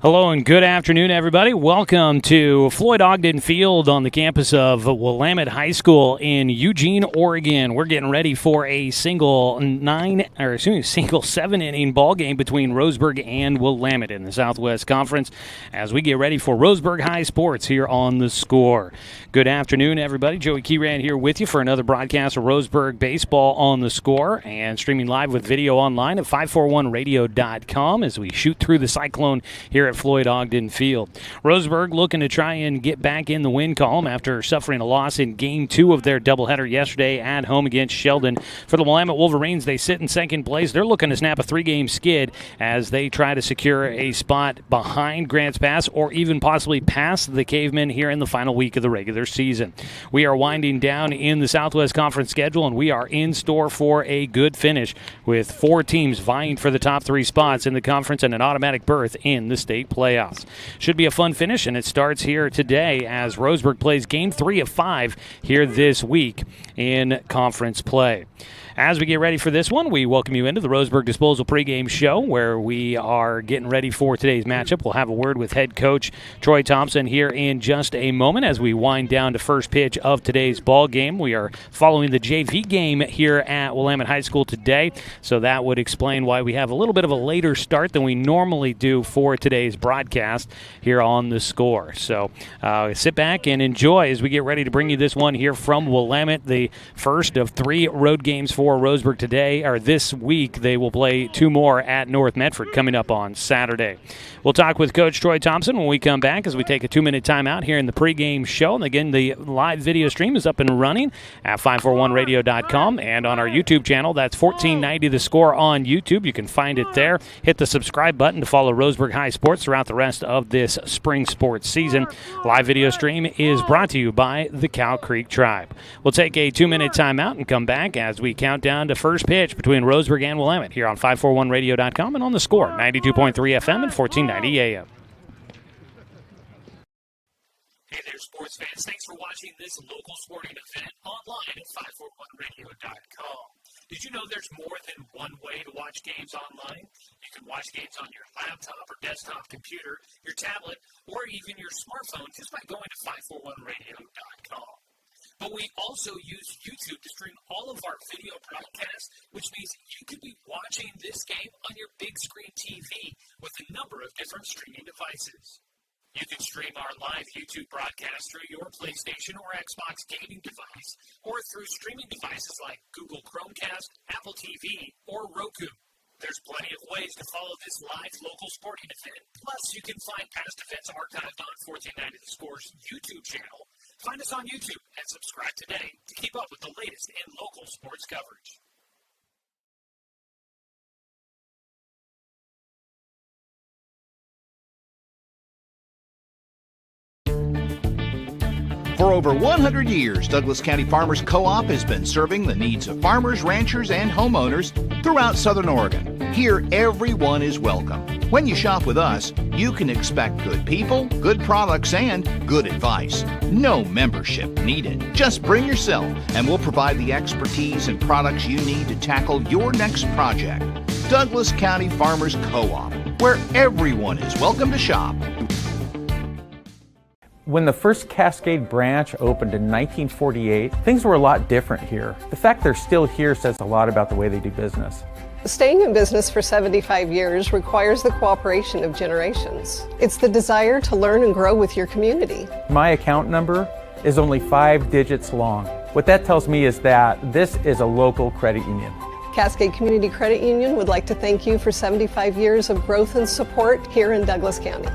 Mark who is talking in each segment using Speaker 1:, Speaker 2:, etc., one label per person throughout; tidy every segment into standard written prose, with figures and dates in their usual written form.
Speaker 1: Hello and good afternoon, everybody. Welcome to Floyd Ogden Field on the campus of Willamette High School in Eugene, Oregon. We're getting ready for a single 7-inning ball game between Roseburg and Willamette in the Southwest Conference as we get ready for Roseburg High Sports here on The Score. Good afternoon, everybody. Joey Keyran here with you for another broadcast of Roseburg baseball on The Score and streaming live with video online at 541radio.com as we shoot through the cyclone here at Floyd Ogden Field. Roseburg looking to try and get back in the win column after suffering a loss in Game 2 of their doubleheader yesterday at home against Sheldon. For the Willamette Wolverines, they sit in second place. They're looking to snap a 3-game skid as they try to secure a spot behind Grants Pass or even possibly past the Cavemen here in the final week of the regular season. We are winding down in the Southwest Conference schedule, and we are in store for a good finish with 4 teams vying for the top 3 spots in the conference and an automatic berth in the state playoffs. Should be a fun finish, and it starts here today as Roseburg plays Game 3 of 5 here this week in conference play. As we get ready for this one, we welcome you into the Roseburg Disposal pregame show where we are getting ready for today's matchup. We'll have a word with head coach Troy Thompson here in just a moment as we wind down to first pitch of today's ball game. We are following the JV game here at Willamette High School today, so that would explain why we have a little bit of a later start than we normally do for today's broadcast here on The Score. So sit back and enjoy as we get ready to bring you this one here from Willamette, the first of 3 road games for Roseburg today, or this week. They will play 2 more at North Medford coming up on Saturday. We'll talk with Coach Troy Thompson when we come back as we take a 2-minute timeout here in the pregame show. And again, the live video stream is up and running at 541radio.com and on our YouTube channel. That's 1490 The Score on YouTube. You can find it there. Hit the subscribe button to follow Roseburg High Sports throughout the rest of this spring sports season. Live video stream is brought to you by the Cow Creek Tribe. We'll take a 2-minute timeout and come back as we count down to first pitch between Roseburg and Willamette here on 541radio.com and on The Score, 92.3 FM and 1490 AM.
Speaker 2: Hey there, sports fans. Thanks for watching this local sporting event online at 541radio.com. Did you know there's more than one way to watch games online? You can watch games on your laptop or desktop computer, your tablet, or even your smartphone just by going to 541radio.com. But we also use YouTube to stream all of our video broadcasts, which means you could be watching this game on your big screen TV with a number of different streaming devices. You can stream our live YouTube broadcast through your PlayStation or Xbox gaming device, or through streaming devices like Google Chromecast, Apple TV, or Roku. There's plenty of ways to follow this live local sporting event. Plus, you can find past events archived on 1490 The Score's YouTube channel. Find us on YouTube and subscribe today to keep up with the latest in local sports coverage.
Speaker 3: For over 100 years, Douglas County Farmers Co-op has been serving the needs of farmers, ranchers, and homeowners throughout Southern Oregon. Here, everyone is welcome. When you shop with us, you can expect good people, good products, and good advice. No membership needed. Just bring yourself, and we'll provide the expertise and products you need to tackle your next project. Douglas County Farmers Co-op, where everyone is welcome to shop.
Speaker 4: When the first Cascade branch opened in 1948, things were a lot different here. The fact they're still here says a lot about the way they do business.
Speaker 5: Staying in business for 75 years requires the cooperation of generations. It's the desire to learn and grow with your community.
Speaker 4: My account number is only 5 digits long. What that tells me is that this is a local credit union.
Speaker 5: Cascade Community Credit Union would like to thank you for 75 years of growth and support here in Douglas County.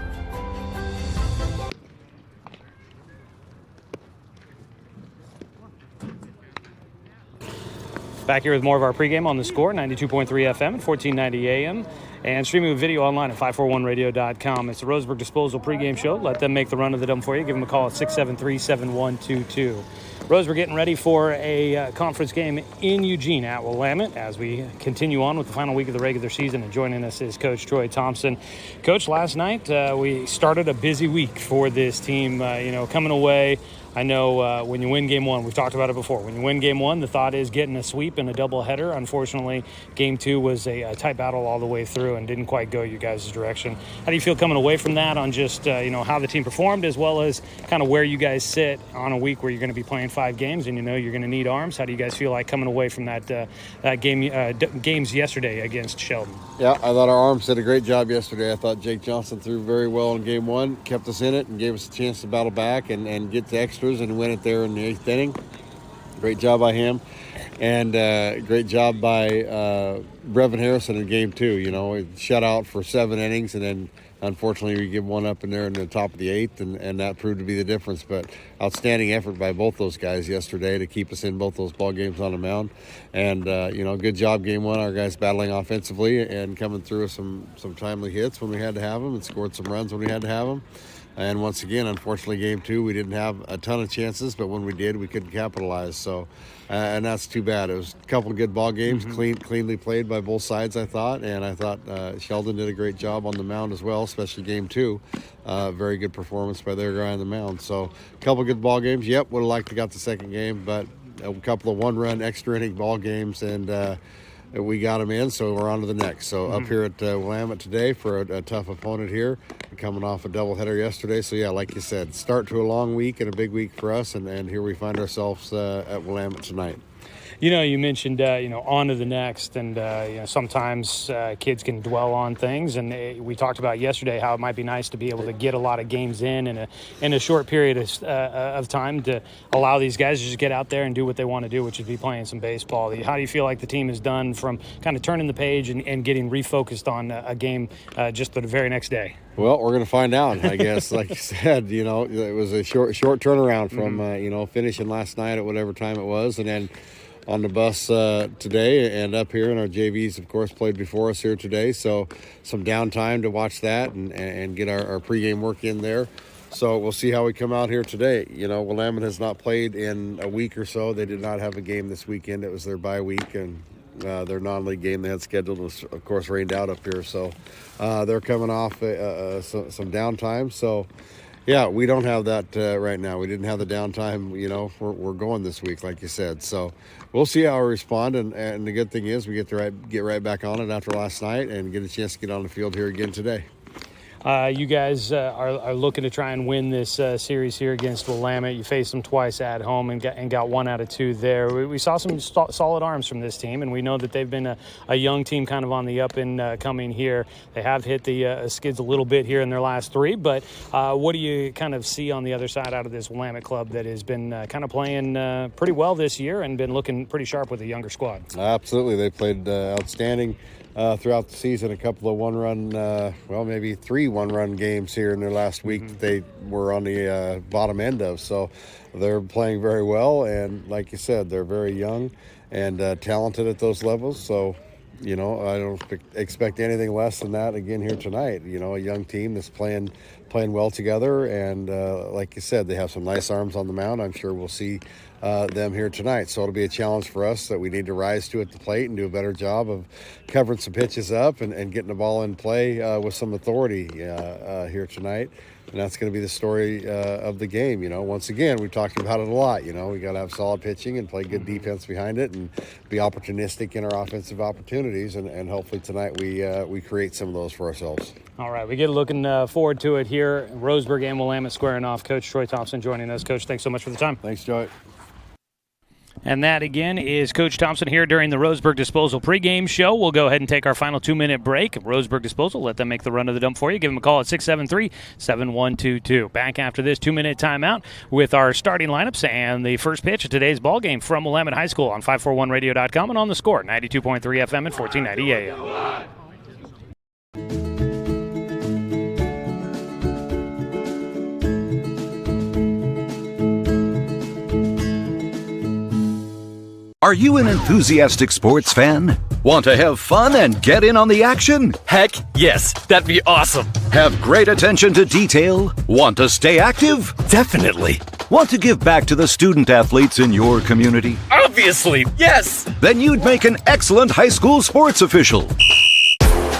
Speaker 1: Back here with more of our pregame on The Score, 92.3 FM and 1490 AM, and streaming with video online at 541radio.com. It's the Roseburg Disposal pregame show. Let them make the run of the dome for you. Give them a call at 673-7122. Roseburg getting ready for a conference game in Eugene at Willamette as we continue on with the final week of the regular season. And joining us is Coach Troy Thompson. Coach, last night we started a busy week for this team, coming away I know when you win game one, we've talked about it before. When you win game one, the thought is getting a sweep and a doubleheader. Unfortunately, game two was a tight battle all the way through and didn't quite go you guys' direction. How do you feel coming away from that on just how the team performed, as well as kind of where you guys sit on a week where you're going to be playing 5 games and you're going to need arms? How do you guys feel like coming away from that games yesterday against Sheldon?
Speaker 6: Yeah, I thought our arms did a great job yesterday. I thought Jake Johnson threw very well in game one, kept us in it, and gave us a chance to battle back and get to extras and win it there in the 8th inning. Great job by him. And great job by Brevin Harrison in game 2. Shut out for 7 innings, and then unfortunately we give one up in there in the top of the 8th, and that proved to be the difference. But outstanding effort by both those guys yesterday to keep us in both those ball games on the mound. And good job game 1, our guys battling offensively and coming through with some timely hits when we had to have them, and scored some runs when we had to have them. And once again, unfortunately, game 2, we didn't have a ton of chances, but when we did, we couldn't capitalize. So, and that's too bad. It was a couple of good ball games, cleanly played by both sides, I thought. And I thought Sheldon did a great job on the mound as well, especially game 2. Very good performance by their guy on the mound. So, a couple of good ball games. Yep, would have liked to got the second game, but a couple of one-run extra inning ball games, and we got them in, so we're on to the next. So up here at Willamette today for a tough opponent here, coming off a doubleheader yesterday. So yeah, like you said, start to a long week and a big week for us, and here we find ourselves at Willamette tonight.
Speaker 1: You mentioned, on to the next, and, sometimes kids can dwell on things, and we talked about yesterday how it might be nice to be able to get a lot of games in a short period of time to allow these guys to just get out there and do what they want to do, which is be playing some baseball. How do you feel like the team has done from kind of turning the page and getting refocused on a game just the very next day?
Speaker 6: Well, we're going to find out, I guess. Like you said, it was a short turnaround from, finishing last night at whatever time it was, and then on the bus today and up here, and our JVs, of course, played before us here today. So some downtime to watch that and get our pregame work in there. So we'll see how we come out here today. Willamette has not played in a week or so. They did not have a game this weekend. It was their bye week, and their non-league game they had scheduled was, of course, rained out up here. So they're coming off some downtime. So yeah, we don't have that right now. We didn't have the downtime. We're going this week, like you said. So we'll see how we respond. And the good thing is we get right back on it after last night and get a chance to get on the field here again today.
Speaker 1: You guys are looking to try and win this series here against Willamette. You faced them twice at home and got 1 out of 2 there. We saw some solid arms from this team, and we know that they've been a young team kind of on the up and coming here. They have hit the skids a little bit here in their last 3, but what do you kind of see on the other side out of this Willamette club that has been kind of playing pretty well this year and been looking pretty sharp with a younger squad?
Speaker 6: Absolutely. They played outstanding throughout the season, a couple of one-run, maybe 3 one-run games here in their last week that they were on the bottom end of. So they're playing very well, and like you said, they're very young and talented at those levels. So, I don't expect anything less than that again here tonight. A young team that's playing well together, and like you said, they have some nice arms on the mound. I'm sure we'll see them here tonight. So it'll be a challenge for us that we need to rise to at the plate and do a better job of covering some pitches up and getting the ball in play with some authority here tonight. And that's going to be the story of the game. Once again, we talked about it a lot. We got to have solid pitching and play good defense behind it and be opportunistic in our offensive opportunities. And hopefully tonight we create some of those for ourselves.
Speaker 1: All right, we get looking forward to it here. Roseburg and Willamette squaring off. Coach Troy Thompson joining us. Coach, thanks so much for the time.
Speaker 6: Thanks, Joey.
Speaker 1: And that, again, is Coach Thompson here during the Roseburg Disposal pregame show. We'll go ahead and take our final 2-minute break. Roseburg Disposal, let them make the run of the dump for you. Give them a call at 673-7122. Back after this 2-minute timeout with our starting lineups and the first pitch of today's ball game from Willamette High School on 541radio.com and on the Score, 92.3 FM and 1490 AM.
Speaker 7: Are you an enthusiastic sports fan? Want to have fun and get in on the action?
Speaker 8: Heck, yes. That'd be awesome.
Speaker 7: Have great attention to detail? Want to stay active?
Speaker 8: Definitely.
Speaker 7: Want to give back to the student athletes in your community?
Speaker 8: Obviously, yes.
Speaker 7: Then you'd make an excellent high school sports official.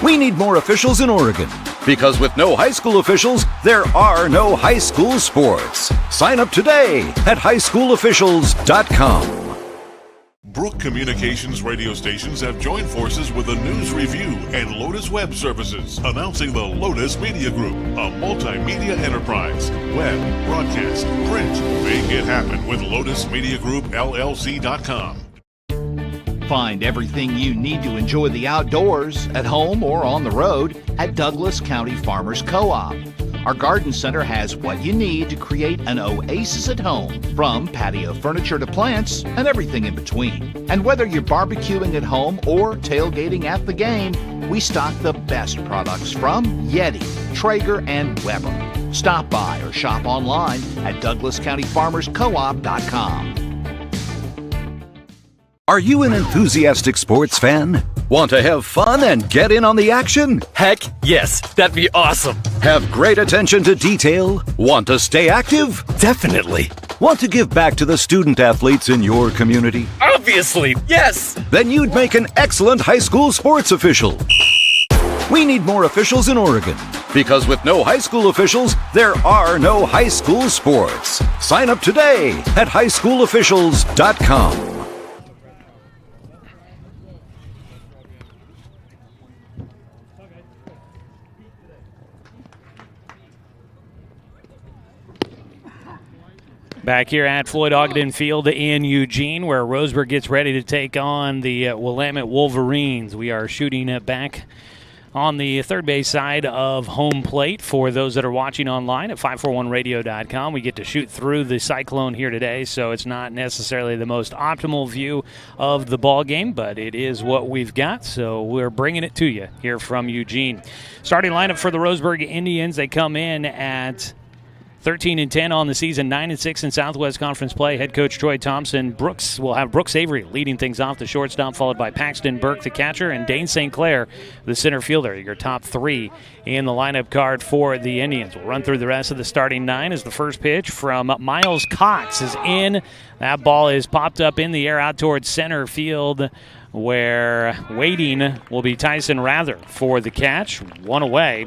Speaker 7: We need more officials in Oregon. Because with no high school officials, there are no high school sports. Sign up today at highschoolofficials.com.
Speaker 9: Brook Communications radio stations have joined forces with the News Review and Lotus Web Services, announcing the Lotus Media Group, a multimedia enterprise. Web, broadcast, print. Make it happen with Lotus Media Group, LLC.com.
Speaker 3: Find everything you need to enjoy the outdoors, at home or on the road, at Douglas County Farmers Co-op. Our garden center has what you need to create an oasis at home, from patio furniture to plants and everything in between. And whether you're barbecuing at home or tailgating at the game, we stock the best products from Yeti, Traeger, and Weber. Stop by or shop online at DouglasCountyFarmersCoop.com.
Speaker 7: Are you an enthusiastic sports fan? Want to have fun and get in on the action?
Speaker 8: Heck yes, that'd be awesome.
Speaker 7: Have great attention to detail? Want to stay active?
Speaker 8: Definitely.
Speaker 7: Want to give back to the student athletes in your community?
Speaker 8: Obviously, yes.
Speaker 7: Then you'd make an excellent high school sports official. We need more officials in Oregon. Because with no high school officials, there are no high school sports. Sign up today at highschoolofficials.com.
Speaker 1: Back here at Floyd Ogden Field in Eugene, where Roseburg gets ready to take on the Willamette Wolverines. We are shooting it back on the third base side of home plate for those that are watching online at 541radio.com. We get to shoot through the cyclone here today, so it's not necessarily the most optimal view of the ball game, but it is what we've got, so we're bringing it to you here from Eugene. Starting lineup for the Roseburg Indians, they come in at 13-10 on the season, 9-6 in Southwest Conference play. Head coach Troy Thompson. Will have Brooks Avery leading things off, the shortstop, followed by Paxton Burke, the catcher, and Dane St. Clair, the center fielder. Your top three in the lineup card for the Indians. We'll run through the rest of the starting nine as the first pitch from Miles Cox is in. That ball is popped up in the air out towards center field, where waiting will be Tyson Rather for the catch. One away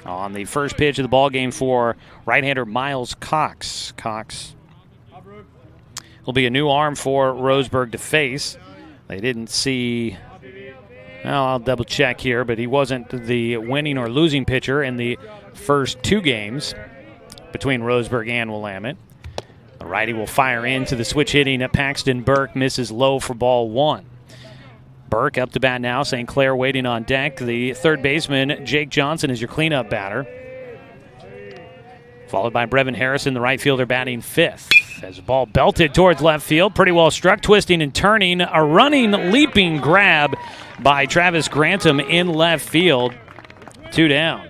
Speaker 1: on the first pitch of the ball game for right-hander Miles Cox. Cox will be a new arm for Roseburg to face. They didn't see, well, I'll double check here, but he wasn't the winning or losing pitcher in the first two games between Roseburg and Willamette. The righty will fire into the switch hitting at Paxton Burke, misses low for ball one. Burke up to bat now. St. Clair waiting on deck. The third baseman, Jake Johnson, is your cleanup batter. Followed by Brevin Harrison, the right fielder, batting fifth. As the ball belted towards left field. Pretty well struck, twisting and turning. A running, leaping grab by Travis Grantham in left field. Two down.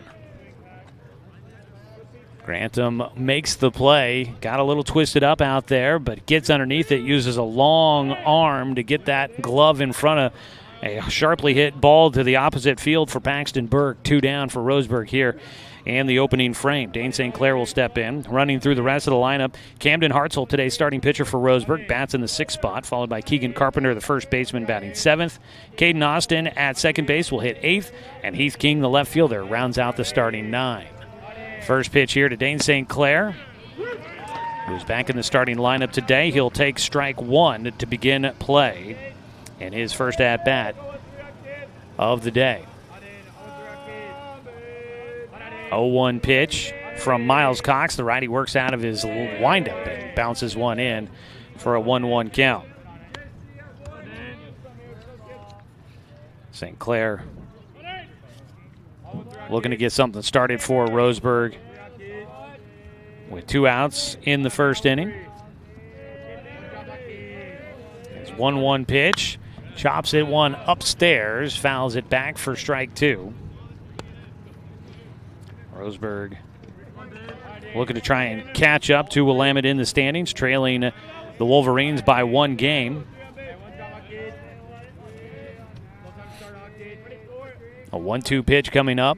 Speaker 1: Grantham makes the play. Got a little twisted up out there, but gets underneath it, uses a long arm to get that glove in front of a sharply hit ball to the opposite field for Paxton Burke. Two down for Roseburg here in the opening frame. Dane St. Clair will step in. Running through the rest of the lineup, Camden Hartzell, today's starting pitcher for Roseburg, bats in the sixth spot, followed by Keegan Carpenter, the first baseman, batting seventh. Caden Austin at second base will hit eighth, and Heath King, the left fielder, rounds out the starting nine. First pitch here to Dane St. Clair, who's back in the starting lineup today. He'll take strike one to begin play in his first at-bat of the day. 0-1 pitch from Miles Cox. The righty works out of his windup and bounces one in for a 1-1 count. St. Clair looking to get something started for Roseburg with 2 outs in the first inning. It's 1-1 pitch. Chops it one upstairs, fouls it back for strike two. Roseburg looking to try and catch up to Willamette in the standings, trailing the Wolverines by 1 game. A 1-2 pitch coming up.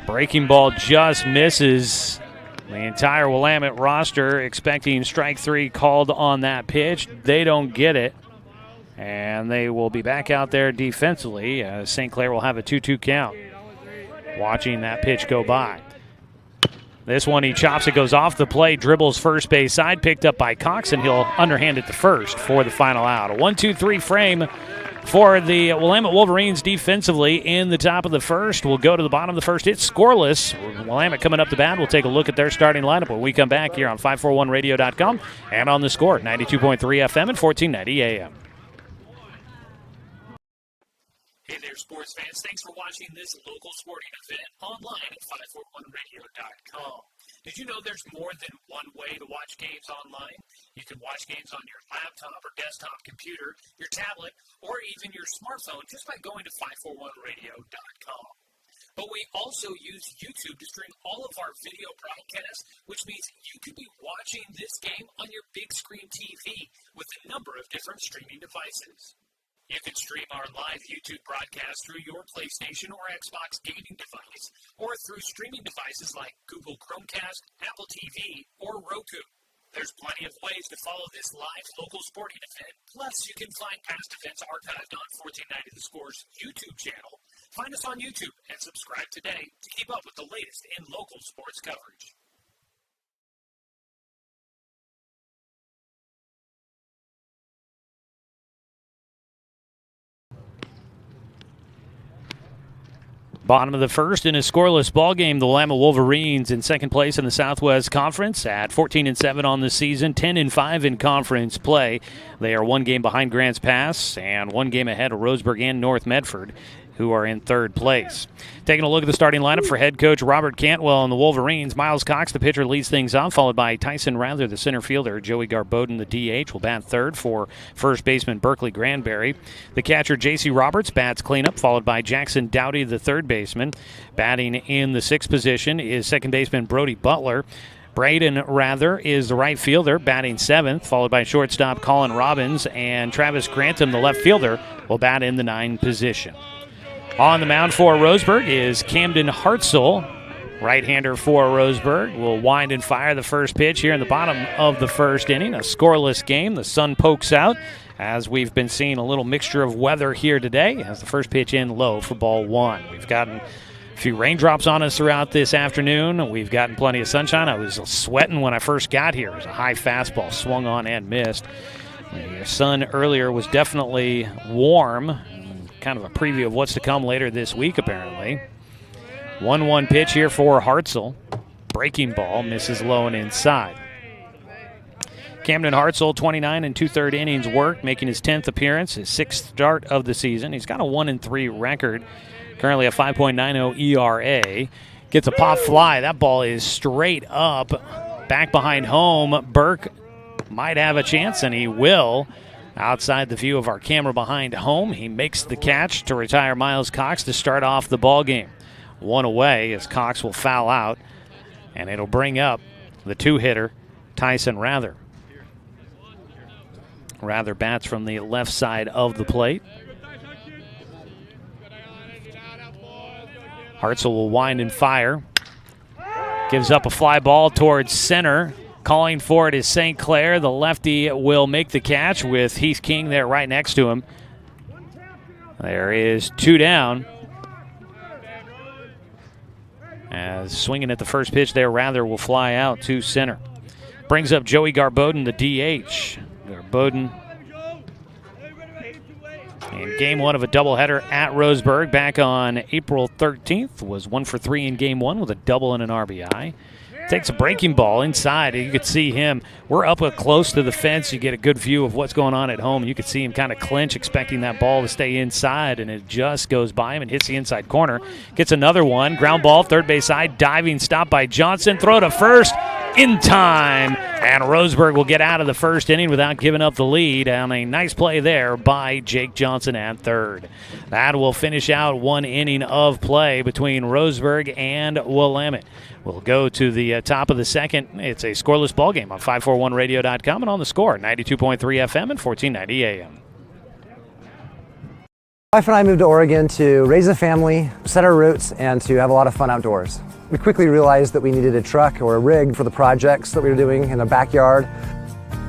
Speaker 1: Breaking ball just misses The entire Willamette roster expecting strike three called on that pitch. They don't get it. And they will be back out there defensively as St. Clair will have a 2-2 count. Watching that pitch go by. This one he chops, it goes off the plate, dribbles first base side, picked up by Cox, and he'll underhand it to first for the final out. A 1-2-3 frame for the Willamette Wolverines defensively in the top of the first. We'll go to the bottom of the first. It's scoreless. Willamette coming up to bat. We'll take a look at their starting lineup when we come back here on 541radio.com and on the Score, 92.3 FM and 1490 AM.
Speaker 2: Hey there, sports fans. Thanks for watching this local sporting event online at 541radio.com. Did you know there's more than one way to watch games online? You can watch games on your laptop or desktop computer, your tablet, or even your smartphone just by going to 541radio.com. But we also use YouTube to stream all of our video broadcasts, which means you could be watching this game on your big screen TV with a number of different streaming devices. You can stream our live YouTube broadcast through your PlayStation or Xbox gaming device, or through streaming devices like Google Chromecast, Apple TV, or Roku. There's plenty of ways to follow this live local sporting event. Plus, you can find past events archived on 1490 The Score's YouTube channel. Find us on YouTube and subscribe today to keep up with the latest in local sports coverage.
Speaker 1: Bottom of the first in a scoreless ball game, the Willamette Wolverines in second place in the Southwest Conference at 14-7 on the season, 10-5 in conference play. They are one game behind Grants Pass and one game ahead of Roseburg and North Medford, who are in third place. Taking a look at the starting lineup for head coach Robert Cantwell and the Wolverines. Miles Cox, the pitcher, leads things off, followed by Tyson Rather, the center fielder. Joey Garbodin, the DH, will bat third for first baseman Berkeley Granberry. The catcher J.C. Roberts bats cleanup, followed by Jackson Dowdy, the third baseman. Batting in the sixth position is second baseman Brody Butler. Braden Rather is the right fielder, batting seventh, followed by shortstop Colin Robbins, and Travis Grantham, the left fielder, will bat in the ninth position. On the mound for Roseburg is Camden Hartzell, right-hander for Roseburg. Will wind and fire the first pitch here in the bottom of the first inning. A scoreless game. The sun pokes out as we've been seeing a little mixture of weather here today as the first pitch in low for ball one. We've gotten a few raindrops on us throughout this afternoon. We've gotten plenty of sunshine. I was sweating when I first got here. It was a high fastball, swung on and missed. The sun earlier was definitely warm. Kind of a preview of what's to come later this week, apparently. 1-1 pitch here for Hartzell. Breaking ball, misses low and inside. Camden Hartzell, 29 and 2/3 innings worked, making his 10th appearance, his 6th start of the season. He's got a 1-3 record, currently a 5.90 ERA. Gets a pop fly. That ball is straight up, back behind home. Burke might have a chance, and he will. Outside the view of our camera behind home, he makes the catch to retire Miles Cox to start off the ball game. One away as Cox will foul out, and it'll bring up the two-hitter, Tyson Rather. Rather bats from the left side of the plate. Hartzell will wind and fire. Gives up a fly ball towards center. Calling for it is St. Clair. The lefty will make the catch with Heath King there right next to him. There is two down. As swinging at the first pitch there, Rather will fly out to center. Brings up Joey Garbodin, the DH. Garbodin in game one of a doubleheader at Roseburg back on April 13th. Was 1 for 3 in game one with a double and an RBI. Takes a breaking ball inside. You could see him. We're up close to the fence. You get a good view of what's going on at home. You could see him kind of clinch, expecting that ball to stay inside, and it just goes by him and hits the inside corner. Gets another one. Ground ball, third base side. Diving stop by Johnson. Throw to first in time. And Roseburg will get out of the first inning without giving up the lead. And a nice play there by Jake Johnson at third. That will finish out one inning of play between Roseburg and Willamette. We'll go to the top of the second. It's a scoreless ball game on 541radio.com and on the Score, 92.3 FM and 1490 AM.
Speaker 10: My wife and I moved to Oregon to raise a family, set our roots, and to have a lot of fun outdoors. We quickly realized that we needed a truck or a rig for the projects that we were doing in the backyard.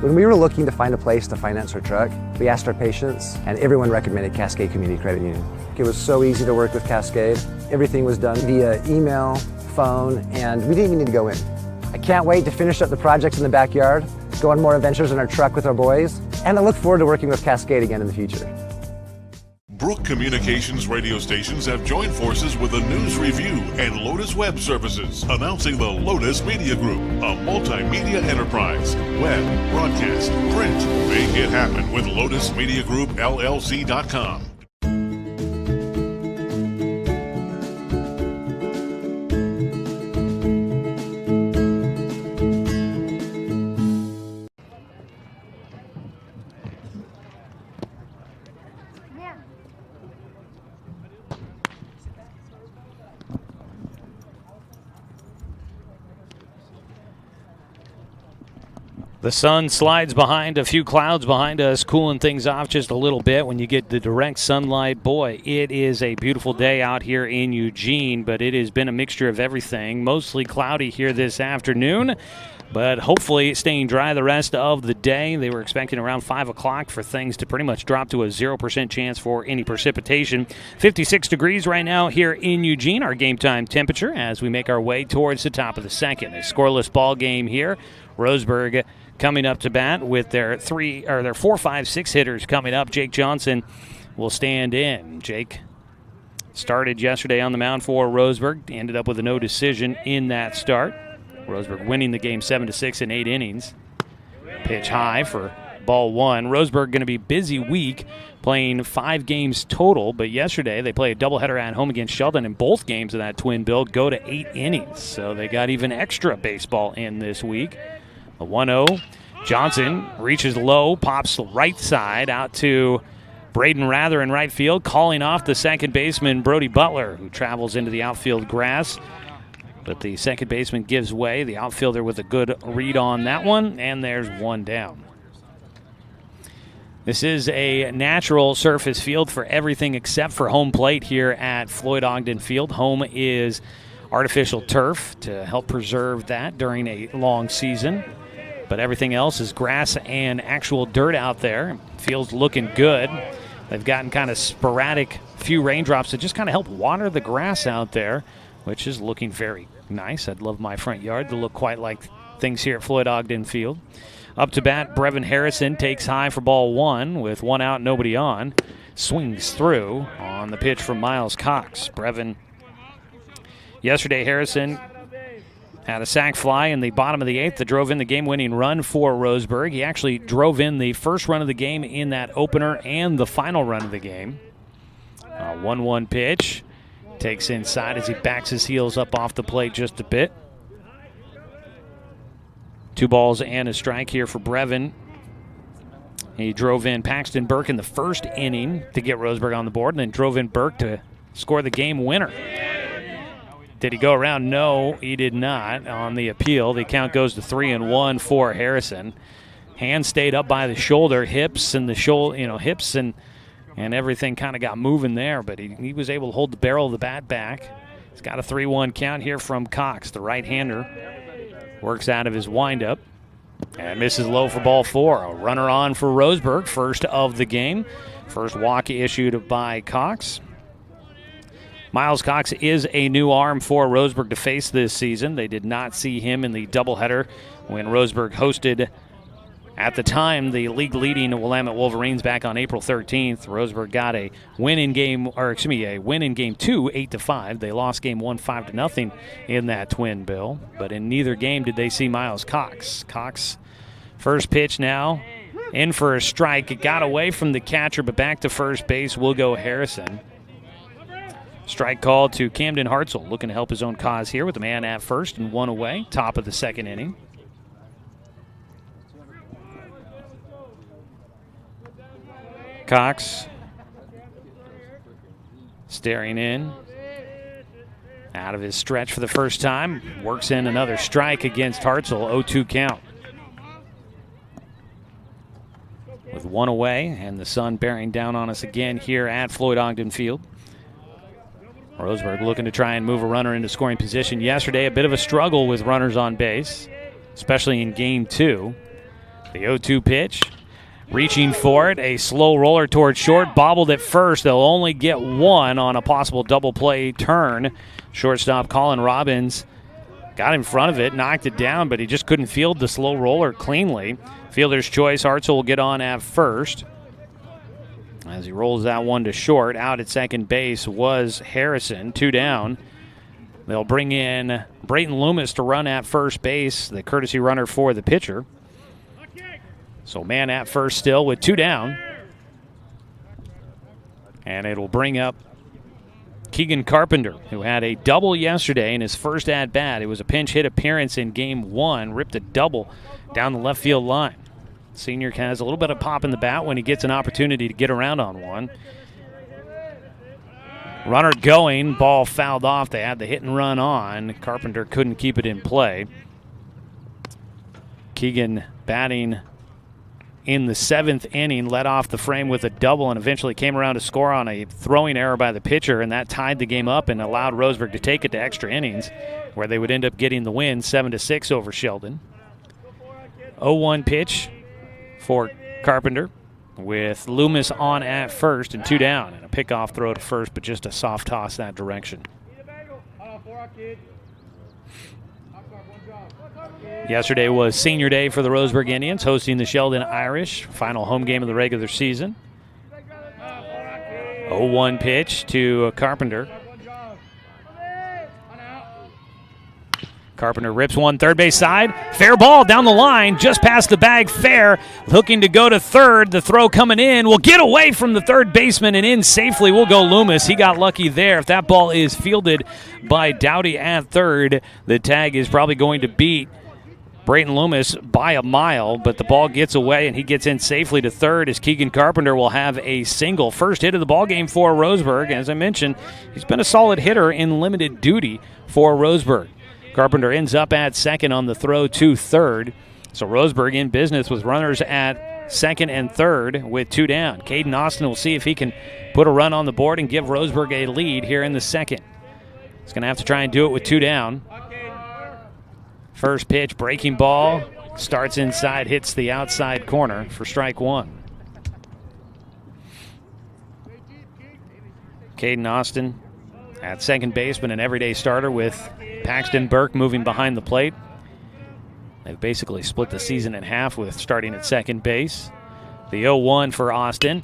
Speaker 10: When we were looking to find a place to finance our truck, we asked our patients, and everyone recommended Cascade Community Credit Union. It was so easy to work with Cascade. Everything was done via email, phone, and we didn't even need to go in. I can't wait to finish up the projects in the backyard, go on more adventures in our truck with our boys, and I look forward to working with Cascade again in the future.
Speaker 9: Brook Communications radio stations have joined forces with the News Review and Lotus Web Services, announcing the Lotus Media Group, a multimedia enterprise. Web, broadcast, print. Make it happen with LotusMediaGroupLLC.com.
Speaker 1: The sun slides behind a few clouds behind us, cooling things off just a little bit. When you get the direct sunlight, boy, it is a beautiful day out here in Eugene, but it has been a mixture of everything. Mostly cloudy here this afternoon, but hopefully staying dry the rest of the day. They were expecting around 5 o'clock for things to pretty much drop to a 0% chance for any precipitation. 56 degrees right now here in Eugene, our game time temperature, as we make our way towards the top of the second. A scoreless ball game here. Roseburg coming up to bat with their 4, 5, 6 hitters coming up. Jake Johnson will stand in. Jake started yesterday on the mound for Roseburg. Ended up with a no decision in that start. Roseburg winning the game 7-6 in 8 innings. Pitch high for ball 1. Roseburg going to be busy week, playing 5 games total, but yesterday they played a doubleheader at home against Sheldon, and both games of that twin bill go to 8 innings. So they got even extra baseball in this week. A 1-0. Johnson reaches low, pops right side out to Braden Rather in right field, calling off the second baseman Brody Butler, who travels into the outfield grass. But the second baseman gives way. The outfielder with a good read on that one, and there's one down. This is a natural surface field for everything except for home plate here at Floyd Ogden Field. Home is artificial turf to help preserve that during a long season. But everything else is grass and actual dirt out there. Field's looking good. They've gotten kind of sporadic few raindrops to just kind of help water the grass out there, which is looking very nice. I'd love my front yard to look quite like things here at Floyd Ogden Field. Up to bat, Brevin Harrison takes high for ball 1 with 1 out, nobody on. Swings through on the pitch from Miles Cox. Brevin, yesterday Harrison had a sac fly in the bottom of the 8th that drove in the game-winning run for Roseburg. He actually drove in the first run of the game in that opener and the final run of the game. 1-1 pitch. Takes inside as he backs his heels up off the plate just a bit. 2 balls and a strike here for Brevin. He drove in Paxton Burke in the first inning to get Roseburg on the board, and then drove in Burke to score the game winner. Did he go around? No, he did not. On the appeal, the count goes to 3-1 for Harrison. Hand stayed up by the shoulder, hips and the shoulder, hips and everything kind of got moving there, but he was able to hold the barrel of the bat back. He's got a 3-1 count here from Cox, the right-hander. Works out of his windup and misses low for ball 4. A runner on for Roseburg, first of the game. First walk issued by Cox. Miles Cox is a new arm for Roseburg to face this season. They did not see him in the doubleheader when Roseburg hosted, at the time, the league-leading Willamette Wolverines back on April 13th. Roseburg got a win in game 2, 8-5. They lost game 1, 5-0 in that twin bill. But in neither game did they see Miles Cox. Cox, first pitch now, in for a strike. It got away from the catcher, but back to first base will go Harrison. Strike called to Camden Hartzell, looking to help his own cause here with a man at first and 1 away, top of the second inning. Cox staring in. Out of his stretch for the first time. Works in another strike against Hartzell, 0-2 count. With one away, and the sun bearing down on us again here at Floyd Ogden Field. Roseburg looking to try and move a runner into scoring position. Yesterday, a bit of a struggle with runners on base, especially in Game 2. The 0-2 pitch, reaching for it, a slow roller towards short, bobbled at first. They'll only get one on a possible double play turn. Shortstop Colin Robbins got in front of it, knocked it down, but he just couldn't field the slow roller cleanly. Fielder's choice, Hartzell will get on at first. As he rolls that one to short, out at second base was Harrison, 2 down. They'll bring in Brayton Loomis to run at first base, the courtesy runner for the pitcher. So man at first still with 2 down. And it'll bring up Keegan Carpenter, who had a double yesterday in his first at-bat. It was a pinch hit appearance in Game 1, ripped a double down the left field line. Senior has a little bit of pop in the bat when he gets an opportunity to get around on one. Runner going, ball fouled off. They had the hit and run on. Carpenter couldn't keep it in play. Keegan batting in the 7th inning, led off the frame with a double and eventually came around to score on a throwing error by the pitcher, and that tied the game up and allowed Roseburg to take it to extra innings, where they would end up getting the win 7-6 over Sheldon. 0-1 pitch for Carpenter with Loomis on at first and 2 down, and a pickoff throw to first, but just a soft toss that direction. Yesterday was senior day for the Roseburg Indians, hosting the Sheldon Irish, final home game of the regular season. 0-1 pitch to Carpenter. Carpenter rips one third base side. Fair ball down the line, just past the bag, fair. Looking to go to third. The throw coming in will get away from the third baseman and in safely will go Loomis. He got lucky there. If that ball is fielded by Dowdy at third, the tag is probably going to beat Brayton Loomis by a mile, but the ball gets away and he gets in safely to third as Keegan Carpenter will have a single. First hit of the ballgame for Roseburg. As I mentioned, he's been a solid hitter in limited duty for Roseburg. Carpenter ends up at second on the throw to third. So Roseburg in business with runners at second and third with 2 down. Caden Austin will see if he can put a run on the board and give Roseburg a lead here in the second. He's going to have to try and do it with 2 down. First pitch, breaking ball, starts inside, hits the outside corner for strike 1. Caden Austin at second base, but an everyday starter with Paxton Burke moving behind the plate. They've basically split the season in half with starting at second base. The 0-1 for Austin.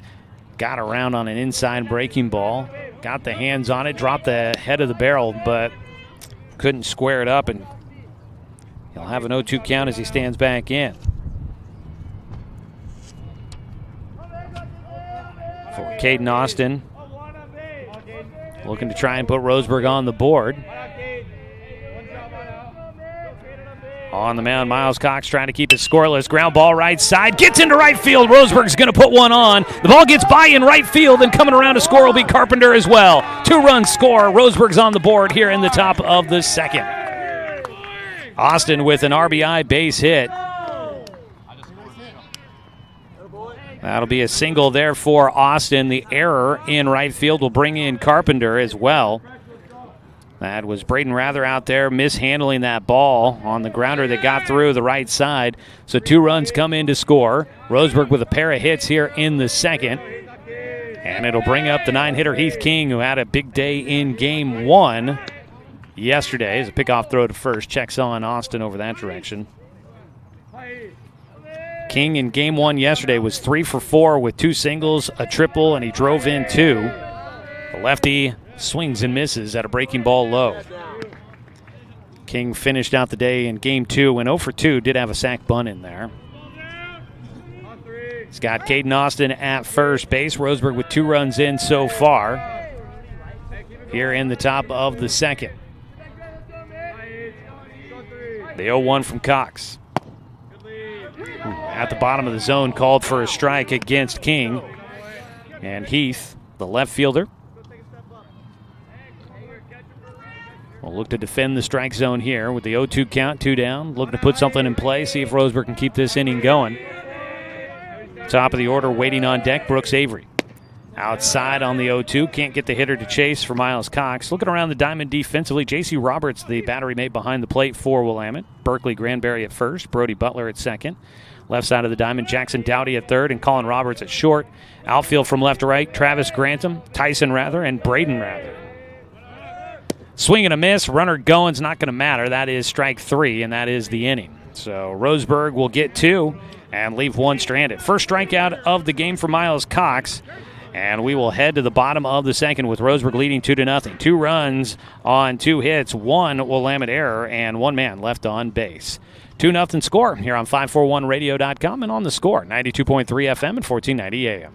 Speaker 1: Got around on an inside breaking ball. Got the hands on it, dropped the head of the barrel, but couldn't square it up, and he'll have an 0-2 count as he stands back in. For Caden Austin, looking to try and put Roseburg on the board. On the mound, Miles Cox trying to keep it scoreless. Ground ball right side. Gets into right field. Roseburg's going to put one on. The ball gets by in right field, and coming around to score will be Carpenter as well. 2-run score. Roseburg's on the board here in the top of the second. Austin with an RBI base hit. That'll be a single there for Austin. The error in right field will bring in Carpenter as well. That was Braden Rather out there mishandling that ball on the grounder that got through the right side. So 2 runs come in to score. Roseburg with a pair of hits here in the second. And it'll bring up the 9-hitter Heath King, who had a big day in Game 1 yesterday. As a pickoff throw to first. Checks on Austin over that direction. King in Game 1 yesterday was 3 for 4 with 2 singles, a triple, and he drove in 2. The lefty swings and misses at a breaking ball low. King finished out the day in Game 2, went 0 for 2, did have a sac bunt in there. He's got Caden Austin at first base. Roseburg with 2 runs in so far here in the top of the second. The 0-1 from Cox. At the bottom of the zone, called for a strike against King. And Heath, the left fielder, will look to defend the strike zone here with the 0-2 count, 2 down. Looking to put something in play, see if Roseburg can keep this inning going. Top of the order, waiting on deck, Brooks Avery. Outside on the 0-2, can't get the hitter to chase for Miles Cox. Looking around the diamond defensively, J.C. Roberts, the battery mate behind the plate for Willamette. Berkeley Granberry at first, Brody Butler at second. Left side of the diamond, Jackson Dowdy at third and Colin Roberts at short. Outfield from left to right, Travis Grantham, Tyson Rather, and Braden Rather. Swing and a miss, runner going's not going to matter. That is strike 3, and that is the inning. So Roseburg will get 2 and leave 1 stranded. First strikeout of the game for Miles Cox. And we will head to the bottom of the second with Roseburg leading 2-0. 2 runs on 2 hits, 1 Willamette error, and 1 man left on base. 2-0 score here on 541radio.com and on the Score, 92.3 FM and 1490 AM.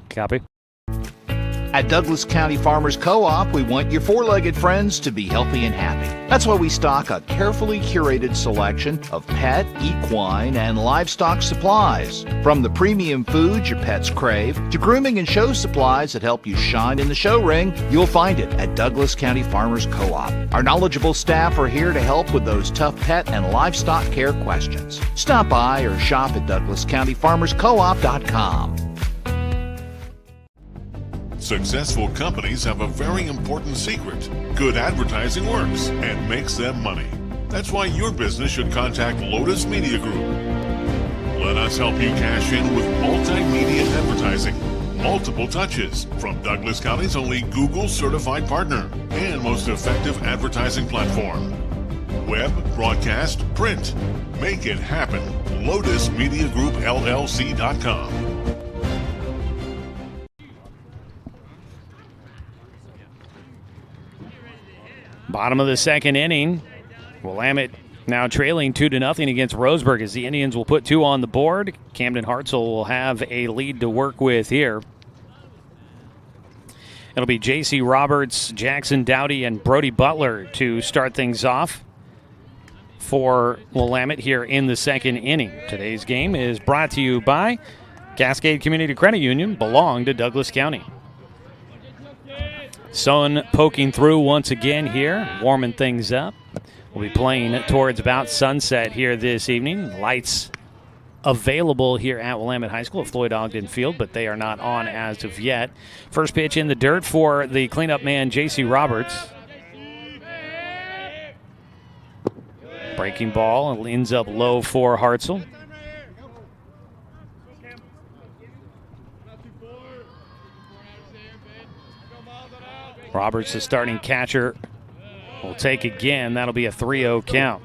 Speaker 1: Copy.
Speaker 3: At Douglas County Farmers Co-op, we want your four-legged friends to be healthy and happy. That's why we stock a carefully curated selection of pet, equine, and livestock supplies. From the premium foods your pets crave to grooming and show supplies that help you shine in the show ring, you'll find it at Douglas County Farmers Co-op. Our knowledgeable staff are here to help with those tough pet and livestock care questions. Stop by or shop at DouglasCountyFarmersCoop.com.
Speaker 9: Successful companies have a very important secret. Good advertising works and makes them money. That's why your business should contact Lotus Media Group. Let us help you cash in with multimedia advertising. Multiple touches from Douglas County's only Google certified partner and most effective advertising platform. Web, broadcast, print. Make it happen. LotusMediaGroupLLC.com.
Speaker 1: Bottom of the second inning. Willamette now trailing 2-0 against Roseburg as the Indians will put 2 on the board. Camden Hartzell will have a lead to work with here. It'll be J.C. Roberts, Jackson Dowdy, and Brody Butler to start things off for Willamette here in the second inning. Today's game is brought to you by Cascade Community Credit Union, belong to Douglas County. Sun poking through once again here, warming things up. We'll be playing towards about sunset here this evening. Lights available here at Willamette High School at Floyd Ogden Field, but they are not on as of yet. First pitch in the dirt for the cleanup man, J.C. Roberts. Breaking ball ends up low for Hartzell. Roberts, the starting catcher, will take again. That'll be a 3-0 count.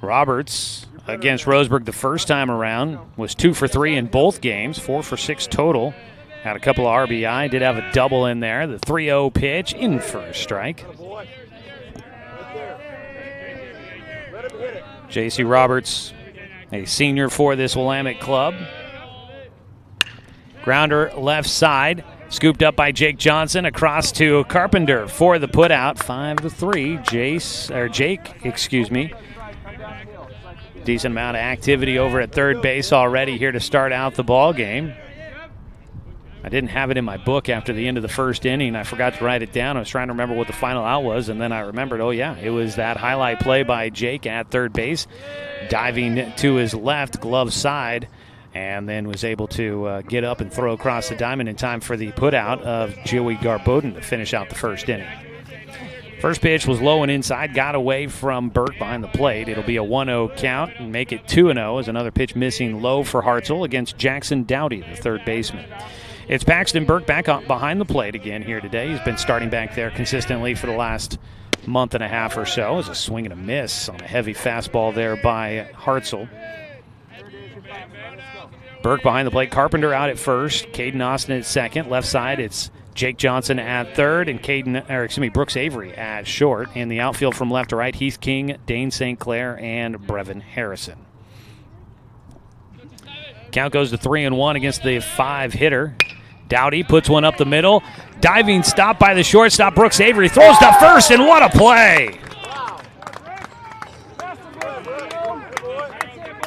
Speaker 1: Roberts against Roseburg the first time around was 2 for 3 in both games, 4 for 6 total. Had a couple of RBI, did have a double in there. The 3-0 pitch in for a strike. J.C. Roberts, a senior for this Willamette club. Grounder left side. Scooped up by Jake Johnson across to Carpenter for the putout. 5-3. Jake. Decent amount of activity over at third base already here to start out the ball game. I didn't have it in my book after the end of the first inning. I forgot to write it down. I was trying to remember what the final out was, and then I remembered, oh yeah, it was that highlight play by Jake at third base, diving to his left, glove side, and then was able to get up and throw across the diamond in time for the putout of Joey Garboden to finish out the first inning. First pitch was low and inside, got away from Burke behind the plate. It'll be a 1-0 count and make it 2-0 as another pitch missing low for Hartzell against Jackson Dowdy, the third baseman. It's Paxton Burke back up behind the plate again here today. He's been starting back there consistently for the last month and a half or so. As a swing and a miss on a heavy fastball there by Hartzell. Burke behind the plate. Carpenter out at first. Caden Austin at second. Left side, it's Jake Johnson at third and Brooks Avery at short. In the outfield from left to right, Heath King, Dane St. Clair, and Brevin Harrison. Count goes to 3-1 against the 5-hitter. Dowdy puts one up the middle. Diving stop by the shortstop. Brooks Avery throws to first, and what a play!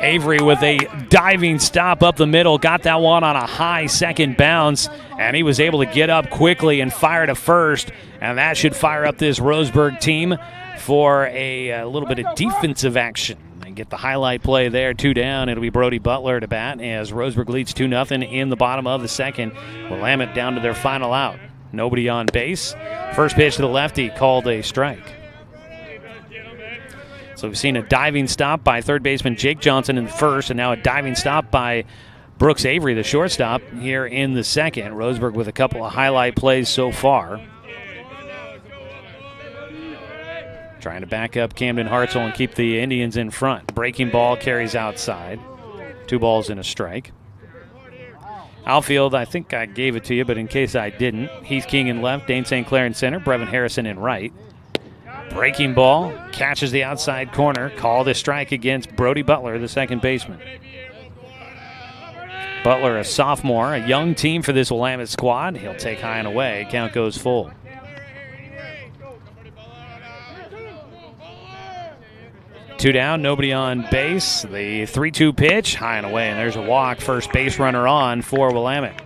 Speaker 1: Avery with a diving stop up the middle, got that one on a high second bounce, and he was able to get up quickly and fire to first, and that should fire up this Roseburg team for a little bit of defensive action. And get the highlight play there, 2 down. It'll be Brody Butler to bat as Roseburg leads 2-0 in the bottom of the second. Willamette down to their final out. Nobody on base. First pitch to the lefty, called a strike. So we've seen a diving stop by third baseman Jake Johnson in the first, and now a diving stop by Brooks Avery, the shortstop, here in the second. Roseburg with a couple of highlight plays so far. Trying to back up Camden Hartzell and keep the Indians in front. Breaking ball carries outside. 2 balls and a strike. Outfield, I think I gave it to you, but in case I didn't, Heath King in left, Dane St. Clair in center, Brevin Harrison in right. Breaking ball, catches the outside corner, called a strike against Brody Butler, the second baseman. Butler, a sophomore, a young team for this Willamette squad. He'll take high and away. Count goes full. Two down, nobody on base. The 3-2 pitch, high and away, and there's a walk. First base runner on for Willamette.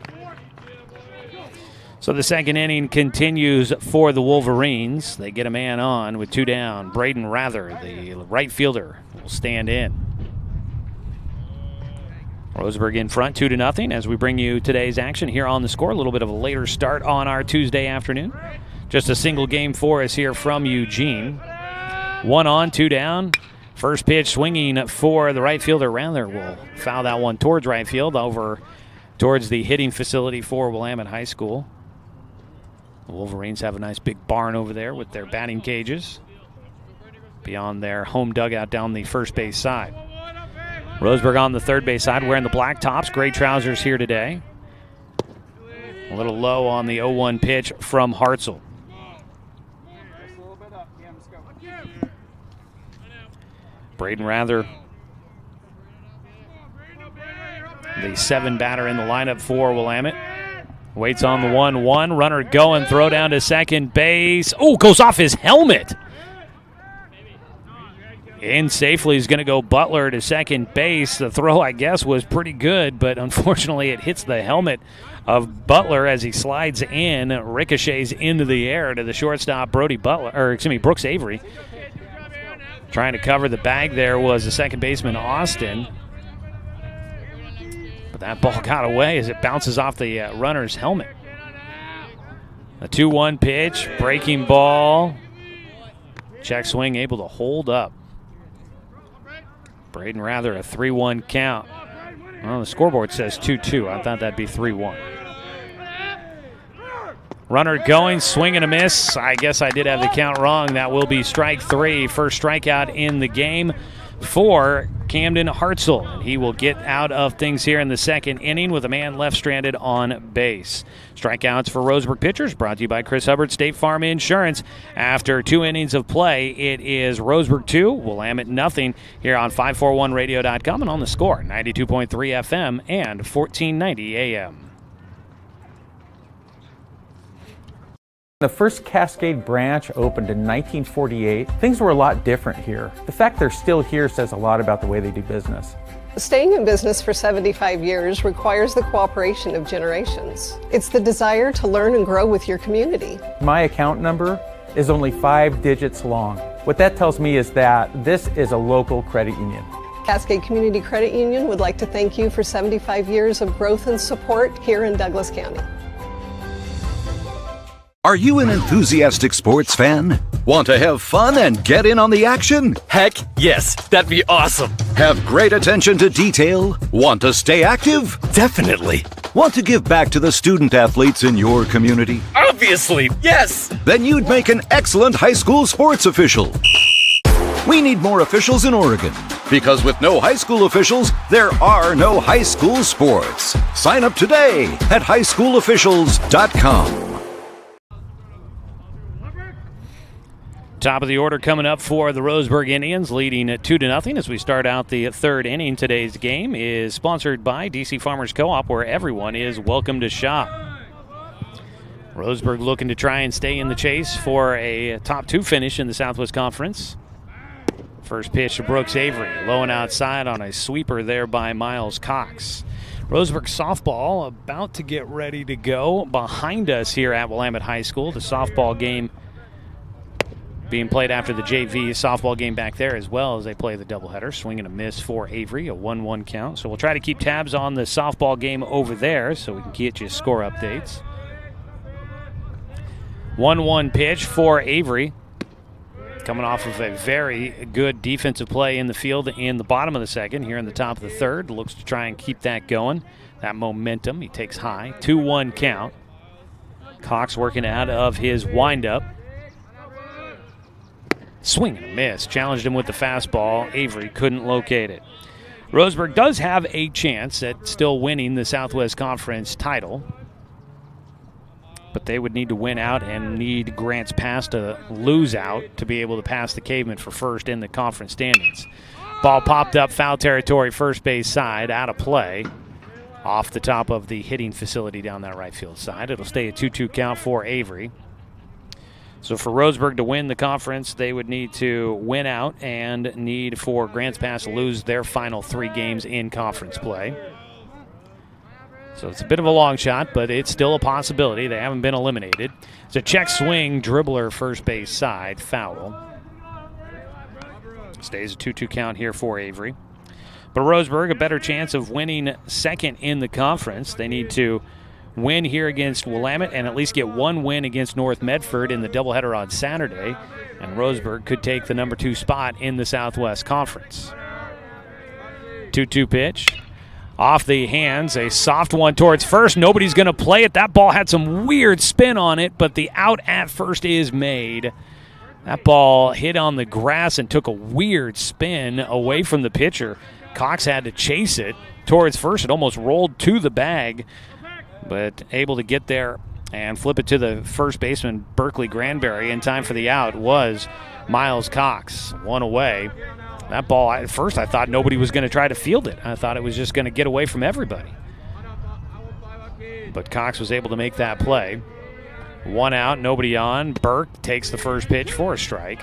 Speaker 1: So the second inning continues for the Wolverines. They get a man on with 2 down. Braden Rather, the right fielder, will stand in. Roseburg in front 2-0 as we bring you today's action here on the score. A little bit of a later start on our Tuesday afternoon. Just a single game for us here from Eugene. 1 on, 2 down. First pitch swinging for the right fielder. Rather will foul that one towards right field over towards the hitting facility for Willamette High School. The Wolverines have a nice big barn over there with their batting cages beyond their home dugout down the first base side. Roseburg on the third base side wearing the black tops. Gray trousers here today. A little low on the 0-1 pitch from Hartzell. Braden Rather, the 7 batter in the lineup for Willamette. Waits on the 1-1. Runner going. Throw down to second base. Oh, goes off his helmet. In safely is going to go Butler to second base. The throw, I guess, was pretty good, but unfortunately it hits the helmet of Butler as he slides in, ricochets into the air to the shortstop Brooks Avery. Trying to cover the bag there was the second baseman Austin. But that ball got away as it bounces off the runner's helmet. A 2-1 pitch, breaking ball. Check swing able to hold up. Braden Rather, a 3-1 count. Well, the scoreboard says 2-2. I thought that'd be 3-1. Runner going, swing and a miss. I guess I did have the count wrong. That will be strike 3. First strikeout in the game for Camden Hartzell. And he will get out of things here in the second inning with a man left stranded on base. Strikeouts for Roseburg pitchers brought to you by Chris Hubbard, State Farm Insurance. After 2 innings of play, it is Roseburg 2, Willamette nothing here on 541radio.com and on the score, 92.3 FM and 1490 AM.
Speaker 4: The first Cascade branch opened in 1948. Things were a lot different here. The fact they're still here says a lot about the way they do business.
Speaker 5: Staying in business for 75 years requires the cooperation of generations. It's the desire to learn and grow with your community.
Speaker 4: My account number is only 5 digits long. What that tells me is that this is a local credit union.
Speaker 5: Cascade Community Credit Union would like to thank you for 75 years of growth and support here in Douglas County.
Speaker 7: Are you an enthusiastic sports fan? Want to have fun and get in on the action?
Speaker 8: Heck yes, that'd be awesome.
Speaker 7: Have great attention to detail? Want to stay active?
Speaker 8: Definitely.
Speaker 7: Want to give back to the student athletes in your community?
Speaker 8: Obviously, yes.
Speaker 7: Then you'd make an excellent high school sports official. We need more officials in Oregon, because with no high school officials, there are no high school sports. Sign up today at highschoolofficials.com.
Speaker 1: Top of the order coming up for the Roseburg Indians, leading at 2-0 as we start out the third inning. Today's game is sponsored by DC Farmers Co-op, where everyone is welcome to shop. Roseburg looking to try and stay in the chase for a top 2 finish in the Southwest Conference. First pitch to Brooks Avery, low and outside on a sweeper there by Miles Cox. Roseburg softball about to get ready to go behind us here at Willamette High School. The softball game being played after the JV softball game back there as well as they play the doubleheader. Swing and a miss for Avery, a 1-1 count. So we'll try to keep tabs on the softball game over there so we can get you score updates. 1-1 pitch for Avery. Coming off of a very good defensive play in the field in the bottom of the second. Here in the top of the third. Looks to try and keep that going. That momentum. He takes high. 2-1 count. Cox working out of his windup. Swing and a miss. Challenged him with the fastball. Avery couldn't locate it. Roseburg does have a chance at still winning the Southwest Conference title, but they would need to win out and need Grants Pass to lose out to be able to pass the Cavemen for first in the conference standings. Ball popped up foul territory, first base side, out of play. Off the top of the hitting facility down that right field side. It'll stay a 2-2 count for Avery. So for Roseburg to win the conference, they would need to win out and need for Grants Pass to lose their final 3 games in conference play. So it's a bit of a long shot, but it's still a possibility. They haven't been eliminated. It's a check swing, dribbler, first base side, foul. Stays a 2-2 count here for Avery. But Roseburg, a better chance of winning second in the conference. They need to win here against Willamette and at least get 1 win against North Medford in the doubleheader on Saturday. And Roseburg could take the number 2 spot in the Southwest Conference. 2-2 pitch. Off the hands, a soft one towards first. Nobody's going to play it. That ball had some weird spin on it, but the out at first is made. That ball hit on the grass and took a weird spin away from the pitcher. Cox had to chase it towards first. It almost rolled to the bag, but able to get there and flip it to the first baseman, Berkeley Granberry, in time for the out was Miles Cox. 1 away. That ball, at first I thought nobody was going to try to field it. I thought it was just going to get away from everybody. But Cox was able to make that play. 1 out, nobody on. Burke takes the first pitch for a strike.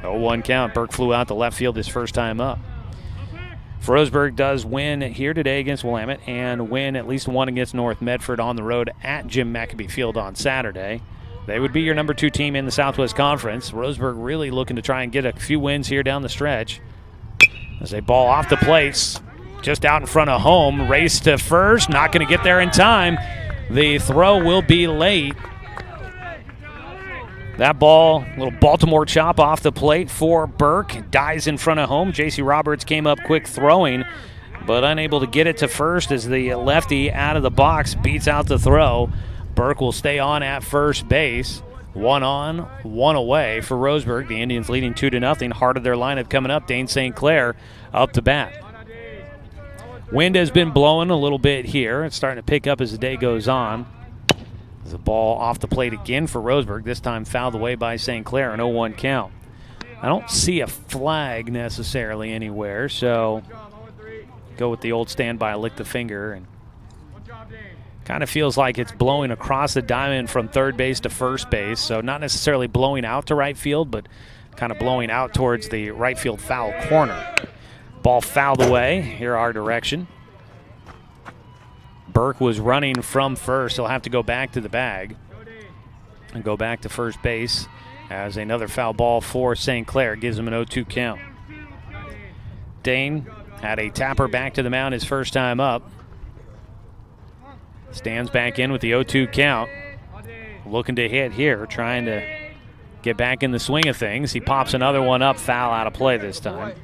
Speaker 1: 0-1 count. Burke flew out to left field his first time up. Roseburg does win here today against Willamette and win at least 1 against North Medford on the road at Jim McAbee Field on Saturday. They would be your number 2 team in the Southwest Conference. Roseburg really looking to try and get a few wins here down the stretch. As a ball off the plate, just out in front of home, race to first, not going to get there in time. The throw will be late. That ball, little Baltimore chop off the plate for Burke. Dies in front of home. J.C. Roberts came up quick throwing, but unable to get it to first as the lefty out of the box beats out the throw. Burke will stay on at first base. 1 on, 1 away for Roseburg. The Indians leading 2-0. Heart of their lineup coming up. Dane St. Clair up to bat. Wind has been blowing a little bit here. It's starting to pick up as the day goes on. There's a ball off the plate again for Roseburg, this time fouled away by St. Clair, an 0-1 count. I don't see a flag necessarily anywhere, so go with the old standby, lick the finger, and kind of feels like it's blowing across the diamond from third base to first base, so not necessarily blowing out to right field, but kind of blowing out towards the right field foul corner. Ball fouled away, here our direction. Burke was running from first. He'll have to go back to the bag and go back to first base as another foul ball for St. Clair gives him an 0-2 count. Dane had a tapper back to the mound his first time up. Stands back in with the 0-2 count. Looking to hit here, trying to get back in the swing of things. He pops another one up, foul out of play this time.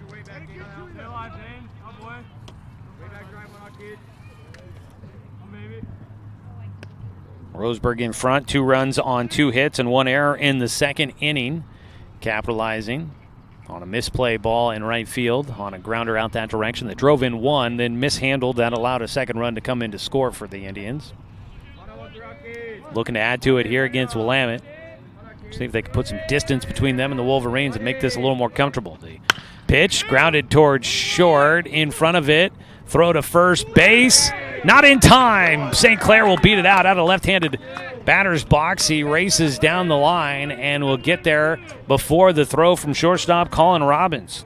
Speaker 1: Roseburg in front, 2 runs on 2 hits and 1 error in the second inning, capitalizing on a misplay ball in right field on a grounder out that direction that drove in 1, then mishandled. That allowed a second run to come in to score for the Indians. Looking to add to it here against Willamette. See if they can put some distance between them and the Wolverines and make this a little more comfortable. The pitch grounded towards short, in front of it. Throw to first base. Not in time. St. Clair will beat it out of left-handed batter's box. He races down the line and will get there before the throw from shortstop Colin Robbins.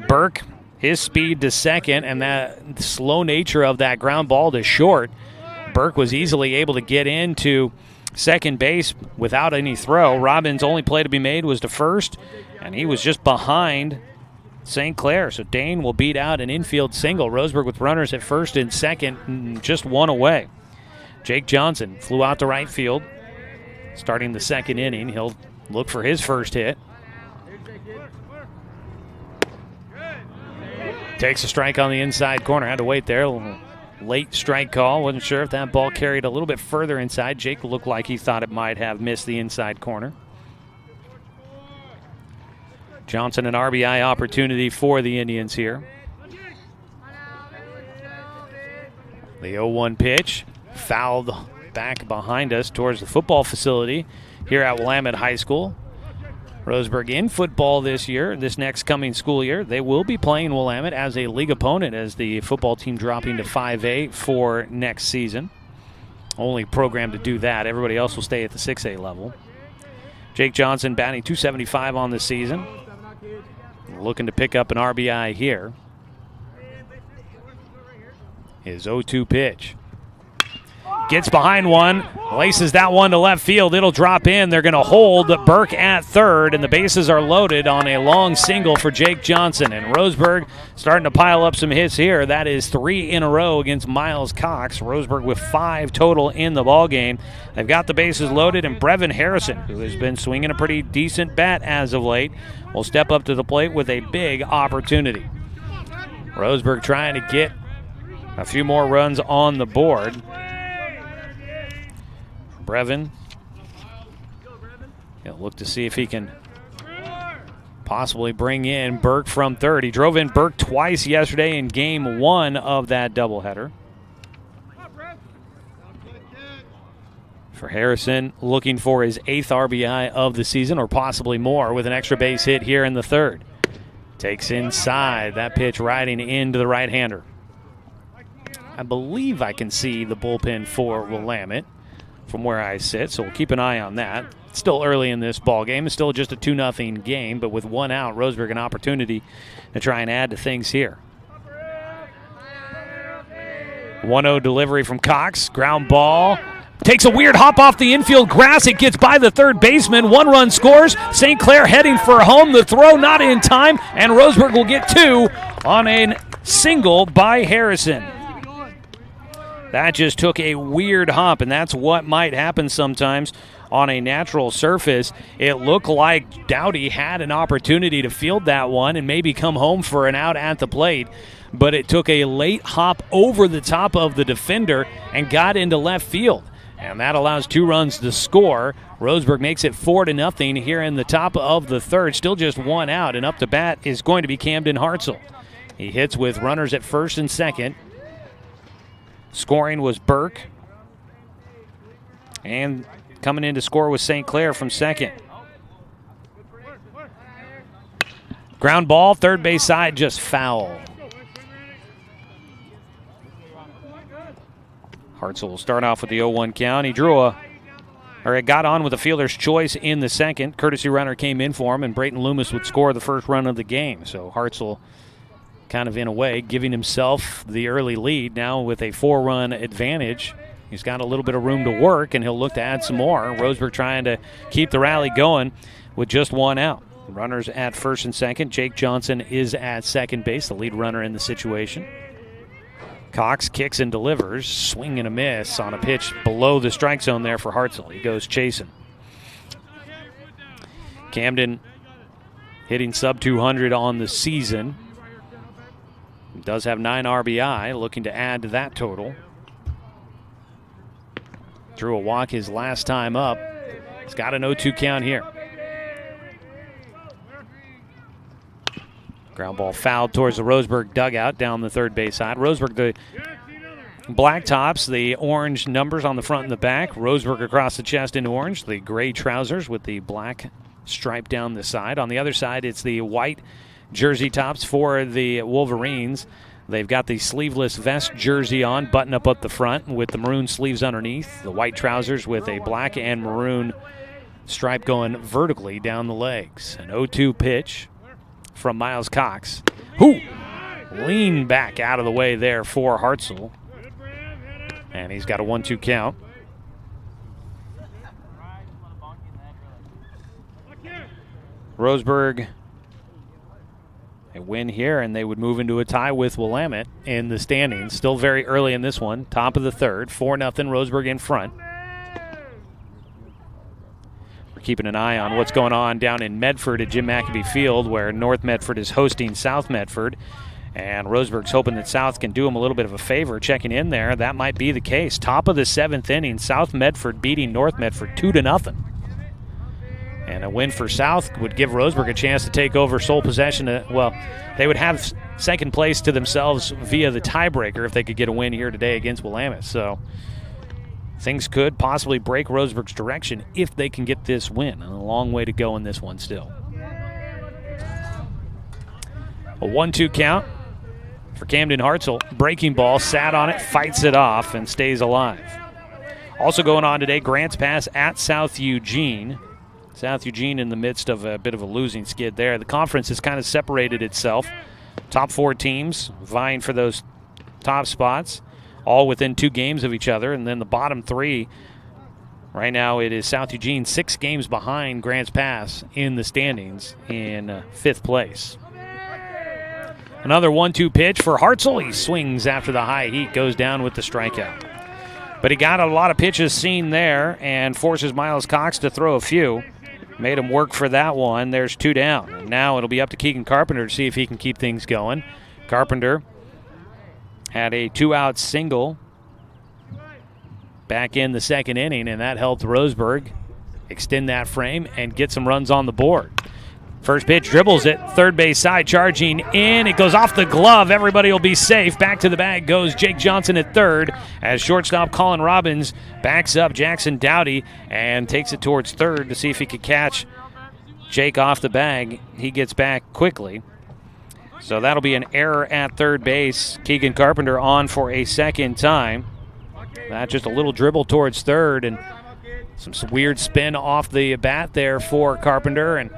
Speaker 1: Burke, his speed to second, and that slow nature of that ground ball to short. Burke was easily able to get into second base without any throw. Robbins' only play to be made was to first, and he was just behind St. Clair. So Dane will beat out an infield single. Roseburg with runners at first and second, just one away. Jake Johnson flew out to right field. Starting the second inning, he'll look for his first hit. Takes a strike on the inside corner. Had to wait there. Late strike call. Wasn't sure if that ball carried a little bit further inside. Jake looked like he thought it might have missed the inside corner. Johnson, an RBI opportunity for the Indians here. The 0-1 pitch fouled back behind us towards the football facility here at Willamette High School. Roseburg in football this year, this next coming school year. They will be playing Willamette as a league opponent as the football team dropping to 5A for next season. Only program to do that. Everybody else will stay at the 6A level. Jake Johnson batting .275 on the season. Looking to pick up an RBI here. His 0-2 pitch. Gets behind one, laces that one to left field. It'll drop in. They're going to hold Burke at third, and the bases are loaded on a long single for Jake Johnson. And Roseburg starting to pile up some hits here. That is 3 in a row against Miles Cox. Roseburg with 5 total in the ballgame. They've got the bases loaded, and Brevin Harrison, who has been swinging a pretty decent bat as of late, will step up to the plate with a big opportunity. Roseburg trying to get a few more runs on the board. Brevin, he'll look to see if he can possibly bring in Burke from third. He drove in Burke twice yesterday in game 1 of that doubleheader. For Harrison, looking for his 8th RBI of the season, or possibly more, with an extra base hit here in the third. Takes inside, that pitch riding into the right-hander. I believe I can see the bullpen for Willamette from where I sit, so we'll keep an eye on that. It's still early in this ball game. It's still just a 2-0 game, but with 1 out, Roseburg an opportunity to try and add to things here. 1-0 delivery from Cox. Ground ball. Takes a weird hop off the infield grass. It gets by the third baseman. 1 run scores. St. Clair heading for home. The throw not in time, and Roseburg will get 2 on a single by Harrison. That just took a weird hop, and that's what might happen sometimes on a natural surface. It looked like Dowdy had an opportunity to field that one and maybe come home for an out at the plate, but it took a late hop over the top of the defender and got into left field. And that allows 2 runs to score. Roseburg makes it 4-0 here in the top of the third. Still just 1 out, and up to bat is going to be Camden Hartzell. He hits with runners at first and second. Scoring was Burke. And coming in to score was St. Clair from second. Ground ball, third base side, just foul. Hartzell will start off with the 0-1 count. He it got on with a fielder's choice in the second. Courtesy runner came in for him, and Brayton Loomis would score the first run of the game. So Hartzell kind of in a way giving himself the early lead now with a 4-run advantage. He's got a little bit of room to work, and he'll look to add some more. Roseburg trying to keep the rally going with just 1 out. Runners at first and second. Jake Johnson is at second base, the lead runner in the situation. Cox kicks and delivers. Swing and a miss on a pitch below the strike zone there for Hartzell. He goes chasing. Camden hitting sub 200 on the season. Does have 9 RBI, looking to add to that total. Drew a walk his last time up. He's got an 0-2 count here. Ground ball fouled towards the Roseburg dugout down the third base side. Roseburg, the black tops, the orange numbers on the front and the back. Roseburg across the chest in orange. The gray trousers with the black stripe down the side. On the other side, it's the white jersey tops for the Wolverines. They've got the sleeveless vest jersey on, button up the front with the maroon sleeves underneath. The white trousers with a black and maroon stripe going vertically down the legs. An 0-2 pitch from Miles Cox, who leaned back out of the way there for Hartzell. And he's got a 1-2 count. Roseburg, a win here, and they would move into a tie with Willamette in the standings. Still very early in this one. Top of the third, 4-0, Roseburg in front. We're keeping an eye on what's going on down in Medford at Jim McAbee Field, where North Medford is hosting South Medford. And Roseburg's hoping that South can do them a little bit of a favor. Checking in there, that might be the case. Top of the 7th inning, South Medford beating North Medford 2-0. And a win for South would give Roseburg a chance to take over sole possession. They would have second place to themselves via the tiebreaker if they could get a win here today against Willamette. So things could possibly break Roseburg's direction if they can get this win. And a long way to go in this one still. A 1-2 count for Camden Hartzell. Breaking ball, sat on it, fights it off, and stays alive. Also going on today, Grants Pass at South Eugene. South Eugene in the midst of a bit of a losing skid there. The conference has kind of separated itself. Top 4 teams vying for those top spots, all within 2 games of each other. And then the bottom 3, right now it is South Eugene 6 games behind Grants Pass in the standings in 5th place. Another 1-2 pitch for Hartzell. He swings after the high heat, goes down with the strikeout. But he got a lot of pitches seen there and forces Miles Cox to throw a few. Made him work for that one. There's 2 down. And now it'll be up to Keegan Carpenter to see if he can keep things going. Carpenter had a 2-out single back in the 2nd inning, and that helped Roseburg extend that frame and get some runs on the board. First pitch, dribbles it, third base side, charging in. It goes off the glove. Everybody will be safe. Back to the bag goes Jake Johnson at third as shortstop Colin Robbins backs up Jackson Dowdy and takes it towards third to see if he could catch Jake off the bag. He gets back quickly. So that'll be an error at third base. Keegan Carpenter on for a second time. That's just a little dribble towards third and some weird spin off the bat there for Carpenter, and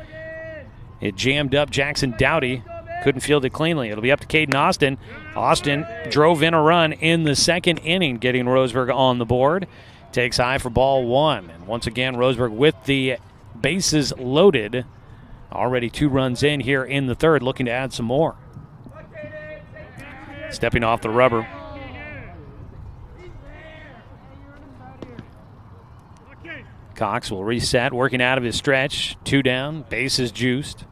Speaker 1: it jammed up Jackson Dowdy. Couldn't field it cleanly. It'll be up to Caden Austin. Austin drove in a run in the 2nd inning, getting Roseburg on the board. Takes high for ball 1. And once again, Roseburg with the bases loaded. Already 2 runs in here in the 3rd, looking to add some more. Stepping off the rubber. Cox will reset, working out of his stretch. 2 down, bases juiced.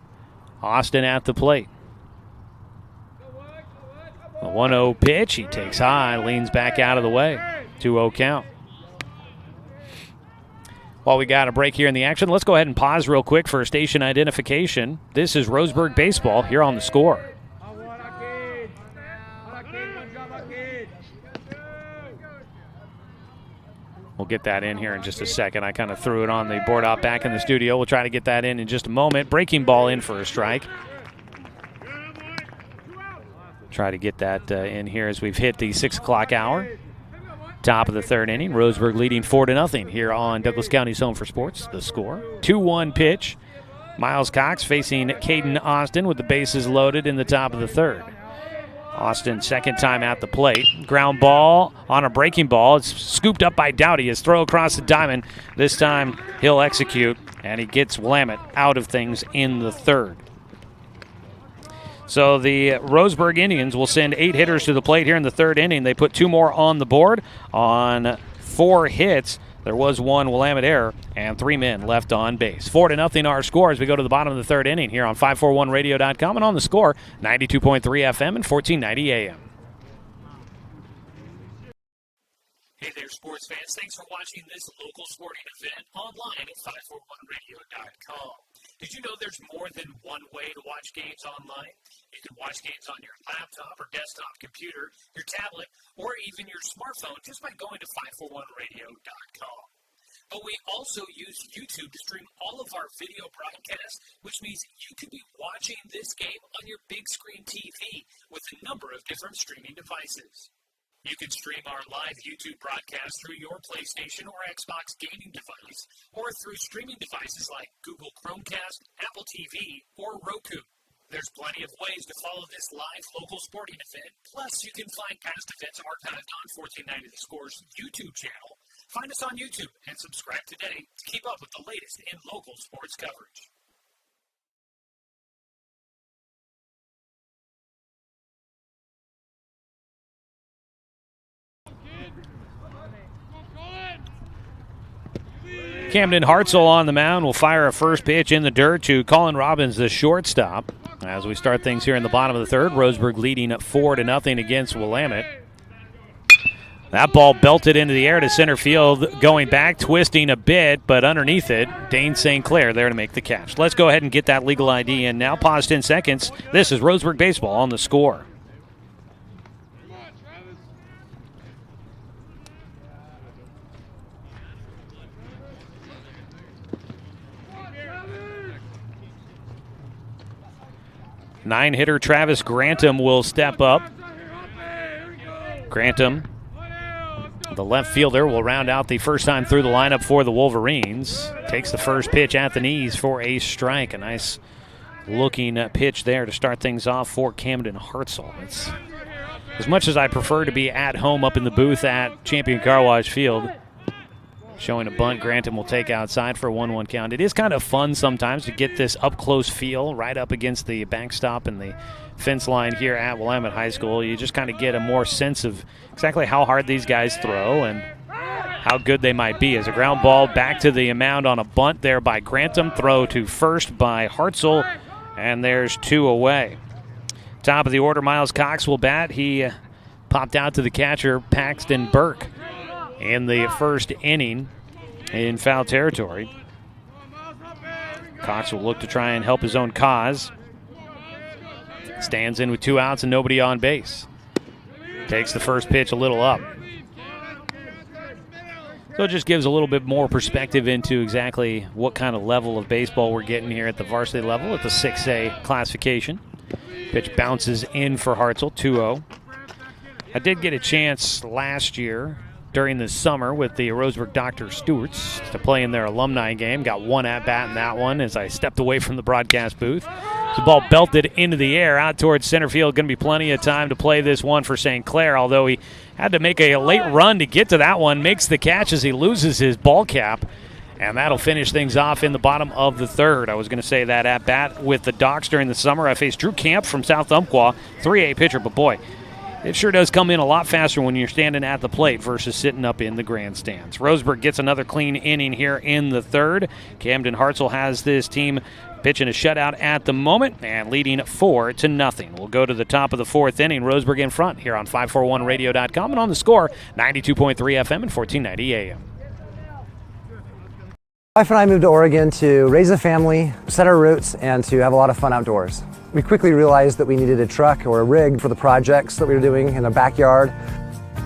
Speaker 1: Austin at the plate. The 1-0 pitch, he takes high, leans back out of the way. 2-0 count. While we got a break here in the action, let's go ahead and pause real quick for station identification. This is Roseburg Baseball here on The Score. We'll get that in here in just a second. I kind of threw it on the board out back in the studio. We'll try to get that in just a moment. Breaking ball in for a strike. Try to get that in here as we've hit the 6 o'clock hour. Top of the 3rd inning. Roseburg leading 4-0 here on Douglas County's Home for Sports. The Score. 2-1 pitch. Miles Cox facing Caden Austin with the bases loaded in the top of the 3rd. Austin, second time at the plate. Ground ball on a breaking ball. It's scooped up by Dowdy. His throw across the diamond. This time he'll execute, and he gets Willamette out of things in the 3rd. So the Roseburg Indians will send 8 hitters to the plate here in the 3rd inning. They put 2 more on the board on 4 hits. There was 1 Willamette error and 3 men left on base. 4-0 our score as we go to the bottom of the 3rd inning here on 541radio.com and on The Score, 92.3 FM and 1490 AM.
Speaker 2: Hey there, sports fans. Thanks for watching this local sporting event online at 541radio.com. Did you know there's more than one way to watch games online? You can watch games on your laptop or desktop computer, your tablet, or even your smartphone just by going to 541radio.com. But we also use YouTube to stream all of our video broadcasts, which means you could be watching this game on your big screen TV with a number of different streaming devices. You can stream our live YouTube broadcast through your PlayStation or Xbox gaming device, or through streaming devices like Google Chromecast, Apple TV, or Roku. There's plenty of ways to follow this live local sporting event. Plus, you can find past events archived on 1490 The Score's YouTube channel. Find us on YouTube and subscribe today to keep up with the latest in local sports coverage.
Speaker 1: Camden Hartzell on the mound will fire a first pitch in the dirt to Colin Robbins, the shortstop. As we start things here in the bottom of the third, Roseburg leading up 4-0 against Willamette. That ball belted into the air to center field, going back, twisting a bit, but underneath it, Dane St. Clair there to make the catch. Let's go ahead and get that legal ID in now. Pause 10 seconds. This is Roseburg Baseball on the Score. Nine-hitter Travis Grantham will step up. Grantham, the left fielder, will round out the first time through the lineup for the Wolverines. Takes the first pitch at the knees for a strike. A nice looking pitch there to start things off for Camden Hartzell. It's, as much as I prefer to be at home up in the booth at Champion Car Wash Field, showing a bunt, Grantham will take outside for a 1-1 count. It is kind of fun sometimes to get this up-close feel right up against the backstop and the fence line here at Willamette High School. You just kind of get a more sense of exactly how hard these guys throw and how good they might be. As a ground ball back to the mound on a bunt there by Grantham. Throw to first by Hartzell, and there's 2 away. Top of the order, Miles Cox will bat. He popped out to the catcher, Paxton Burke, in the first inning in foul territory. Cox will look to try and help his own cause. Stands in with 2 outs and nobody on base. Takes the first pitch a little up. So it just gives a little bit more perspective into exactly what kind of level of baseball we're getting here at the varsity level at the 6A classification. Pitch bounces in for Hartzell, 2-0. I did get a chance last year during the summer with the Roseburg Dr. Stewarts to play in their alumni game. Got 1 at-bat in that one as I stepped away from the broadcast booth. The ball belted into the air out towards center field. Going to be plenty of time to play this one for St. Clair, although he had to make a late run to get to that one. Makes the catch as he loses his ball cap, and that'll finish things off in the bottom of the third. I was going to say that at-bat with the Docs during the summer. I faced Drew Camp from South Umpqua, 3A pitcher, but boy, it sure does come in a lot faster when you're standing at the plate versus sitting up in the grandstands. Roseburg gets another clean inning here in the third. Camden Hartzell has this team pitching a shutout at the moment and leading 4-0. We'll go to the top of the fourth inning. Roseburg in front here on 541radio.com and on the Score, 92.3 FM and 1490 AM.
Speaker 10: My wife and I moved to Oregon to raise a family, set our roots, and to have a lot of fun outdoors. We quickly realized that we needed a truck or a rig for the projects that we were doing in the backyard.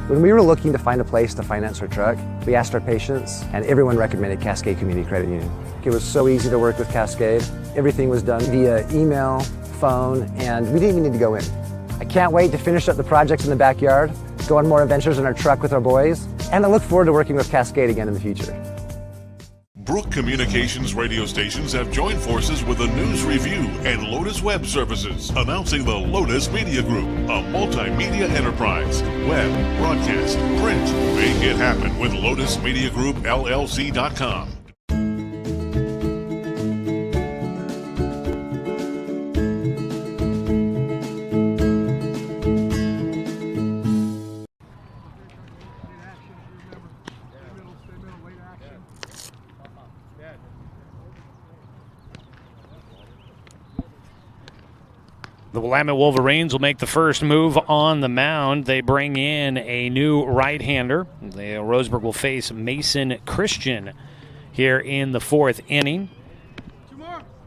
Speaker 10: When we were looking to find a place to finance our truck, we asked our patients, and everyone recommended Cascade Community Credit Union. It was so easy to work with Cascade. Everything was done via email, phone, and we didn't even need to go in. I can't wait to finish up the projects in the backyard, go on more adventures in our truck with our boys, and I look forward to working with Cascade again in the future.
Speaker 9: Brook Communications radio stations have joined forces with the News Review and Lotus Web Services, announcing the Lotus Media Group, a multimedia enterprise. Web, broadcast, print. Make it happen with Lotus Media Group, LLC.com.
Speaker 1: The Willamette Wolverines will make the first move on the mound. They bring in a new right-hander. Roseburg will face Mason Christian here in the fourth inning.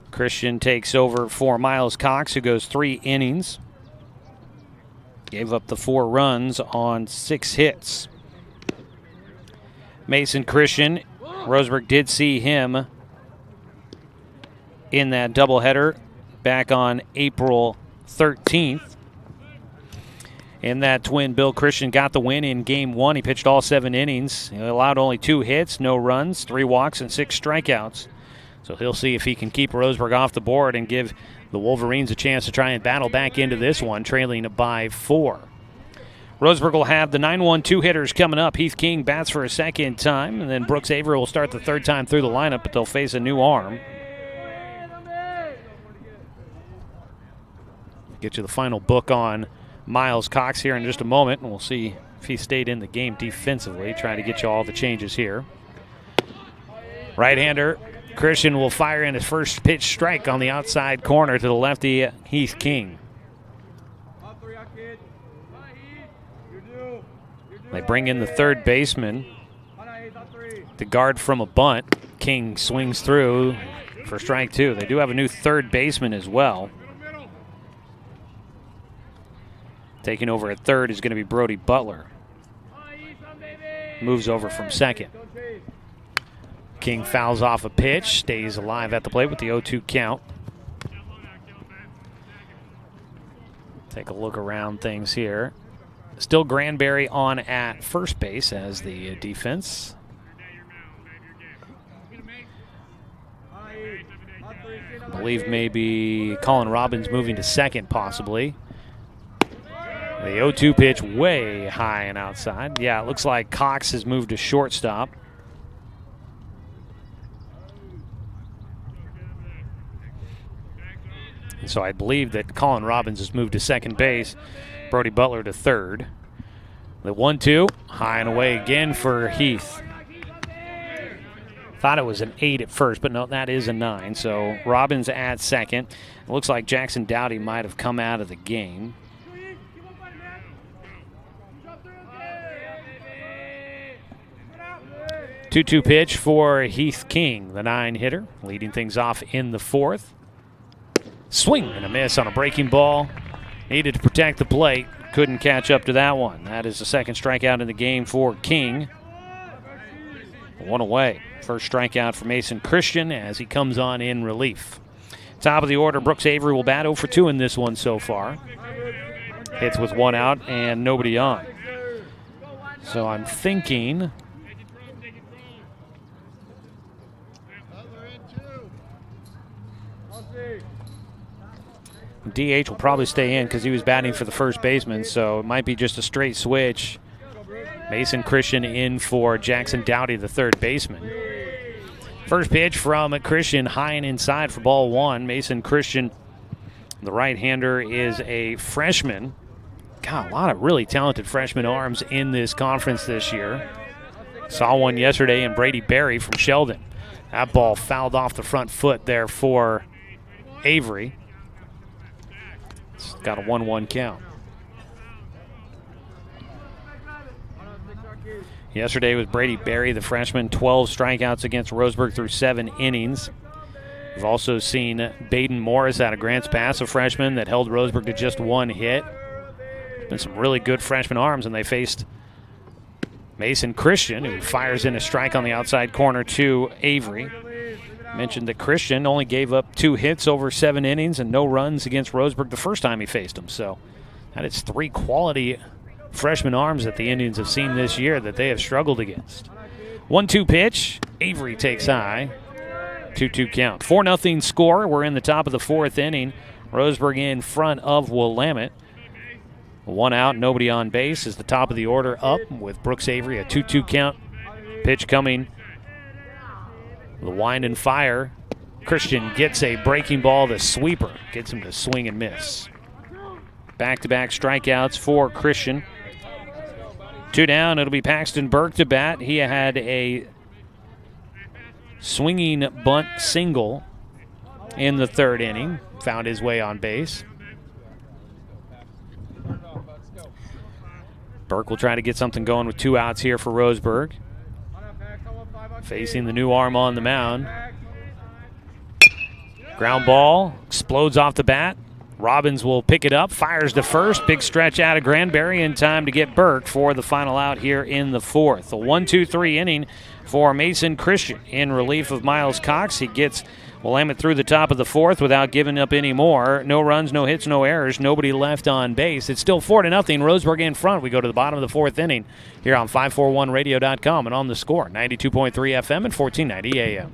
Speaker 1: Christian takes over for Miles Cox, who goes 3 innings. Gave up the 4 runs on 6 hits. Mason Christian, Roseburg did see him in that doubleheader back on April 13th. In that twin, Bill Christian got the win in Game 1. He pitched all 7 innings. He allowed only 2 hits, no runs, 3 walks, and 6 strikeouts. So he'll see if he can keep Roseburg off the board and give the Wolverines a chance to try and battle back into this one, trailing by 4. Roseburg will have the 9-1-2 hitters coming up. Heath King bats for a second time, and then Brooks Avery will start the third time through the lineup, but they'll face a new arm. Get you the final book on Miles Cox here in just a moment, and we'll see if he stayed in the game defensively. Try to get you all the changes here. Right-hander Christian will fire in his first pitch strike on the outside corner to the lefty Heath King. They bring in the third baseman to guard from a bunt. King swings through for strike two. They do have a new third baseman as well. Taking over at third is going to be Brody Butler. Moves over from second. King fouls off a pitch, stays alive at the plate with the 0-2 count. Take a look around things here. Still Granberry on at first base as the defense. I believe maybe Colin Robbins moving to second possibly. The 0-2 pitch way high and outside. Yeah, it looks like Cox has moved to shortstop. And so I believe that Colin Robbins has moved to second base. Brody Butler to third. The 1-2, high and away again for Heath. Thought it was an 8 at first, but no, that is a 9. So Robbins at second. It looks like Jackson Dowdy might have come out of the game. Two-two pitch for Heath King, the 9-hitter, leading things off in the fourth. Swing and a miss on a breaking ball. Needed to protect the plate. Couldn't catch up to that one. That is the second strikeout in the game for King. One away. First strikeout for Mason Christian as he comes on in relief. Top of the order, Brooks Avery will bat 0 for 2 in this one so far. Hits with one out and nobody on. So I'm thinking DH will probably stay in because he was batting for the first baseman, so it might be just a straight switch. Mason Christian in for Jackson Dowdy, the third baseman. First pitch from Christian, high and inside for ball one. Mason Christian, the right-hander, is a freshman. God, a lot of really talented freshman arms in this conference this year. Saw one yesterday in Brady Berry from Sheldon. That ball fouled off the front foot there for Avery. It's got a 1-1 count. Yesterday was Brady Berry, the freshman, 12 strikeouts against Roseburg through 7 innings. We've also seen Baden Morris out of Grants Pass, a freshman that held Roseburg to just 1 hit. Been some really good freshman arms, and they faced Mason Christian, who fires in a strike on the outside corner to Avery. Mentioned that Christian only gave up 2 hits over 7 innings and no runs against Roseburg the first time he faced him. So that is 3 quality freshman arms that the Indians have seen this year that they have struggled against. 1-2 pitch. Avery takes high. 2-2 count. 4-0 score. We're in the top of the 4th inning. Roseburg in front of Willamette. 1 out, nobody on base is the top of the order up with Brooks Avery. A 2-2 count. Pitch coming. The wind and fire. Christian gets a breaking ball, the sweeper. Gets him to swing and miss. Back-to-back strikeouts for Christian. 2 down, it'll be Paxton Burke to bat. He had a swinging bunt single in the 3rd inning. Found his way on base. Burke will try to get something going with 2 outs here for Roseburg. Facing the new arm on the mound. Ground ball explodes off the bat. Robbins will pick it up, fires to first. Big stretch out of Granberry in time to get Burke for the final out here in the 4th. A 1-2-3 inning for Mason Christian in relief of Miles Cox. He gets Willamette through the top of the 4th without giving up any more. No runs, no hits, no errors, nobody left on base. It's still 4-0. Roseburg in front. We go to the bottom of the 4th inning here on 541radio.com and on the score. 92.3 FM and 1490 AM.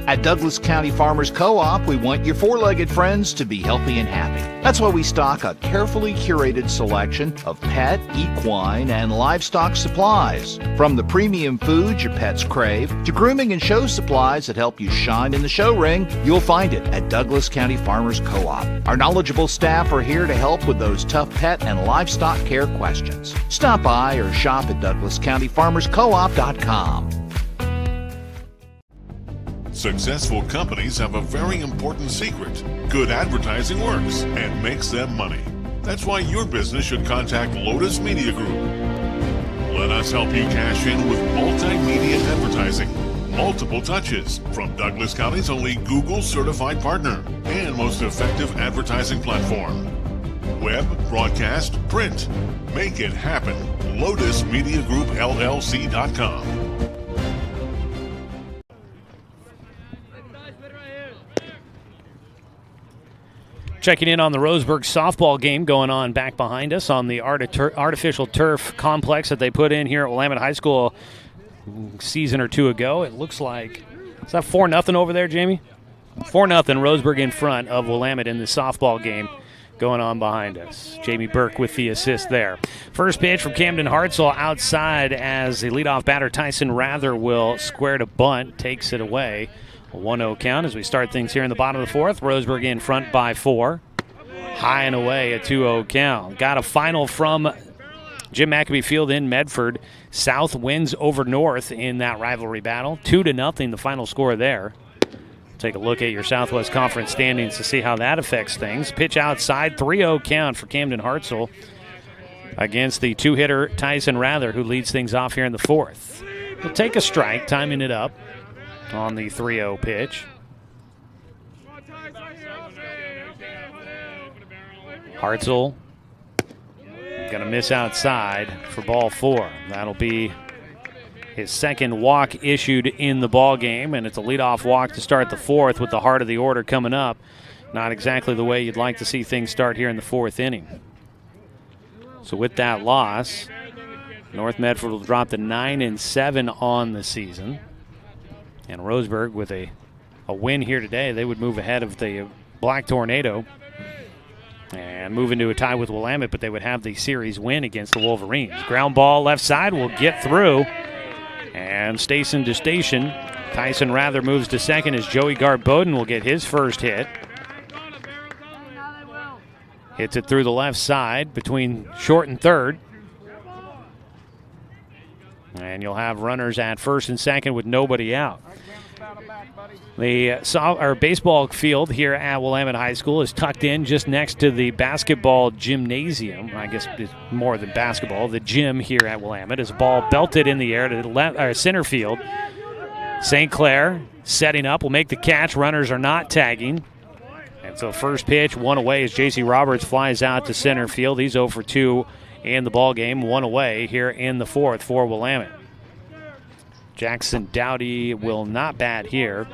Speaker 3: At Douglas County Farmers Co-op, we want your four-legged friends to be healthy and happy. That's why we stock a carefully curated selection of pet, equine, and livestock supplies. From the premium foods your pets crave to grooming and show supplies that help you shine in the show ring, you'll find it at Douglas County Farmers Co-op. Our knowledgeable staff are here to help with those tough pet and livestock care questions. Stop by or shop at DouglasCountyFarmersCoop.com.
Speaker 9: Successful companies have a very important secret. Good advertising works and makes them money. That's why your business should contact Lotus Media Group. Let us help you cash in with multimedia advertising. Multiple touches from Douglas County's only Google certified partner and most effective advertising platform. Web, broadcast, print. Make it happen. LotusMediaGroupLLC.com.
Speaker 1: Checking in on the Roseburg softball game going on back behind us on the artificial turf complex that they put in here at Willamette High School a season or two ago. It looks like, is that 4-0 over there, Jamie? 4-0, Roseburg in front of Willamette in the softball game going on behind us. Jamie Burke with the assist there. First pitch from Camden Hartzell outside as the leadoff batter Tyson Rather will square to bunt, takes it away. A 1-0 count as we start things here in the bottom of the fourth. Roseburg in front by 4. High and away, a 2-0 count. Got a final from Jim McAbee Field in Medford. South wins over North in that rivalry battle. 2-0, the final score there. Take a look at your Southwest Conference standings to see how that affects things. Pitch outside, 3-0 count for Camden Hartzell against the two-hitter Tyson Rather, who leads things off here in the fourth. He'll take a strike, timing it up on the 3-0 pitch. Hartzell going to miss outside for ball 4. That'll be his second walk issued in the ball game, and it's a leadoff walk to start the fourth with the heart of the order coming up. Not exactly the way you'd like to see things start here in the fourth inning. So with that loss, North Medford will drop to 9-7 on the season. And Roseburg, with a win here today, they would move ahead of the Black Tornado and move into a tie with Willamette, but they would have the series win against the Wolverines. Ground ball left side will get through. And station to station, Tyson Rather moves to second as Joey Garboden will get his first hit. Hits it through the left side between short and third. And you'll have runners at first and second with nobody out. The baseball field here at Willamette High School is tucked in just next to the basketball gymnasium. I guess it's more than basketball. The gym here at Willamette is a ball belted in the air to center field. St. Clair setting up will make the catch. Runners are not tagging. And so first pitch, one away as J.C. Roberts flies out to center field. He's 0 for 2 in the ball game, one away here in the fourth for Willamette. Jackson Dowdy will not bat here.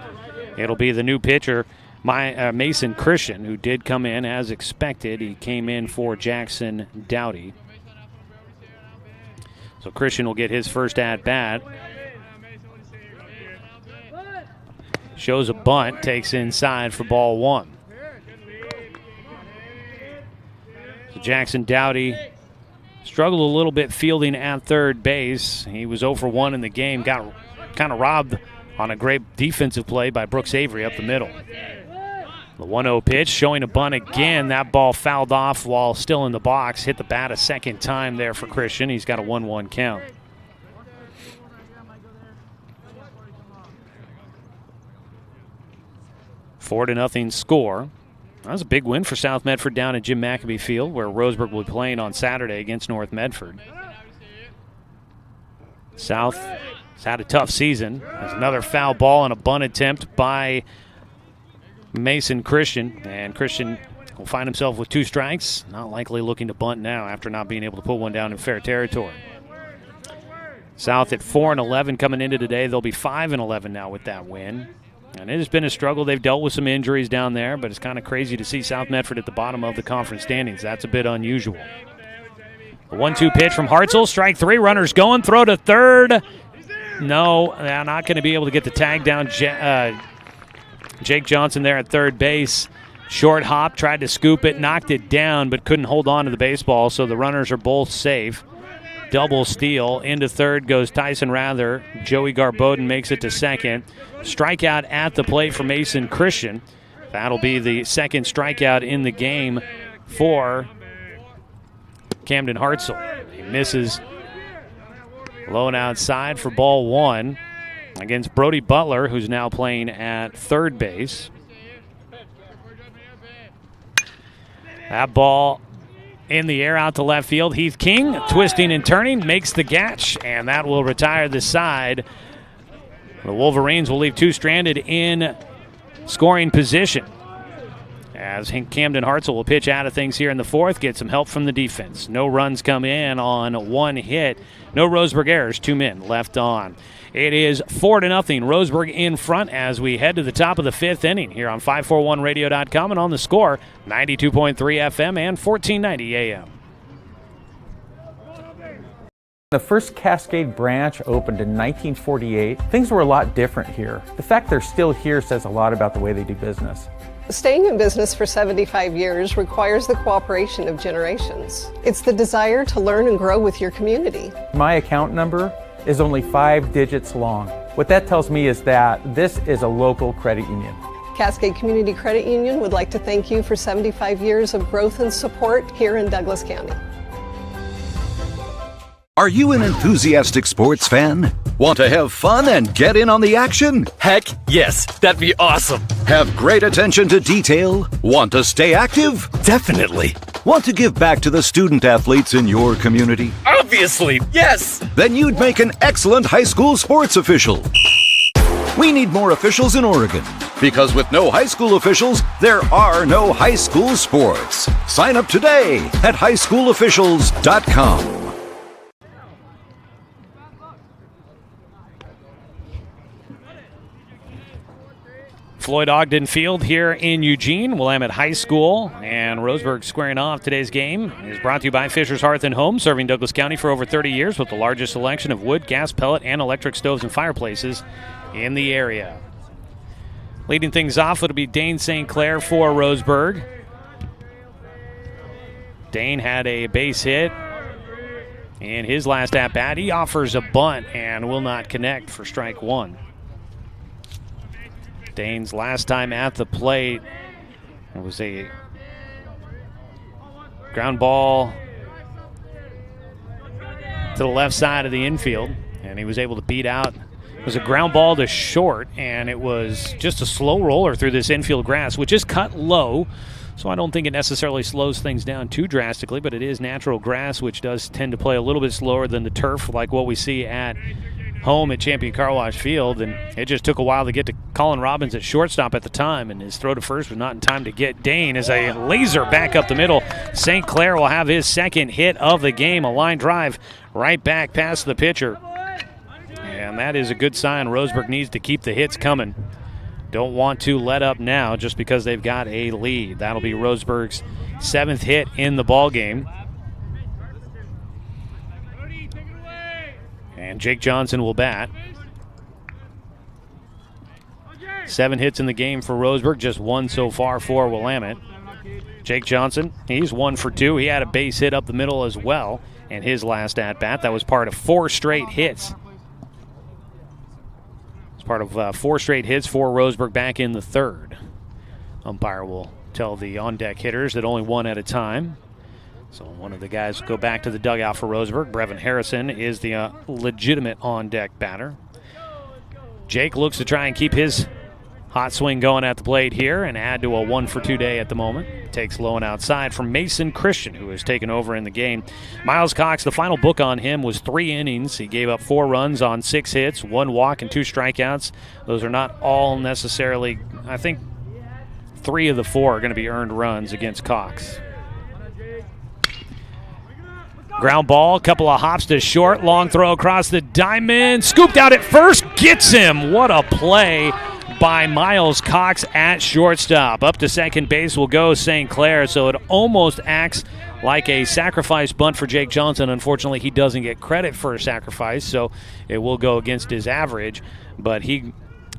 Speaker 1: It'll be the new pitcher, Mason Christian, who did come in as expected. He came in for Jackson Dowdy. So Christian will get his first at-bat. Shows a bunt, takes inside for ball 1. So Jackson Dowdy struggled a little bit fielding at third base. He was 0 for 1 in the game, got kind of robbed on a great defensive play by Brooks Avery up the middle. The 1-0 pitch, showing a bunt again. That ball fouled off while still in the box. Hit the bat a second time there for Christian. He's got a 1-1 count. Four to nothing score. That was a big win for South Medford down at Jim McAbee Field, where Roseburg will be playing on Saturday against North Medford. South has had a tough season. There's another foul ball and a bunt attempt by Mason Christian. And Christian will find himself with 2 strikes. Not likely looking to bunt now after not being able to put one down in fair territory. South at 4-11 coming into today. They'll be 5-11 now with that win. And it has been a struggle. They've dealt with some injuries down there, but it's kind of crazy to see South Medford at the bottom of the conference standings. That's a bit unusual. A 1-2 pitch from Hartzell. Strike 3. Runners going. Throw to third. No, they're not going to be able to get the tag down. Jake Johnson there at third base. Short hop, tried to scoop it, knocked it down, but couldn't hold on to the baseball, so the runners are both safe. Double steal. Into third goes Tyson Rather. Joey Garboden makes it to second. Strikeout at the plate for Mason Christian. That'll be the second strikeout in the game for Camden Hartzell. He misses low and outside for ball one against Brody Butler, who's now playing at third base. That ball in the air out to left field. Heath King twisting and turning, makes the catch, and that will retire the side. The Wolverines will leave two stranded in scoring position, as Camden Hartzell will pitch out of things here in the fourth, get some help from the defense. No runs come in on one hit. No Roseburg errors, 2 men left on. It is 4-0. Roseburg in front as we head to the top of the fifth inning here on 541radio.com and on the Score, 92.3 FM and 1490 AM.
Speaker 4: The first Cascade branch opened in 1948. Things were a lot different here. The fact they're still here says a lot about the way they do business.
Speaker 5: Staying in business for 75 years requires the cooperation of generations. It's the desire to learn and grow with your community.
Speaker 4: My account number is only 5 digits long. What that tells me is that this is a local credit union.
Speaker 5: Cascade Community Credit Union would like to thank you for 75 years of growth and support here in Douglas County.
Speaker 7: Are you an enthusiastic sports fan? Want to have fun and get in on the action?
Speaker 8: Heck yes, that'd be awesome.
Speaker 7: Have great attention to detail? Want to stay active?
Speaker 8: Definitely.
Speaker 7: Want to give back to the student athletes in your community?
Speaker 8: Obviously, yes.
Speaker 7: Then you'd make an excellent high school sports official. We need more officials in Oregon, because with no high school officials, there are no high school sports. Sign up today at highschoolofficials.com.
Speaker 1: Floyd Ogden Field here in Eugene, Willamette High School, and Roseburg squaring off. Today's game is brought to you by Fisher's Hearth and Home, serving Douglas County for over 30 years with the largest selection of wood, gas, pellet, and electric stoves and fireplaces in the area. Leading things off, it'll be Dane St. Clair for Roseburg. Dane had a base hit in his last at-bat. He offers a bunt and will not connect for strike one. Dane's last time at the plate, it was a ground ball to the left side of the infield, and he was able to beat out. It was a ground ball to short, and it was just a slow roller through this infield grass, which is cut low, so I don't think it necessarily slows things down too drastically, but it is natural grass, which does tend to play a little bit slower than the turf, like what we see at home at Champion Car Wash Field, and it just took a while to get to Colin Robbins at shortstop at the time, and his throw to first was not in time to get Dane as a laser back up the middle. St. Clair will have his second hit of the game, a line drive right back past the pitcher, and that is a good sign. Roseburg needs to keep the hits coming. Don't want to let up now just because they've got a lead. That'll be Roseburg's 7th hit in the ball game. And Jake Johnson will bat. 7 hits in the game for Roseburg, just 1 so far for Willamette. Jake Johnson, he's 1 for 2. He had a base hit up the middle as well in his last at-bat. That was part of 4 straight hits. It's part of 4 straight hits for Roseburg back in the third. Umpire will tell the on-deck hitters that only 1 at a time. So one of the guys will go back to the dugout for Roseburg. Brevin Harrison is the legitimate on-deck batter. Jake looks to try and keep his hot swing going at the plate here and add to a 1 for 2 day at the moment. Takes low and outside from Mason Christian, who has taken over in the game. Miles Cox, the final book on him was 3 innings. He gave up 4 runs on 6 hits, 1 walk, and 2 strikeouts. Those are not all necessarily, I think 3 of the 4 are going to be earned runs against Cox. Ground ball, couple of hops to short, long throw across the diamond, scooped out at first, gets him. What a play by Miles Cox at shortstop. Up to second base will go St. Clair, so it almost acts like a sacrifice bunt for Jake Johnson. Unfortunately, he doesn't get credit for a sacrifice, so it will go against his average, but he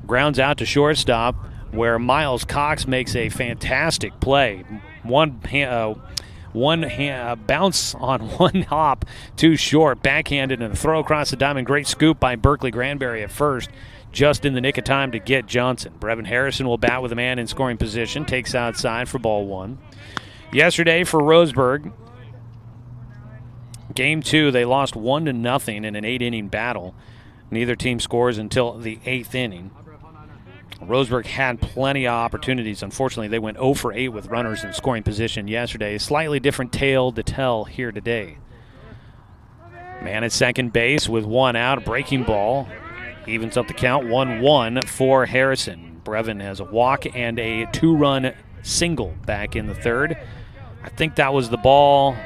Speaker 1: grounds out to shortstop. where Miles Cox makes a fantastic play. One bounce on one hop, too short, backhanded, and a throw across the diamond. Great scoop by Berkeley Granberry at first, just in the nick of time to get Johnson. Brevin Harrison will bat with a man in scoring position, takes outside for ball one. Yesterday for Roseburg, Game 2, they lost 1-0 in an 8-inning battle. Neither team scores until the 8th inning. Roseburg had plenty of opportunities. Unfortunately, they went 0 for 8 with runners in scoring position yesterday. Slightly different tale to tell here today. Man at second base with one out, a breaking ball. Evens up the count, 1-1 for Harrison. Brevin has a walk and a 2-run single back in the third. I think that was the ball.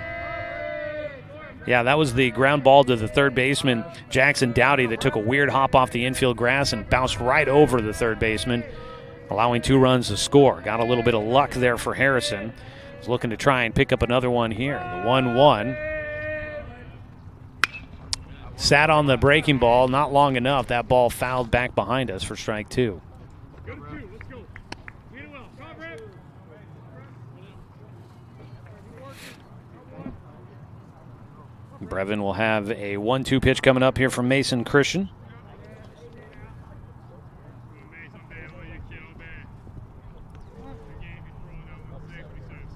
Speaker 1: Yeah, that was the ground ball to the third baseman, Jackson Dowdy, that took a weird hop off the infield grass and bounced right over the third baseman, allowing 2 runs to score. Got a little bit of luck there for Harrison. He's looking to try and pick up another one here. The 1-1. Sat on the breaking ball, not long enough. That ball fouled back behind us for strike 2. Brevin will have a 1-2 pitch coming up here from Mason Christian.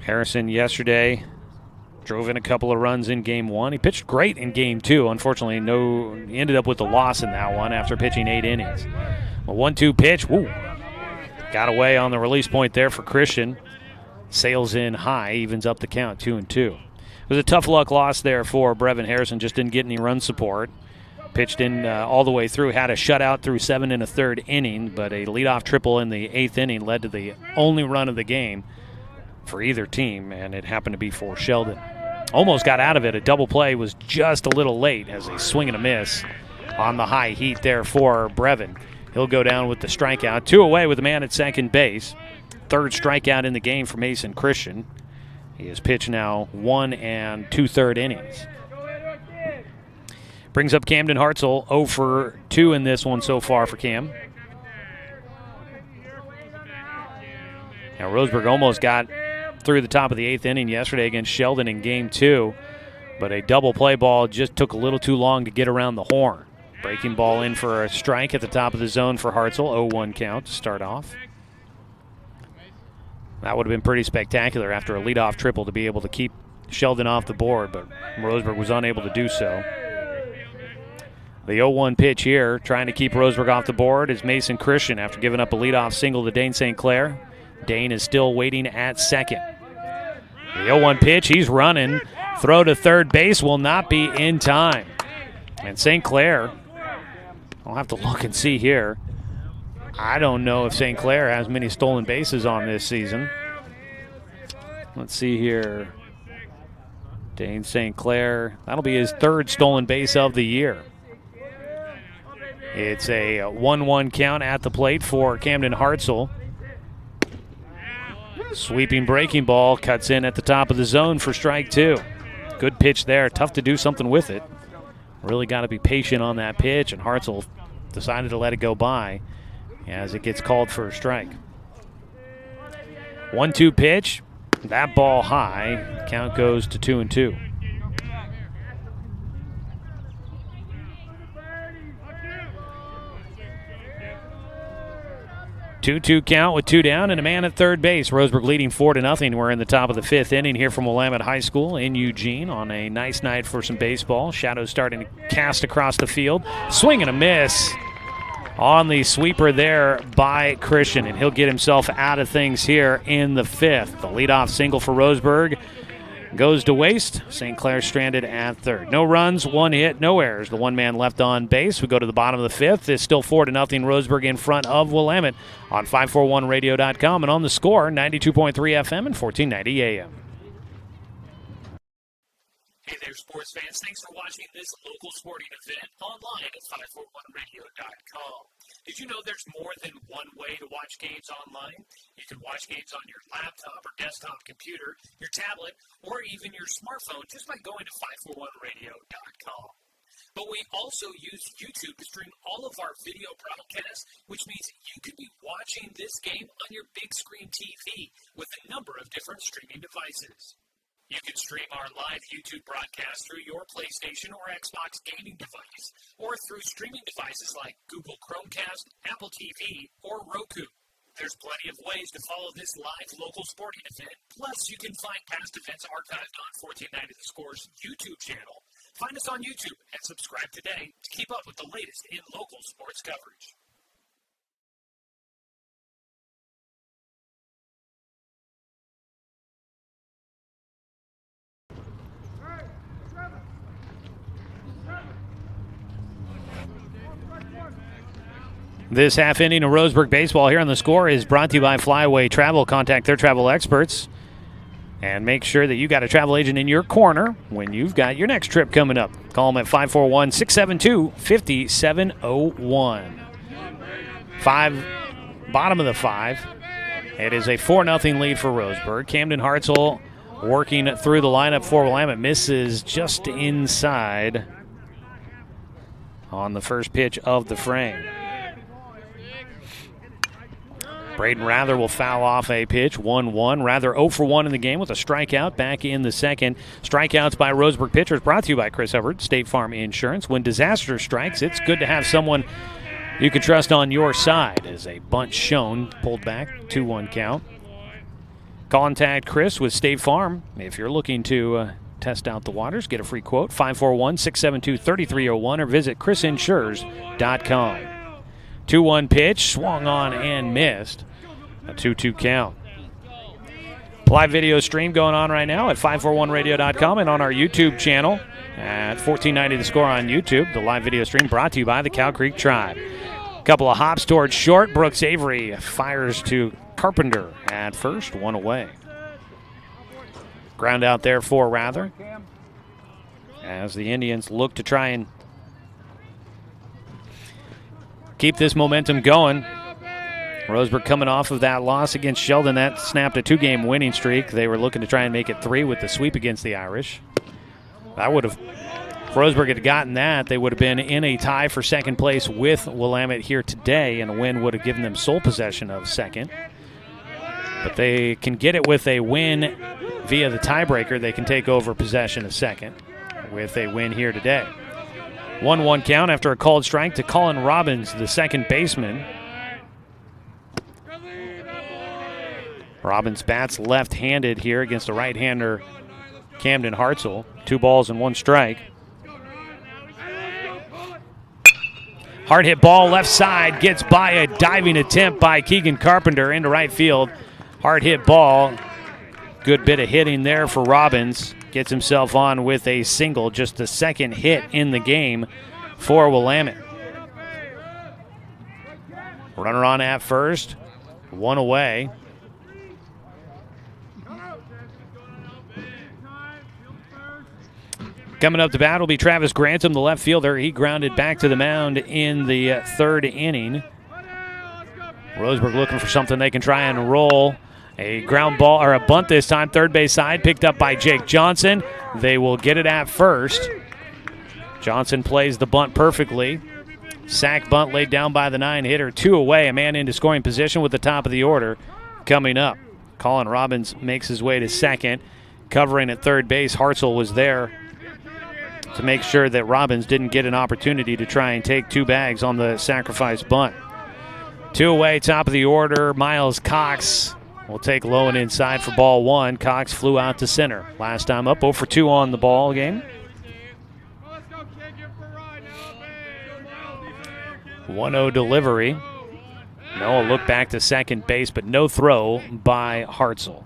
Speaker 1: Harrison yesterday drove in a couple of runs in Game 1. He pitched great in Game 2. Unfortunately, he ended up with the loss in that one after pitching 8 innings. A 1-2 pitch, got away on the release point there for Christian. Sails in high, evens up the count, 2-2. It was a tough luck loss there for Brevin Harrison. Just didn't get any run support. Pitched in all the way through. Had a shutout through 7 1/3 inning, but a leadoff triple in the 8th inning led to the only run of the game for either team, and it happened to be for Sheldon. Almost got out of it. A double play was just a little late as a swing and a miss on the high heat there for Brevin. He'll go down with the strikeout. 2 away with the man at second base. 3rd strikeout in the game for Mason Christian. He has pitched now 1 2/3 innings. Brings up Camden Hartzell, 0 for 2 in this one so far for Cam. Now Roseburg almost got through the top of the 8th inning yesterday against Sheldon in Game 2, but a double play ball just took a little too long to get around the horn. Breaking ball in for a strike at the top of the zone for Hartzell, 0-1 count to start off. That would have been pretty spectacular after a leadoff triple to be able to keep Sheldon off the board, but Roseburg was unable to do so. The 0-1 pitch here, trying to keep Roseburg off the board, is Mason Christian after giving up a leadoff single to Dane St. Clair. Dane is still waiting at second. The 0-1 pitch, he's running. Throw to third base will not be in time. And St. Clair, I'll have to look and see here. I don't know if St. Clair has many stolen bases on this season. Let's see here. Dane St. Clair, that'll be his 3rd stolen base of the year. It's a 1-1 count at the plate for Camden Hartzell. Sweeping breaking ball cuts in at the top of the zone for strike 2. Good pitch there. Tough to do something with it. Really got to be patient on that pitch, and Hartzell decided to let it go by as it gets called for a strike. 1-2 pitch. That ball high. Count goes to 2-2. 2-2 count with 2 down and a man at third base. Roseburg leading 4-0. We're in the top of the 5th inning here from Willamette High School in Eugene on a nice night for some baseball. Shadows starting to cast across the field. Swing and a miss on the sweeper there by Christian, and he'll get himself out of things here in the 5th. The leadoff single for Roseburg goes to waste. St. Clair stranded at third. No runs, 1 hit, no errors. The 1 man left on base. We go to the bottom of the 5th. It's still 4-0. Roseburg in front of Willamette on 541radio.com and on the Score, 92.3 FM and 1490 AM.
Speaker 2: Hey there, sports fans. Thanks for watching this local sporting event online at 541radio.com. Did you know there's more than one way to watch games online? You can watch games on your laptop or desktop computer, your tablet, or even your smartphone just by going to 541radio.com. But we also use YouTube to stream all of our video broadcasts, which means you could be watching this game on your big screen TV with a number of different streaming devices. You can stream our live YouTube broadcast through your PlayStation or Xbox gaming device, or through streaming devices like Google Chromecast, Apple TV, or Roku. There's plenty of ways to follow this live local sporting event. Plus, you can find past events archived on 1490 The Score's YouTube channel. Find us on YouTube and subscribe today to keep up with the latest in local sports coverage.
Speaker 1: This half inning of Roseburg baseball here on The Score is brought to you by Flyaway Travel. Contact their travel experts and make sure that you got a travel agent in your corner when you've got your next trip coming up. Call them at 541-672-5701. Bottom of the 5. It is a 4-0 lead for Roseburg. Camden Hartzell working through the lineup for Willamette. Misses just inside on the first pitch of the frame. Braden Rather will foul off a pitch, 1-1. Rather 0 for 1 in the game with a strikeout back in the second. Strikeouts by Roseburg pitchers brought to you by Chris Hubbard, State Farm Insurance. When disaster strikes, it's good to have someone you can trust on your side. As a bunt shown, pulled back, 2-1 count. Contact Chris with State Farm if you're looking to test out the waters. Get a free quote, 541-672-3301, or visit chrisinsures.com. 2-1 pitch, swung on and missed. A 2-2 count. Live video stream going on right now at 541radio.com and on our YouTube channel at 1490 The Score on YouTube. The live video stream brought to you by the Cow Creek Tribe. A couple of hops towards short. Brooks Avery fires to Carpenter at first, 1 away. Ground out there for Rather as the Indians look to try and keep this momentum going. Roseburg coming off of that loss against Sheldon. That snapped a 2-game winning streak. They were looking to try and make it 3 with the sweep against the Irish. That would have, if Roseburg had gotten that, they would have been in a tie for second place with Willamette here today, and a win would have given them sole possession of second. But they can get it with a win via the tiebreaker. They can take over possession of second with a win here today. 1-1 count after a called strike to Colin Robbins, the second baseman. Robbins bats left-handed here against a right-hander, Camden Hartzell. 2 balls and 1 strike. Hard hit ball left side, gets by a diving attempt by Keegan Carpenter into right field. Hard hit ball. Good bit of hitting there for Robbins. Gets himself on with a single, just the second hit in the game for Willamette. Runner on at first, 1 away. Coming up to bat will be Travis Grantham, the left fielder. He grounded back to the mound in the third inning. Roseburg looking for something they can try and roll. A ground ball, or a bunt this time, third base side, picked up by Jake Johnson. They will get it at first. Johnson plays the bunt perfectly. Sack bunt laid down by the 9-hitter. 2 away, a man into scoring position with the top of the order coming up. Colin Robbins makes his way to second. Covering at third base, Hartzell was there to make sure that Robbins didn't get an opportunity to try and take 2 bags on the sacrifice bunt. 2 away, top of the order, Miles Cox will take low and inside for ball 1. Cox flew out to center. Last time up, 0 for 2 on the ball game. 1-0 delivery. Noah look back to second base, but no throw by Hartzell.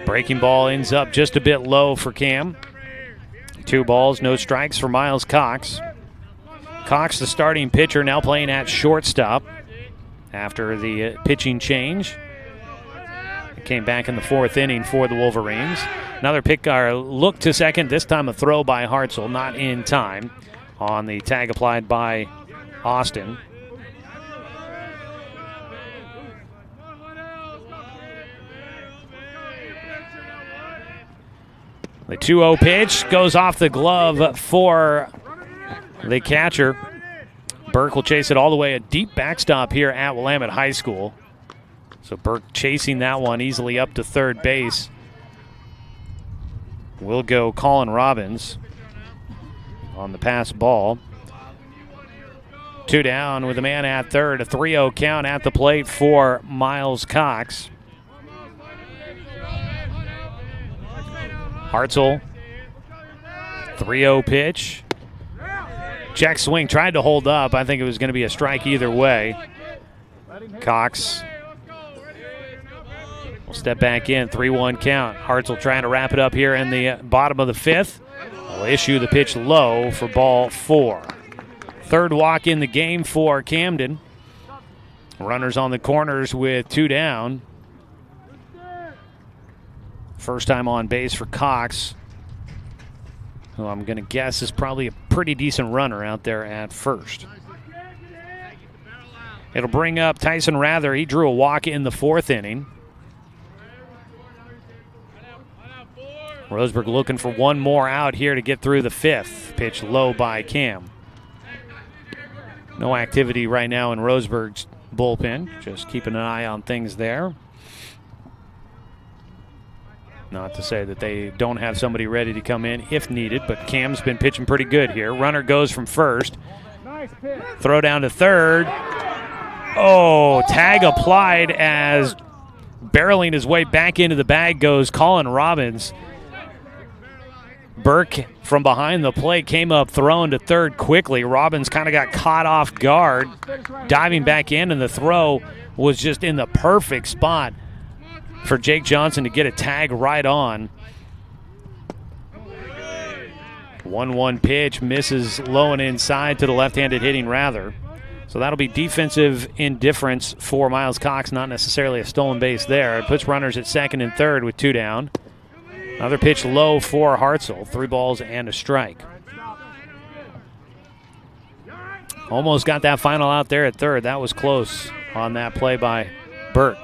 Speaker 1: Breaking ball ends up just a bit low for Cam. 2 balls, no strikes for Miles Cox. Cox, the starting pitcher, now playing at shortstop after the pitching change. It came back in the 4th inning for the Wolverines. Another look to second, this time a throw by Hartzell, not in time on the tag applied by Austin. The 2-0 pitch goes off the glove for the catcher. Burke will chase it all the way, a deep backstop here at Willamette High School. So Burke chasing that one easily up to third base. Will go Colin Robbins on the pass ball. 2 down with a man at third. A 3-0 count at the plate for Miles Cox. Hartzell. 3-0 pitch. Check swing, tried to hold up. I think it was going to be a strike either way. Cox will step back in, 3-1 count. Hartzell trying to wrap it up here in the bottom of the fifth. Will issue the pitch low for ball 4. Third walk in the game for Camden. Runners on the corners with 2 down. First time on base for Cox, who I'm going to guess is probably a pretty decent runner out there at first. It'll bring up Tyson Rather. He drew a walk in the 4th inning. Roseburg looking for one more out here to get through the 5th. Pitch low by Cam. No activity right now in Roseburg's bullpen. Just keeping an eye on things there. Not to say that they don't have somebody ready to come in if needed, but Cam's been pitching pretty good here. Runner goes from first. Throw down to third. Oh, tag applied as barreling his way back into the bag goes Colin Robbins. Burke from behind the plate came up throwing to third quickly. Robbins kind of got caught off guard, diving back in, and the throw was just in the perfect spot for Jake Johnson to get a tag right on. 1-1 pitch, misses low and inside to the left-handed hitting Rather. So that'll be defensive indifference for Miles Cox, not necessarily a stolen base there. It puts runners at second and third with 2 down. Another pitch low for Hartzell, 3 balls and a strike. Almost got that final out there at third. That was close on that play by Burke.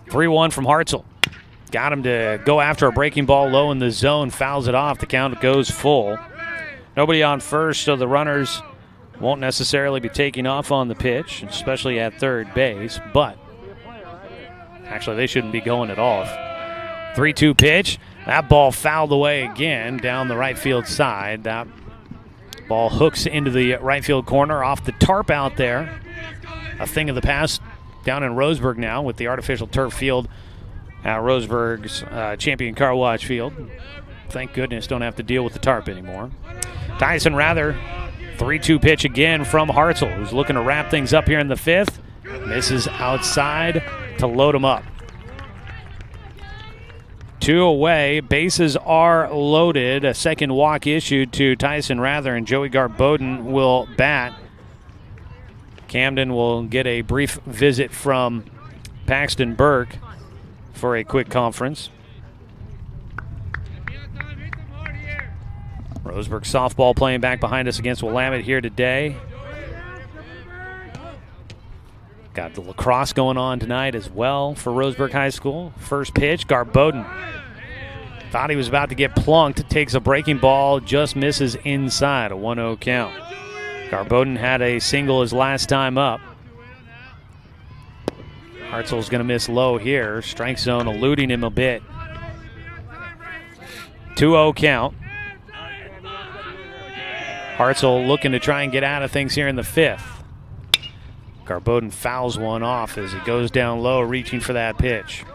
Speaker 1: 3-1 from Hartzell. Got him to go after a breaking ball low in the zone, fouls it off. The count goes full. Nobody on first, so the runners won't necessarily be taking off on the pitch, especially at third base, but actually they shouldn't be going at all. 3-2 pitch. That ball fouled away again down the right field side. That ball hooks into the right field corner off the tarp out there. A thing of the past down in Roseburg now with the artificial turf field at Roseburg's Champion Car Wash Field. Thank goodness don't have to deal with the tarp anymore. Tyson Rather, 3-2 pitch again from Hartzell, who's looking to wrap things up here in the 5th. Misses outside to load him up. 2 away, bases are loaded. A second walk issued to Tyson Rather, and Joey Garboden will bat. Camden will get a brief visit from Paxton Burke for a quick conference. Roseburg softball playing back behind us against Willamette here today. Got the lacrosse going on tonight as well for Roseburg High School. First pitch, Garboden. Thought he was about to get plunked. Takes a breaking ball, just misses inside, a 1-0 count. Garboden had a single his last time up. Hartzell's going to miss low here. Strike zone eluding him a bit. 2-0 count. Hartzell looking to try and get out of things here in the 5th. Garboden fouls one off as he goes down low, reaching for that pitch.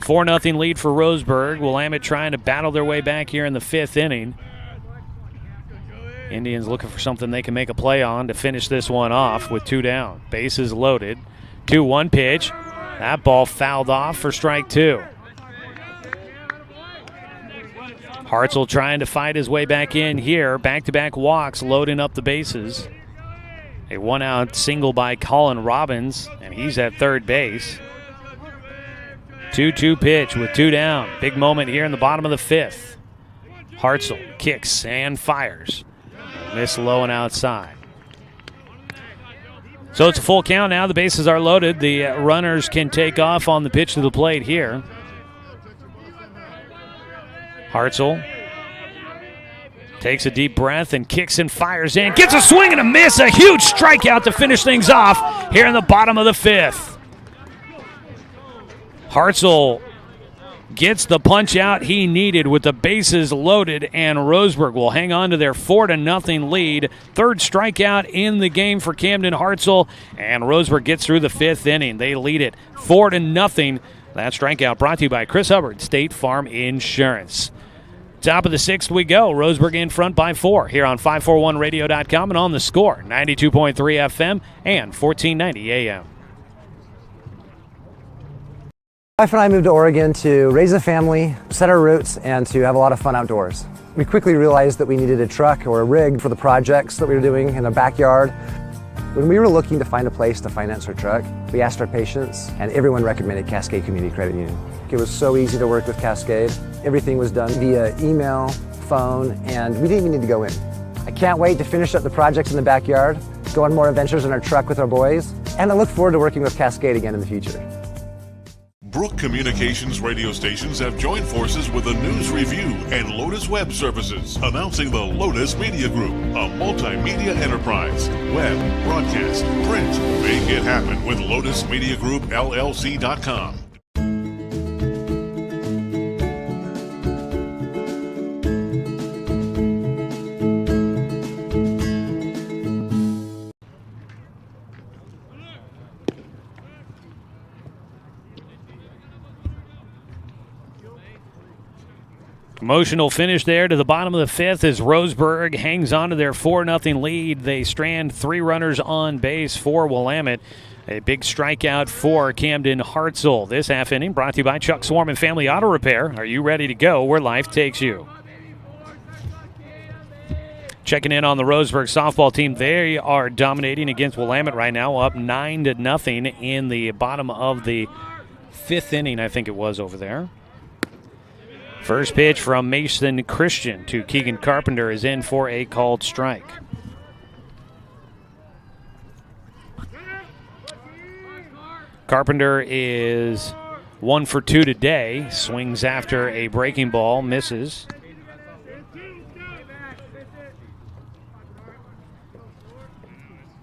Speaker 1: 4-0 lead for Roseburg. Willamette trying to battle their way back here in the 5th inning. Indians looking for something they can make a play on to finish this one off with 2 down. Bases loaded. 2-1 pitch. That ball fouled off for strike 2. Hartzell trying to fight his way back in here. Back-to-back walks, loading up the bases. A 1-out single by Colin Robbins, and he's at third base. 2-2 pitch with 2 down. Big moment here in the bottom of the 5th. Hartzell kicks and fires. Miss low and outside. So it's a full count now. The bases are loaded. The runners can take off on the pitch to the plate here. Hartzell takes a deep breath and kicks and fires in. Gets a swing and a miss. A huge strikeout to finish things off here in the bottom of the fifth. Hartzell gets the punch out he needed with the bases loaded, and Roseburg will hang on to their 4-0 lead. Third strikeout in the game for Camden Hartzell, and Roseburg gets through the fifth inning. They lead it 4-0. That strikeout brought to you by Chris Hubbard, State Farm Insurance. Top of the sixth we go. Roseburg in front by 4 here on 541radio.com and on the Score, 92.3 FM and 1490 AM.
Speaker 10: My wife and I moved to Oregon to raise a family, set our roots, and to have a lot of fun outdoors. We quickly realized that we needed a truck or a rig for the projects that we were doing in the backyard. When we were looking to find a place to finance our truck, we asked our patients, and everyone recommended Cascade Community Credit Union. It was so easy to work with Cascade. Everything was done via email, phone, and we didn't even need to go in. I can't wait to finish up the projects in the backyard, go on more adventures in our truck with our boys, and I look forward to working with Cascade again in the future.
Speaker 9: Brook Communications radio stations have joined forces with the News Review and Lotus Web Services, announcing the Lotus Media Group, a multimedia enterprise. Web, broadcast, print. Make it happen with Lotus Media Group, LLC.com.
Speaker 1: Emotional finish there to the bottom of the fifth as Roseburg hangs on to their 4-0 lead. They strand 3 runners on base for Willamette. A big strikeout for Camden Hartzell. This half inning brought to you by Chuck Swarm and Family Auto Repair. Are you ready to go where life takes you? Checking in on the Roseburg softball team. They are dominating against Willamette right now, up 9-0 in the bottom of the fifth inning, I think it was over there. First pitch from Mason Christian to Keegan Carpenter is in for a called strike. Carpenter is 1 for 2 today. Swings after a breaking ball, misses.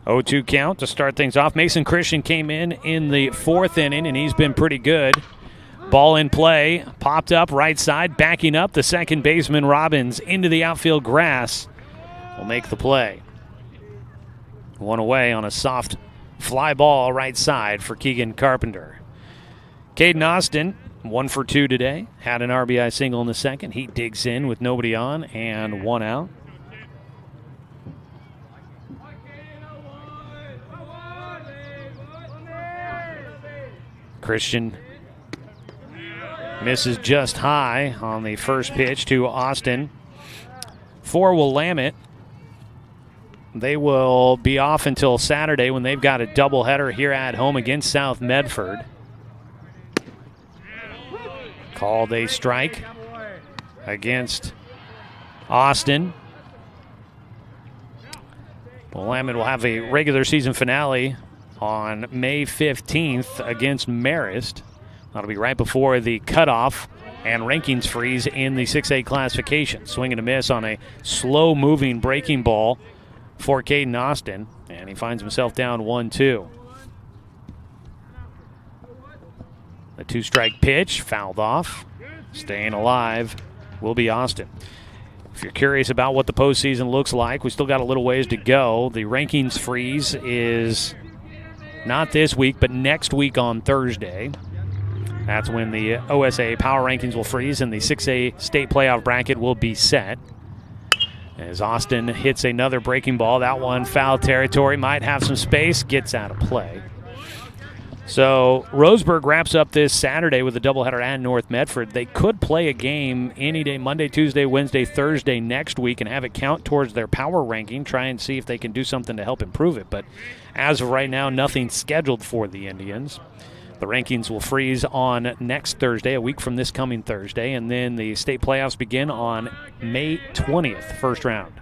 Speaker 1: Oh, 2 count to start things off. Mason Christian came in the fourth inning, and he's been pretty good. Ball in play, popped up right side, backing up. The second baseman, Robbins, into the outfield grass, will make the play. One away on a soft fly ball right side for Keegan Carpenter. Caden Austin, 1 for 2 today. Had an RBI single in the second. He digs in with nobody on and 1 out. Christian misses just high on the first pitch to Austin. For Willamette, they will be off until Saturday when they've got a doubleheader here at home against South Medford. Called a strike against Austin. Willamette will have a regular season finale on May 15th against Marist. That'll be right before the cutoff and rankings freeze in the 6A classification. Swing and a miss on a slow-moving breaking ball for Caden Austin, and he finds himself down 1-2. The 2-strike pitch fouled off. Staying alive will be Austin. If you're curious about what the postseason looks like, we still got a little ways to go. The rankings freeze is not this week, but next week on Thursday. That's when the OSA power rankings will freeze and the 6A state playoff bracket will be set. As Austin hits another breaking ball, that one foul territory, might have some space, gets out of play. So Roseburg wraps up this Saturday with a doubleheader at North Medford. They could play a game any day, Monday, Tuesday, Wednesday, Thursday next week, and have it count towards their power ranking, try and see if they can do something to help improve it. But as of right now, nothing scheduled for the Indians. The rankings will freeze on next Thursday, a week from this coming Thursday, and then the state playoffs begin on May 20th, first round.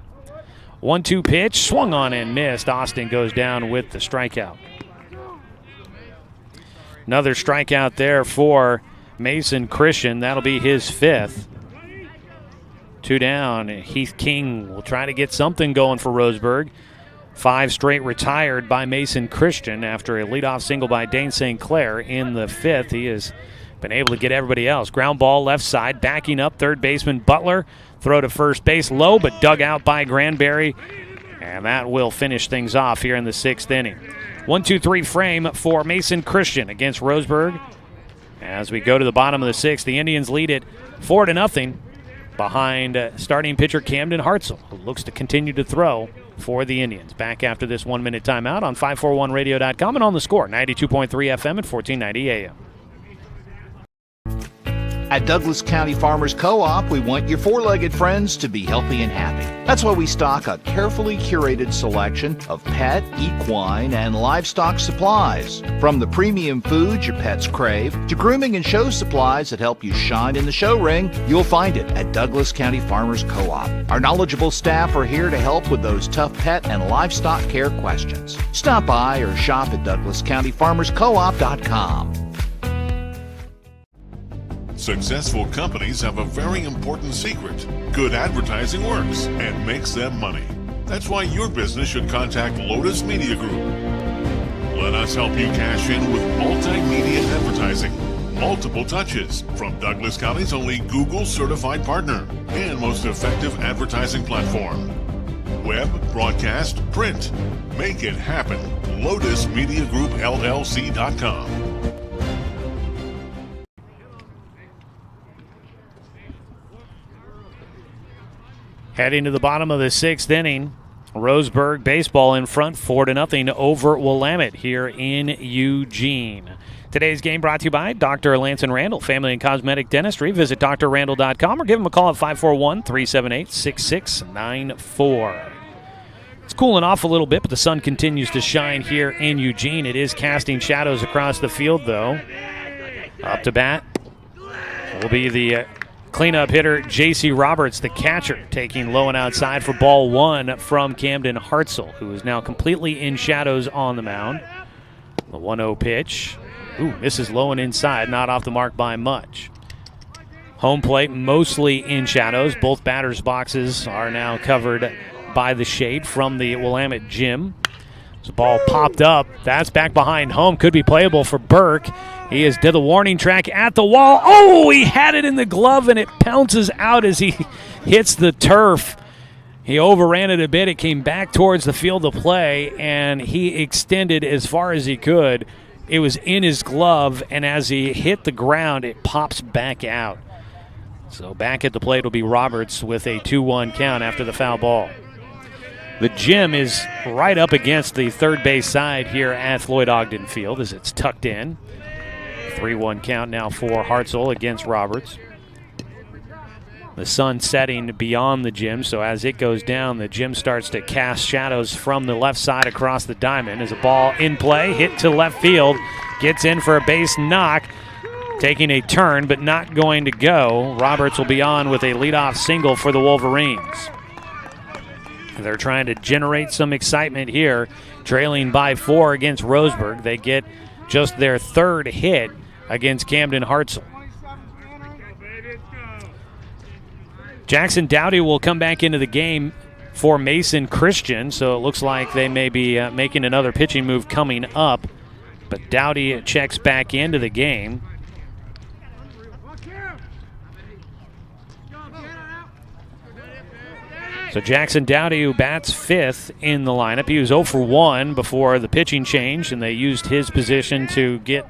Speaker 1: 1-2 pitch, swung on and missed. Austin goes down with the strikeout. Another strikeout there for Mason Christian. That'll be his 5th. 2 down. Heath King will try to get something going for Roseburg. 5 straight retired by Mason Christian after a leadoff single by Dane St. Clair in the 5th. He has been able to get everybody else. Ground ball left side, backing up third baseman Butler. Throw to first base low, but dug out by Granberry. And that will finish things off here in the 6th inning. 1-2-3 frame for Mason Christian against Roseburg. As we go to the bottom of the 6th, the Indians lead it 4-0 behind starting pitcher Camden Hartzell, who looks to continue to throw for the Indians. Back after this 1-minute timeout on 541radio.com and on the Score, 92.3 FM at 1490 AM.
Speaker 3: At Douglas County Farmers Co-op, we want your four-legged friends to be healthy and happy. That's why we stock a carefully curated selection of pet, equine, and livestock supplies. From the premium foods your pets crave to grooming and show supplies that help you shine in the show ring, you'll find it at Douglas County Farmers Co-op. Our knowledgeable staff are here to help with those tough pet and livestock care questions. Stop by or shop at DouglasCountyFarmersCoop.com.
Speaker 9: Successful companies have a very important secret. Good advertising works and makes them money. That's why your business should contact Lotus Media Group. Let us help you cash in with multimedia advertising. Multiple touches from Douglas County's only Google certified partner and most effective advertising platform. Web, broadcast, print. Make it happen. LotusMediaGroupLLC.com.
Speaker 1: Heading to the bottom of the 6th inning, Roseburg baseball in front 4-0 over Willamette here in Eugene. Today's game brought to you by Dr. Lance and Randall, Family and Cosmetic Dentistry. Visit drrandall.com or give them a call at 541-378-6694. It's cooling off a little bit, but the sun continues to shine here in Eugene. It is casting shadows across the field, though. Up to bat will be the cleanup hitter J.C. Roberts, the catcher, taking low and outside for ball 1 from Camden Hartzell, who is now completely in shadows on the mound. The 1-0 pitch. Ooh, misses low and inside, not off the mark by much. Home plate mostly in shadows. Both batters' boxes are now covered by the shade from the Willamette gym. The ball popped up. That's back behind home. Could be playable for Burke. He is to the warning track at the wall. Oh, he had it in the glove, and it pounces out as he hits the turf. He overran it a bit. It came back towards the field of play, and he extended as far as he could. It was in his glove, and as he hit the ground, it pops back out. So back at the plate will be Roberts with a 2-1 count after the foul ball. The gym is right up against the third base side here at Floyd Ogden Field as it's tucked in. 3-1 count now for Hartzell against Roberts. The sun setting beyond the gym, so as it goes down, the gym starts to cast shadows from the left side across the diamond. As a ball in play, hit to left field, gets in for a base knock, taking a turn but not going to go. Roberts will be on with a leadoff single for the Wolverines. They're trying to generate some excitement here, trailing by 4 against Roseburg. They get just their third hit against Camden Hartzell. Jackson Dowdy will come back into the game for Mason Christian, so it looks like they may be making another pitching move coming up. But Dowdy checks back into the game. So Jackson Dowdy, who bats 5th in the lineup. He was 0 for 1 before the pitching change, and they used his position to get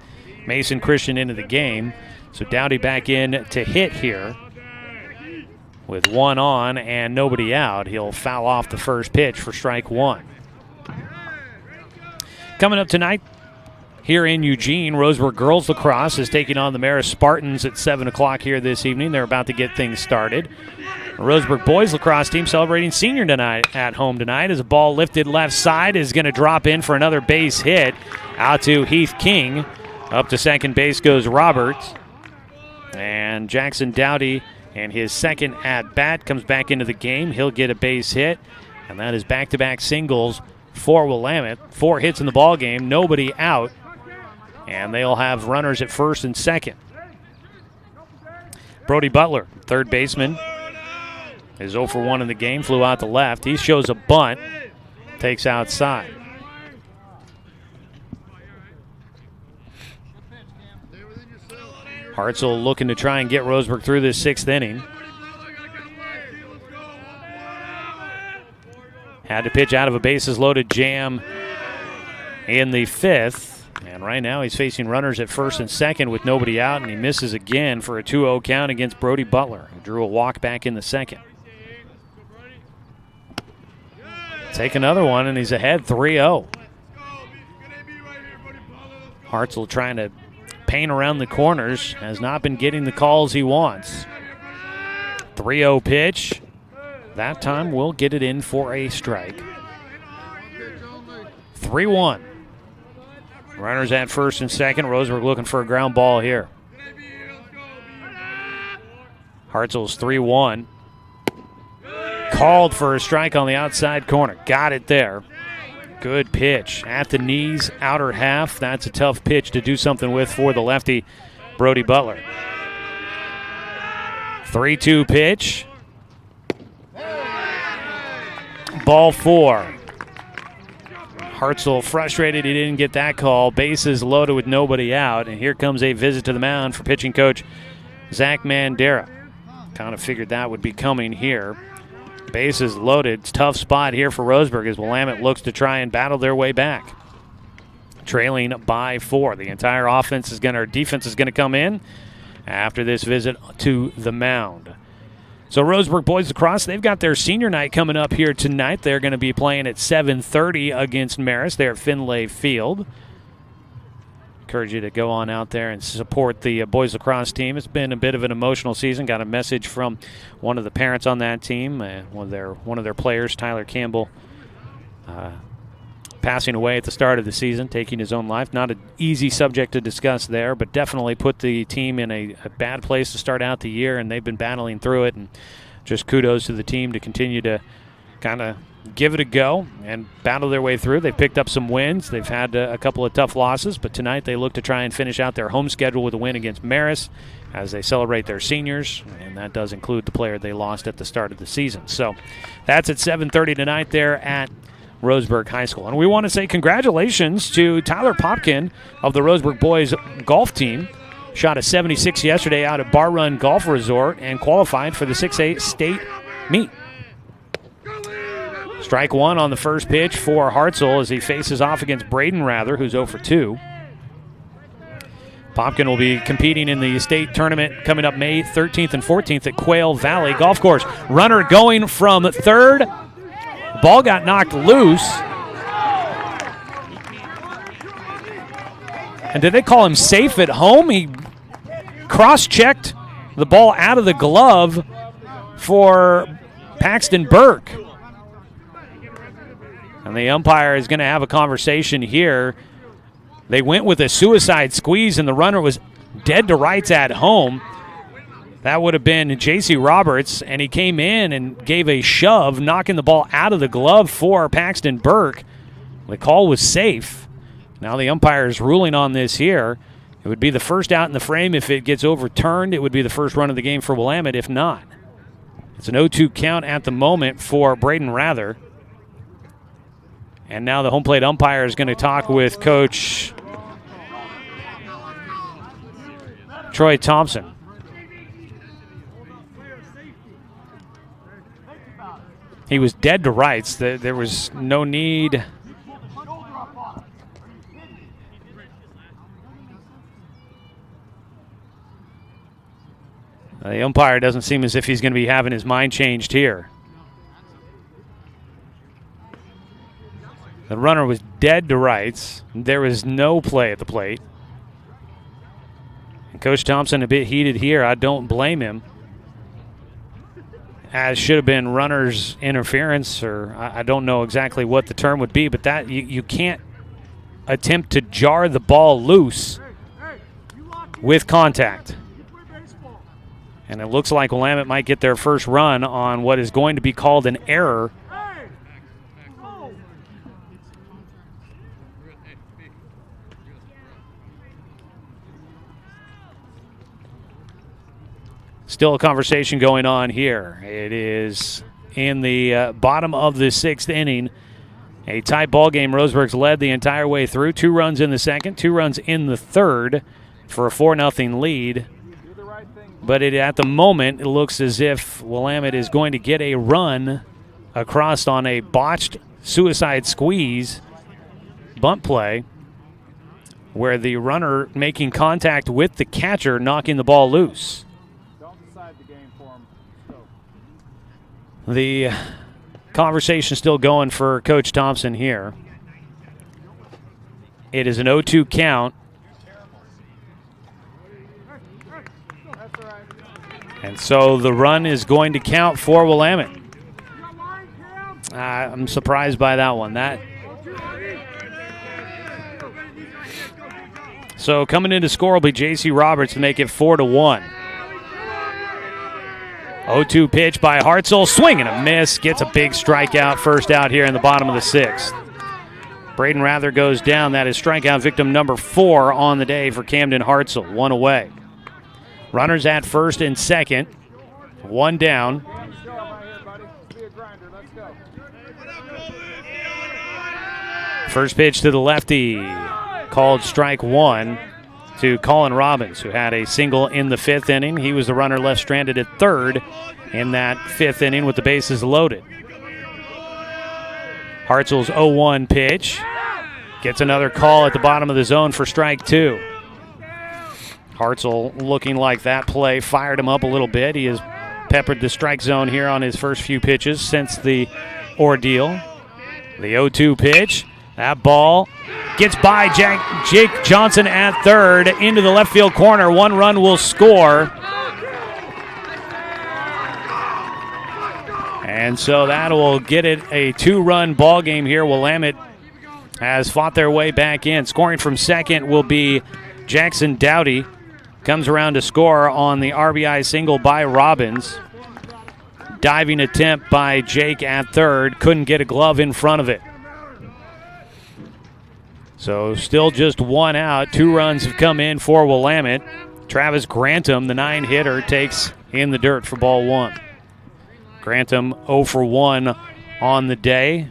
Speaker 1: Mason Christian into the game. So Dowdy back in to hit here with 1 on and nobody out. He'll foul off the first pitch for strike 1. Coming up tonight here in Eugene, Roseburg Girls Lacrosse is taking on the Marist Spartans at 7 o'clock here this evening. They're about to get things started. The Roseburg boys lacrosse team celebrating senior night at home tonight as a ball lifted left side is going to drop in for another base hit out to Heath King. Up to second base goes Roberts. And Jackson Dowdy and his second at-bat comes back into the game. He'll get a base hit, and that is back-to-back singles for Willamette. 4 hits in the ball game, nobody out, and they'll have runners at first and second. Brody Butler, third baseman, is 0 for 1 in the game, flew out to left. He shows a bunt, takes outside. Hartzell looking to try and get Roseburg through this 6th inning. Had to pitch out of a bases-loaded jam in the 5th. And right now he's facing runners at 1st and 2nd with nobody out, and he misses again for a 2-0 count against Brody Butler, who drew a walk back in the 2nd. Take another one, and he's ahead 3-0. Hartzell trying to paint around the corners, has not been getting the calls he wants. 3-0 pitch. That time we'll get it in for a strike. 3-1. Runners at 1st and 2nd. Roseburg looking for a ground ball here. Hartzell's 3-1. Called for a strike on the outside corner. Got it there. Good pitch. At the knees, outer half. That's a tough pitch to do something with for the lefty, Brody Butler. 3-2 pitch. Ball 4. Hartzell frustrated he didn't get that call. Bases loaded with nobody out. And here comes a visit to the mound for pitching coach Zach Mandera. Kind of figured that would be coming here. Bases loaded. Tough spot here for Roseburg as Willamette looks to try and battle their way back. Trailing by 4. The entire defense is going to come in after this visit to the mound. So Roseburg boys lacrosse, they've got their senior night coming up here tonight. They're going to be playing at 7:30 against Marist. They're at Finlay Field. Encourage you to go on out there and support the boys lacrosse team. It's been a bit of an emotional season. Got a message from one of the parents on that team, one of their players, Tyler Campbell, passing away at the start of the season, taking his own life. Not an easy subject to discuss there, but definitely put the team in a bad place to start out the year, and they've been battling through it. And just kudos to the team to continue to kind of give it a go and battle their way through. They've picked up some wins. They've had a couple of tough losses, but tonight they look to try and finish out their home schedule with a win against Marist as they celebrate their seniors, and that does include the player they lost at the start of the season. So that's at 7:30 tonight there at Roseburg High School. And we want to say congratulations to Tyler Popkin of the Roseburg boys golf team. Shot a 76 yesterday out at Bar Run Golf Resort and qualified for the 6A state meet. Strike 1 on the first pitch for Hartzell as he faces off against Braden Rather, who's 0 for 2. Popkin will be competing in the state tournament coming up May 13th and 14th at Quail Valley Golf Course. Runner going from third. Ball got knocked loose. And did they call him safe at home? He cross-checked the ball out of the glove for Paxton Burke. And the umpire is going to have a conversation here. They went with a suicide squeeze, and the runner was dead to rights at home. That would have been J.C. Roberts, and he came in and gave a shove, knocking the ball out of the glove for Paxton Burke. The call was safe. Now the umpire is ruling on this here. It would be the first out in the frame. If it gets overturned, it would be the first run of the game for Willamette. If not, it's an 0-2 count at the moment for Braden Rather. And now the home plate umpire is going to talk with Coach Troy Thompson. He was dead to rights. There was no need. The umpire doesn't seem as if he's going to be having his mind changed here. The runner was dead to rights. There was no play at the plate. And Coach Thompson a bit heated here. I don't blame him. As should have been runner's interference, or I don't know exactly what the term would be, but that you can't attempt to jar the ball loose with contact. And it looks like Willamette might get their first run on what is going to be called an error. Still a conversation going on here. It is in the bottom of the 6th inning. A tight ball game. Roseburg's led the entire way through. 2 runs in the second, 2 runs in the third for a 4-0 lead. But at the moment, it looks as if Willamette is going to get a run across on a botched suicide squeeze bunt play where the runner making contact with the catcher knocking the ball loose. The conversation still going for Coach Thompson here. It is an 0-2 count. And so the run is going to count for Willamette. I'm surprised by that one. So coming in to score will be J.C. Roberts to make it 4-1. 0-2 pitch by Hartzell. Swing and a miss. Gets a big strikeout. First out here in the bottom of the 6th. Braden Rather goes down. That is strikeout victim number 4 on the day for Camden Hartzell. 1 away. Runners at first and second. 1 down. First pitch to the lefty. Called strike 1 to Colin Robbins, who had a single in the 5th inning. He was the runner left stranded at third in that 5th inning with the bases loaded. Hartzell's 0-1 pitch. Gets another call at the bottom of the zone for strike 2. Hartzell looking like that play fired him up a little bit. He has peppered the strike zone here on his first few pitches since the ordeal. The 0-2 pitch. That ball gets by Jake Johnson at third into the left field corner. 1 run will score. And so that will get it a 2-run ball game here. Willamette has fought their way back in. Scoring from second will be Jackson Dowdy. Comes around to score on the RBI single by Robbins. Diving attempt by Jake at third. Couldn't get a glove in front of it. So still just 1 out. 2 runs have come in for Willamette. Travis Grantham, the 9-hitter, takes in the dirt for ball 1. Grantham 0 for 1 on the day.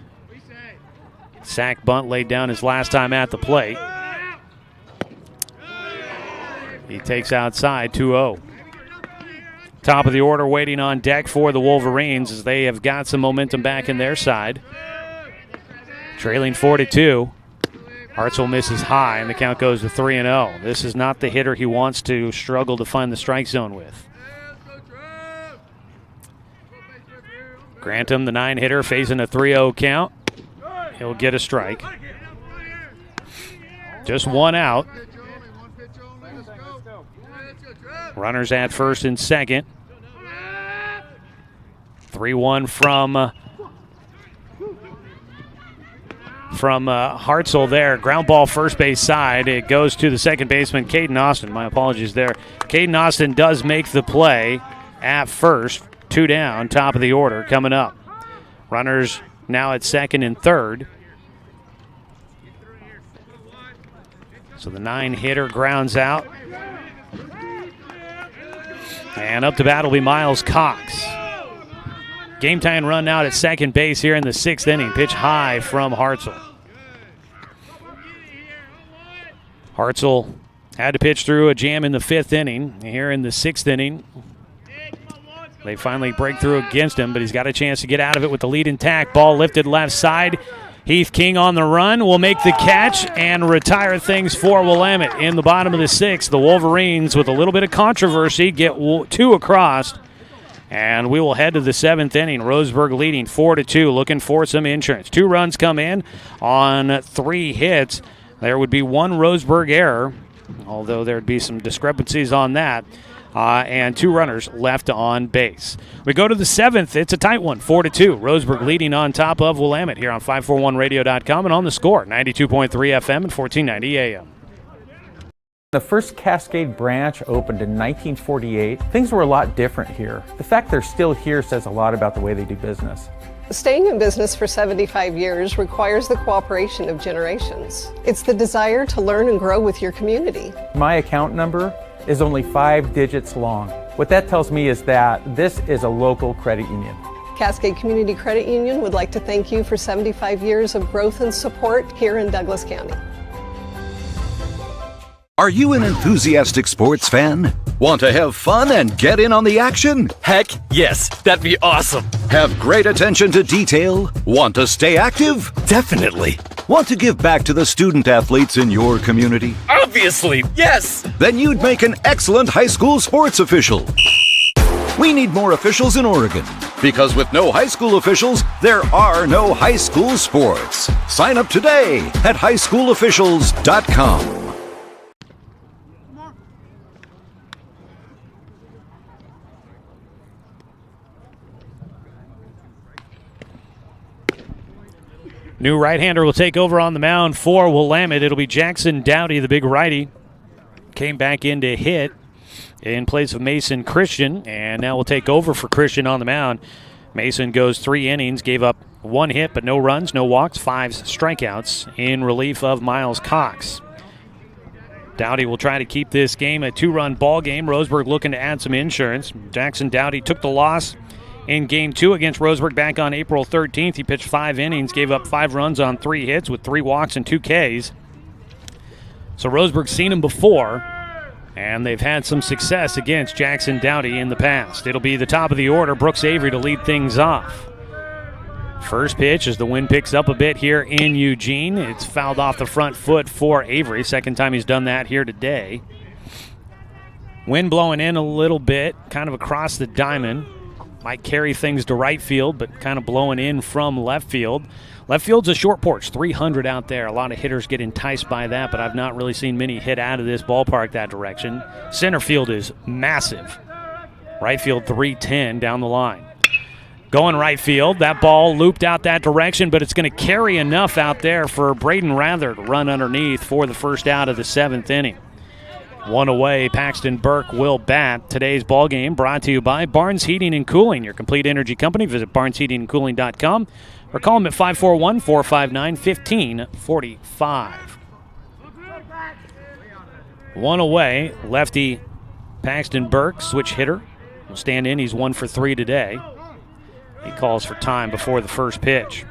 Speaker 1: Sack bunt laid down his last time at the plate. He takes outside 2-0. Top of the order waiting on deck for the Wolverines as they have got some momentum back in their side. Trailing 4-2. Hartzell misses high, and the count goes to 3-0. This is not the hitter he wants to struggle to find the strike zone with. Grantham, the 9-hitter, facing a 3-0 count. He'll get a strike. Just 1 out. Runners at first and second. 3-1 from Hartzell there. Ground ball first base side. It goes to the second baseman, Caden Austin. My apologies there. Caden Austin does make the play at first. 2 down, top of the order coming up. Runners now at second and third. So the 9-hitter grounds out. And up to bat will be Miles Cox. Game-tying run out at second base here in the 6th inning. Pitch high from Hartzell. Hartzell had to pitch through a jam in the 5th inning. Here in the 6th inning, they finally break through against him, but he's got a chance to get out of it with the lead intact. Ball lifted left side. Heath King on the run will make the catch and retire things for Willamette. In the bottom of the 6th, the Wolverines, with a little bit of controversy, get 2 across. And we will head to the 7th inning. Roseburg leading 4-2, looking for some insurance. 2 runs come in on 3 hits. There would be 1 Roseburg error, although there would be some discrepancies on that. And 2 runners left on base. We go to the 7th. It's a tight one, 4-2. Roseburg leading on top of Willamette here on 541radio.com and on the score, 92.3 FM and 1490 AM.
Speaker 4: The first Cascade branch opened in 1948. Things were a lot different here. The fact they're still here says a lot about the way they do business.
Speaker 5: Staying in business for 75 years requires the cooperation of generations. It's the desire to learn and grow with your community.
Speaker 4: My account number is only 5 digits long. What that tells me is that this is a local credit union.
Speaker 5: Cascade Community Credit Union would like to thank you for 75 years of growth and support here in Douglas County.
Speaker 7: Are you an enthusiastic sports fan? Want to have fun and get in on the action?
Speaker 8: Heck yes, that'd be awesome.
Speaker 7: Have great attention to detail? Want to stay active?
Speaker 8: Definitely.
Speaker 7: Want to give back to the student athletes in your community?
Speaker 8: Obviously, yes.
Speaker 7: Then you'd make an excellent high school sports official. We need more officials in Oregon, because with no high school officials, there are no high school sports. Sign up today at highschoolofficials.com.
Speaker 1: New right-hander will take over on the mound for Willamette. It'll be Jackson Dowdy, the big righty. Came back in to hit in place of Mason Christian, and now will take over for Christian on the mound. Mason goes 3 innings, gave up 1 hit, but no runs, no walks, 5 strikeouts in relief of Miles Cox. Dowdy will try to keep this game a 2-run ball game. Roseburg looking to add some insurance. Jackson Dowdy took the loss in Game 2 against Roseburg back on April 13th. He pitched 5 innings, gave up 5 runs on 3 hits with 3 walks and 2 Ks. So Roseburg's seen him before, and they've had some success against Jackson Dowdy in the past. It'll be the top of the order, Brooks Avery to lead things off. First pitch as the wind picks up a bit here in Eugene. It's fouled off the front foot for Avery. Second time he's done that here today. Wind blowing in a little bit, kind of across the diamond. Might carry things to right field, but kind of blowing in from left field. Left field's a short porch, 300 out there. A lot of hitters get enticed by that, but I've not really seen many hit out of this ballpark that direction. Center field is massive. Right field 310 down the line. Going right field, that ball looped out that direction, but it's going to carry enough out there for Braden Rather to run underneath for the first out of the 7th inning. 1 away, Paxton Burke will bat. Today's ball game brought to you by Barnes Heating and Cooling, your complete energy company. Visit barnesheatingandcooling.com or call them at 541-459-1545. 1 away, lefty Paxton Burke, switch hitter, will stand in. He's 1 for 3 today. He calls for time before the first pitch.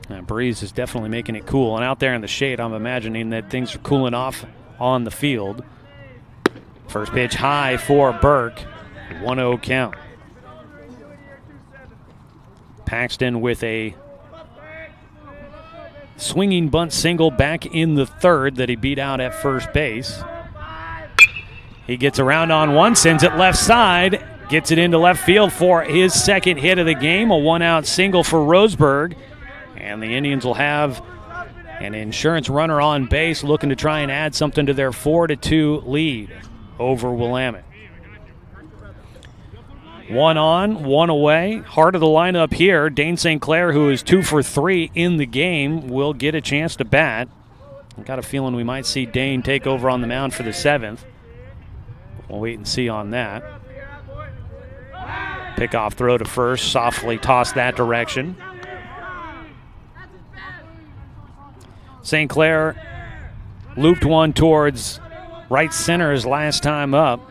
Speaker 1: That breeze is definitely making it cool. And out there in the shade, I'm imagining that things are cooling off on the field. First pitch high for Burke. 1-0 count. Paxton with a swinging bunt single back in the 3rd that he beat out at first base. He gets around on one, sends it left side, gets it into left field for his 2nd hit of the game. A 1-out single for Roseburg. And the Indians will have an insurance runner on base looking to try and add something to their 4-2 lead over Willamette. 1 on, 1 away. Heart of the lineup here, Dane St. Clair, who is 2 for 3 in the game, will get a chance to bat. I've got a feeling we might see Dane take over on the mound for the 7th. We'll wait and see on that. Pickoff throw to first, softly toss that direction. St. Clair looped one towards right center his last time up.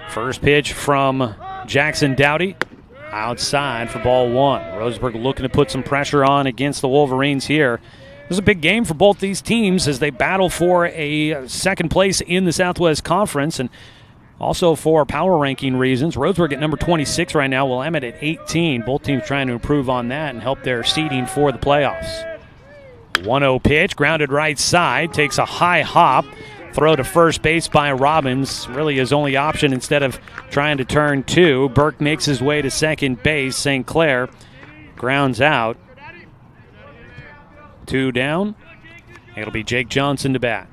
Speaker 1: First pitch from Jackson Dowdy, outside for ball 1. Roseburg looking to put some pressure on against the Wolverines here. This is a big game for both these teams as they battle for a 2nd place in the Southwest Conference, and also for power ranking reasons. Roseburg at number 26 right now, Willamette at 18. Both teams trying to improve on that and help their seeding for the playoffs. 1-0 pitch, grounded right side, takes a high hop. Throw to first base by Robbins, really his only option instead of trying to turn 2. Burke makes his way to 2nd base. St. Clair grounds out. 2 down. It'll be Jake Johnson to bat.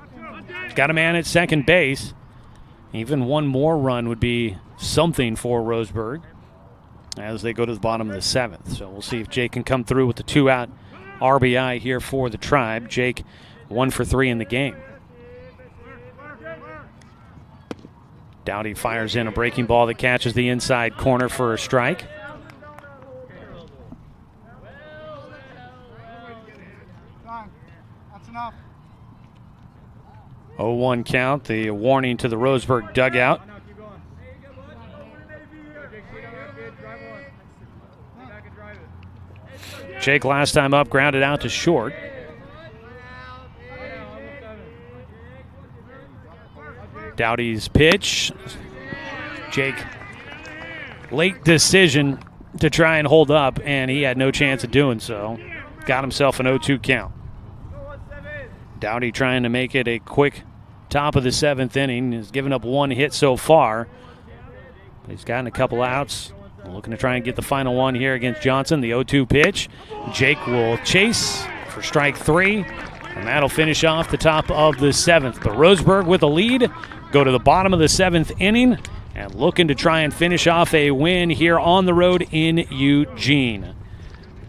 Speaker 1: Got a man at 2nd base. Even one more run would be something for Roseburg as they go to the bottom of the 7th. So we'll see if Jake can come through with the 2-out RBI here for the Tribe. Jake 1 for 3 in the game. Dowdy fires in a breaking ball that catches the inside corner for a strike. 0-1 count, the warning to the Roseburg dugout. Jake last time up, grounded out to short. Dowdy's pitch. Jake, late decision to try and hold up, and he had no chance of doing so. Got himself an 0-2 count. Dowdy trying to make it a quick top of the 7th inning. He's given up 1 hit so far. He's gotten a couple outs. Looking to try and get the final one here against Johnson. The 0-2 pitch. Jake will chase for strike 3, and that'll finish off the top of the 7th. But Roseburg with a lead, go to the bottom of the 7th inning, and looking to try and finish off a win here on the road in Eugene.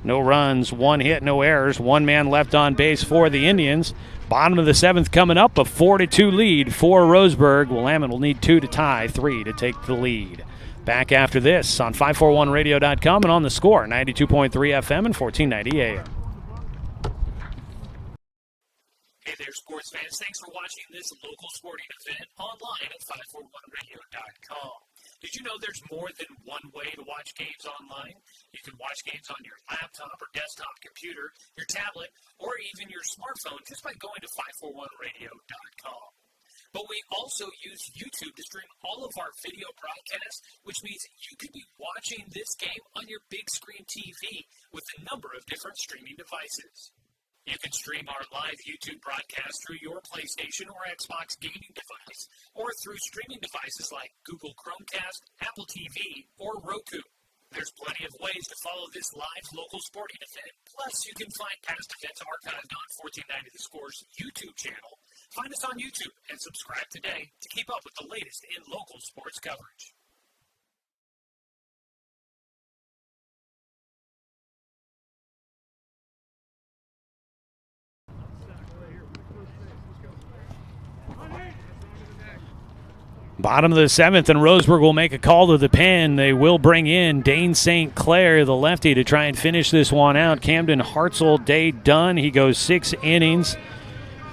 Speaker 1: No runs, 1 hit, no errors, 1 man left on base for the Indians. Bottom of the 7th coming up, a 4-2 lead for Roseburg. Willamette will need 2 to tie, 3 to take the lead. Back after this on 541radio.com and on the Score, 92.3 FM and 1490 AM.
Speaker 2: Hey there, sports fans. Thanks for watching this local sporting event online at 541radio.com. Did you know there's more than one way to watch games online? You can watch games on your laptop or desktop computer, your tablet, or even your smartphone just by going to 541radio.com. But we also use YouTube to stream all of our video broadcasts, which means you could be watching this game on your big screen TV with a number of different streaming devices. You can stream our live YouTube broadcast through your PlayStation or Xbox gaming device, or through streaming devices like Google Chromecast, Apple TV, or Roku. There's plenty of ways to follow this live local sporting event. Plus, you can find past events archived on 1490 The Score's YouTube channel. Find us on YouTube and subscribe today to keep up with the latest in local sports coverage.
Speaker 1: Bottom of the 7th, and Roseburg will make a call to the pen. They will bring in Dane St. Clair, the lefty, to try and finish this one out. Camden Hartzell, day done. He goes 6 innings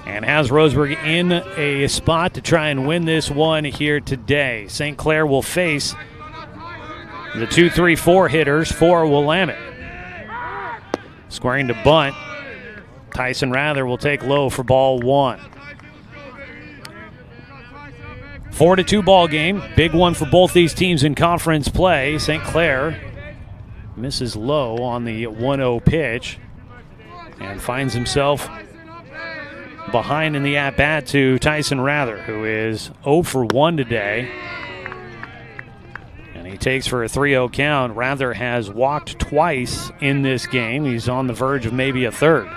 Speaker 1: and has Roseburg in a spot to try and win this one here today. St. Clair will face the 2-3-4 hitters for Willamette. Squaring to bunt, Tyson Rather will take low for ball 1. 4-2 ball game. Big one for both these teams in conference play. St. Clair misses low on the 1-0 pitch and finds himself behind in the at-bat to Tyson Rather, who is 0 for 1 today. And he takes for a 3-0 count. Rather has walked twice in this game. He's on the verge of maybe a third.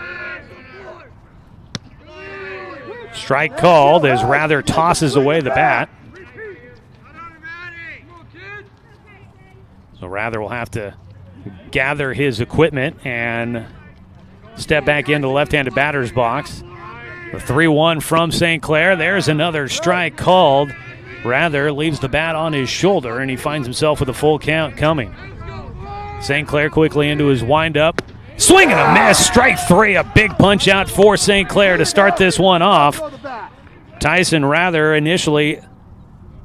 Speaker 1: Strike called as Rather tosses away the bat. So Rather will have to gather his equipment and step back into the left-handed batter's box. The 3-1 from St. Clair. There's another strike called. Rather leaves the bat on his shoulder, and he finds himself with a full count coming. St. Clair quickly into his windup. Swing and a miss. Strike 3. A big punch out for St. Clair to start this one off. Tyson Rather initially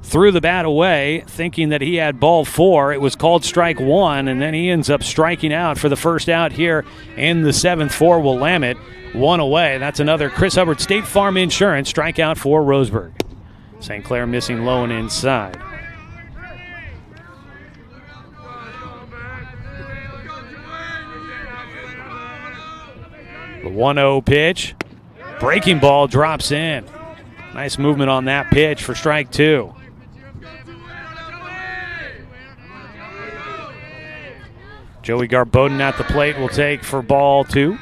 Speaker 1: threw the bat away, thinking that he had ball 4. It was called strike 1, and then he ends up striking out for the first out here in the 7th for Willamette. 1 away. That's another Chris Hubbard State Farm Insurance strikeout for Roseburg. St. Clair missing low and inside. The 1-0 pitch. Breaking ball drops in. Nice movement on that pitch for strike 2. Joey Garboden at the plate will take for ball 2.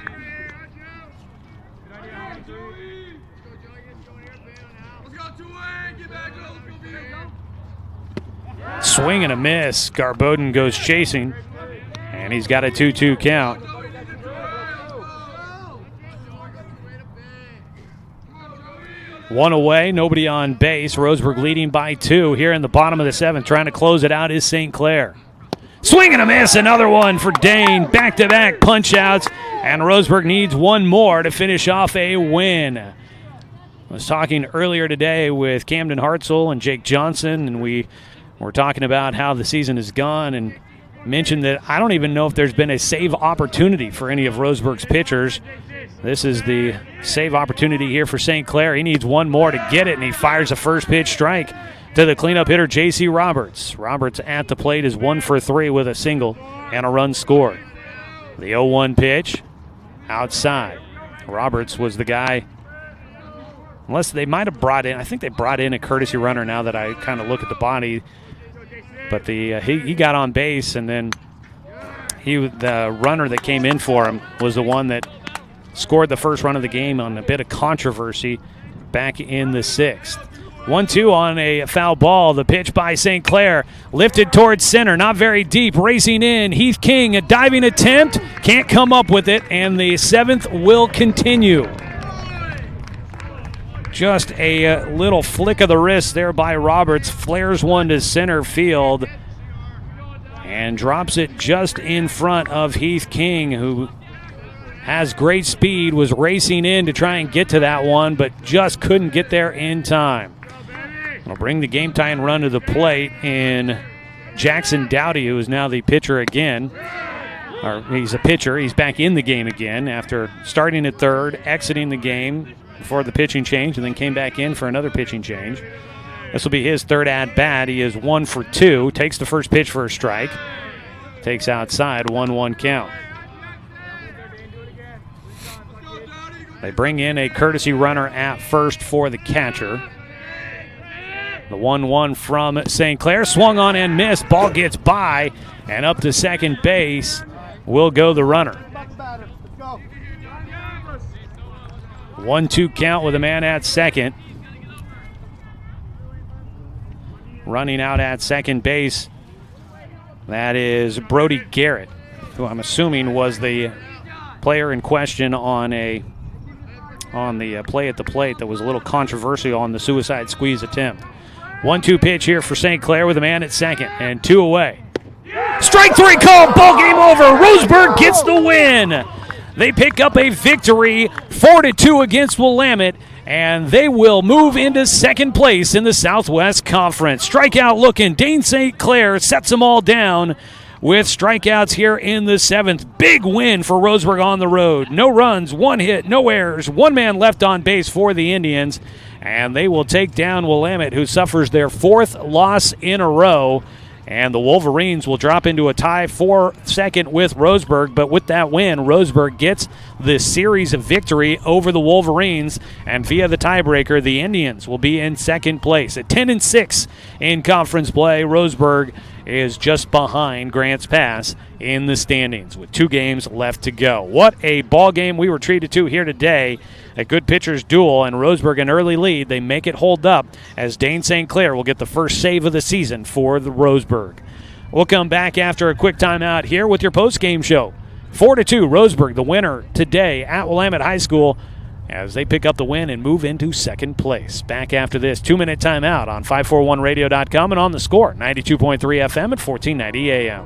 Speaker 1: Swing and a miss. Garboden goes chasing, and he's got a 2-2 count. One away, nobody on base. Roseburg leading by 2 here in the bottom of the 7th. Trying to close it out is St. Clair. Swing and a miss, another one for Dane. Back-to-back punch-outs, and Roseburg needs one more to finish off a win. was talking earlier today with Camden Hartzell and Jake Johnson, and we were talking about how the season has gone and mentioned that I don't even know if there's been a save opportunity for any of Roseburg's pitchers. This is the save opportunity here for St. Clair. He needs one more to get it, and he fires a first pitch strike to the cleanup hitter, J.C. Roberts. Roberts at the plate is 1 for 3 with a single and a run scored. The 0-1 pitch outside. Roberts was the guy, unless they might have brought in, I think they brought in a courtesy runner now that I kind of look at the body. But he got on base, and then the runner that came in for him was the one that scored the first run of the game on a bit of controversy back in the 6th. 1-2 on a foul ball. The pitch by St. Clair, lifted towards center, not very deep, racing in. Heath King, a diving attempt, can't come up with it, and the 7th will continue. Just a little flick of the wrist there by Roberts, flares one to center field, and drops it just in front of Heath King, who has great speed, was racing in to try and get to that one, but just couldn't get there in time. We'll bring the game-tying run to the plate in Jackson Dowdy, who is now the pitcher again. Or he's a pitcher. He's back in the game again after starting at third, exiting the game before the pitching change, and then came back in for another pitching change. This will be his third at-bat. He is 1 for 2. Takes the first pitch for a strike. Takes outside, 1-1 count. They bring in a courtesy runner at first for the catcher. The 1-1 from St. Clair, swung on and missed. Ball gets by, and up to second base will go the runner. 1-2 count with a man at second. Running out at second base, that is Brody Garrett, who I'm assuming was the player in question on the play at the plate that was a little controversial on the suicide squeeze attempt. 1-2 pitch here for St. Clair with a man at second, and 2 away. Strike 3 called, ball game over. Roseburg gets the win. They pick up a victory, 4-2 against Willamette, and they will move into second place in the Southwest Conference. Strikeout looking, Dane St. Clair sets them all down with strikeouts here in the 7th. Big win for Roseburg on the road. No runs, 1 hit, no errors, 1 man left on base for the Indians, and they will take down Willamette, who suffers their 4th loss in a row. And the Wolverines will drop into a tie for second with Roseburg. But with that win, Roseburg gets the series of victory over the Wolverines. And via the tiebreaker, the Indians will be in second place. At 10-6 in conference play, Roseburg is just behind Grants Pass in the standings with 2 games left to go. What a ball game we were treated to here today. A good pitcher's duel, and Roseburg an early lead. They make it hold up as Dane St. Clair will get the first save of the season for the Roseburg. We'll come back after a quick timeout here with your post-game show. 4-2, Roseburg, the winner today at Willamette High School, as they pick up the win and move into second place. Back after this 2-minute timeout on 541radio.com and on the Score, 92.3 FM at 1490 AM.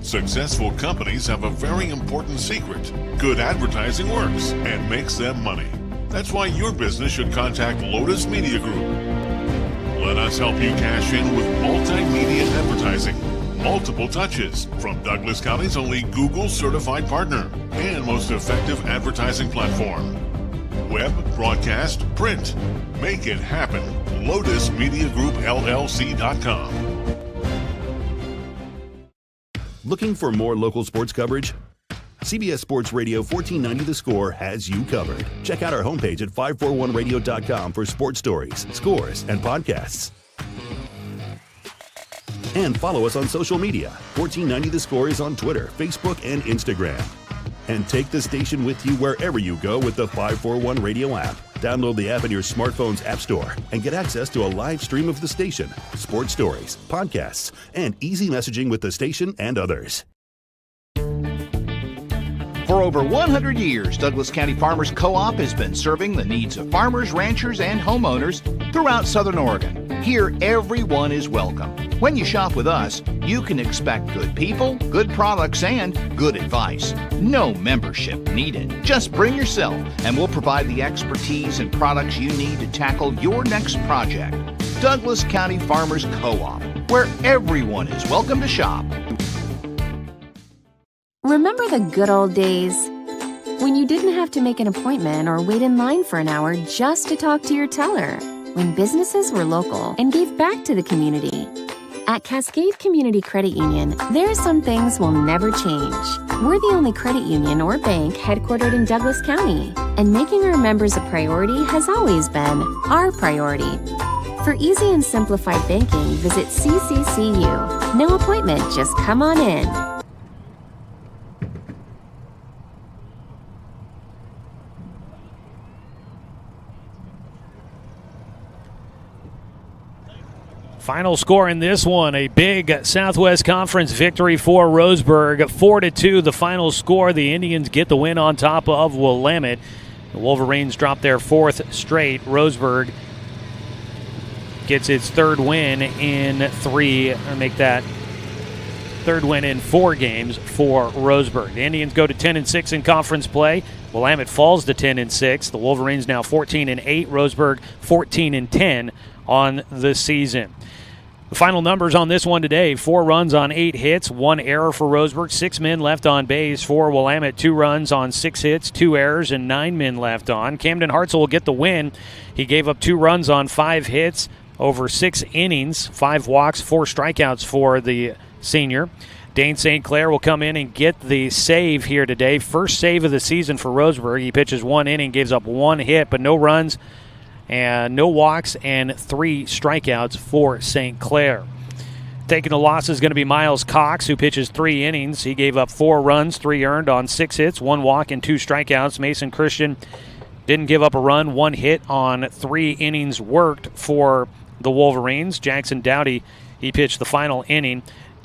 Speaker 9: Successful companies have a very important secret. Good advertising works and makes them money. That's why your business should contact Lotus Media Group. Let us help you cash in with multimedia advertising. Multiple touches from Douglas County's only Google certified partner and most effective advertising platform. Web, broadcast, print. Make it happen. LotusMediaGroupLLC.com.
Speaker 11: Looking for more local sports coverage? CBS Sports Radio 1490 The Score has you covered. Check out our homepage at 541radio.com for sports stories, scores, and podcasts. And follow us on social media. 1490 The Score is on Twitter, Facebook, and Instagram. And take the station with you wherever you go with the 541 Radio app. Download the app in your smartphone's app store and get access to a live stream of the station, sports stories, podcasts, and easy messaging with the station and others.
Speaker 3: For over 100 years, Douglas County Farmers Co-op has been serving the needs of farmers, ranchers, and homeowners throughout Southern Oregon. Here, everyone is welcome. When you shop with us, you can expect good people, good products, and good advice. No membership needed. Just bring yourself, and we'll provide the expertise and products you need to tackle your next project. Douglas County Farmers Co-op, where everyone is welcome to shop.
Speaker 12: Remember the good old days? When you didn't have to make an appointment or wait in line for an hour just to talk to your teller. When businesses were local and gave back to the community. At Cascade Community Credit Union, there are some things will never change. We're the only credit union or bank headquartered in Douglas County, and making our members a priority has always been our priority. For easy and simplified banking, visit CCCU. No appointment, just come on in.
Speaker 1: Final score in this one, a big Southwest Conference victory for Roseburg. 4-2 the final score. The Indians get the win on top of Willamette. The Wolverines drop their fourth straight. Roseburg gets its third win in four games for Roseburg. The Indians go to 10-6 in conference play. Willamette falls to 10-6. The Wolverines now 14-8. Roseburg 14-10 on the season. The final numbers on this one today: 4 runs on 8 hits, 1 error for Roseburg, 6 men left on base for Willamette, 2 runs on 6 hits, 2 errors, and 9 men left on. Camden Hartzell will get the win. He gave up 2 runs on 5 hits over 6 innings, 5 walks, 4 strikeouts for the senior. Dane St. Clair will come in and get the save here today. First save of the season for Roseburg. He pitches 1 inning, gives up 1 hit, but no runs and no walks and 3 strikeouts for St. Clair. Taking the loss is going to be Miles Cox, who pitches 3 innings. He gave up 4 runs, 3 earned on 6 hits, 1 walk and 2 strikeouts. Mason Christian didn't give up a run, 1 hit on 3 innings worked for the Wolverines. Jackson Dowdy, he pitched the final inning,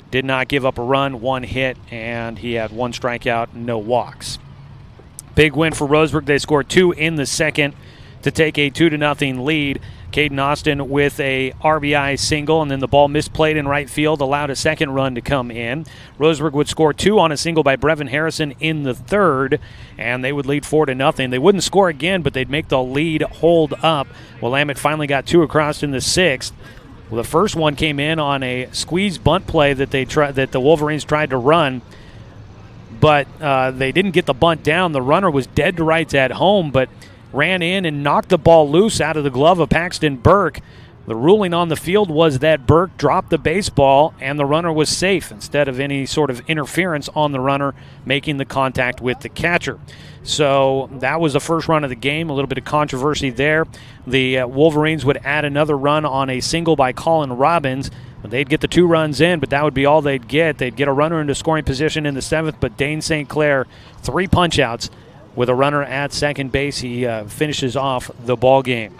Speaker 1: did not give up a run, 1 hit, and he had 1 strikeout, no walks. Big win for Roseburg. They scored 2 in the second to take a 2-0 lead. Caden Austin with a RBI single, and then the ball misplayed in right field, allowed a second run to come in. Roseburg would score 2 on a single by Brevin Harrison in the third, and they would lead 4-0. They wouldn't score again, but they'd make the lead hold up. Willamette finally got 2 across in the 6th. Well, the first one came in on a squeeze bunt play that the Wolverines tried to run, but they didn't get the bunt down. The runner was dead to rights at home, but ran in and knocked the ball loose out of the glove of Paxton Burke. The ruling on the field was that Burke dropped the baseball and the runner was safe instead of any sort of interference on the runner making the contact with the catcher. So that was the first run of the game. A little bit of controversy there. The Wolverines would add another run on a single by Colin Robbins. They'd get the 2 runs in, but that would be all they'd get. They'd get a runner into scoring position in the 7th, but Dane St. Clair, 3 punch-outs with a runner at second base. He finishes off the ball game.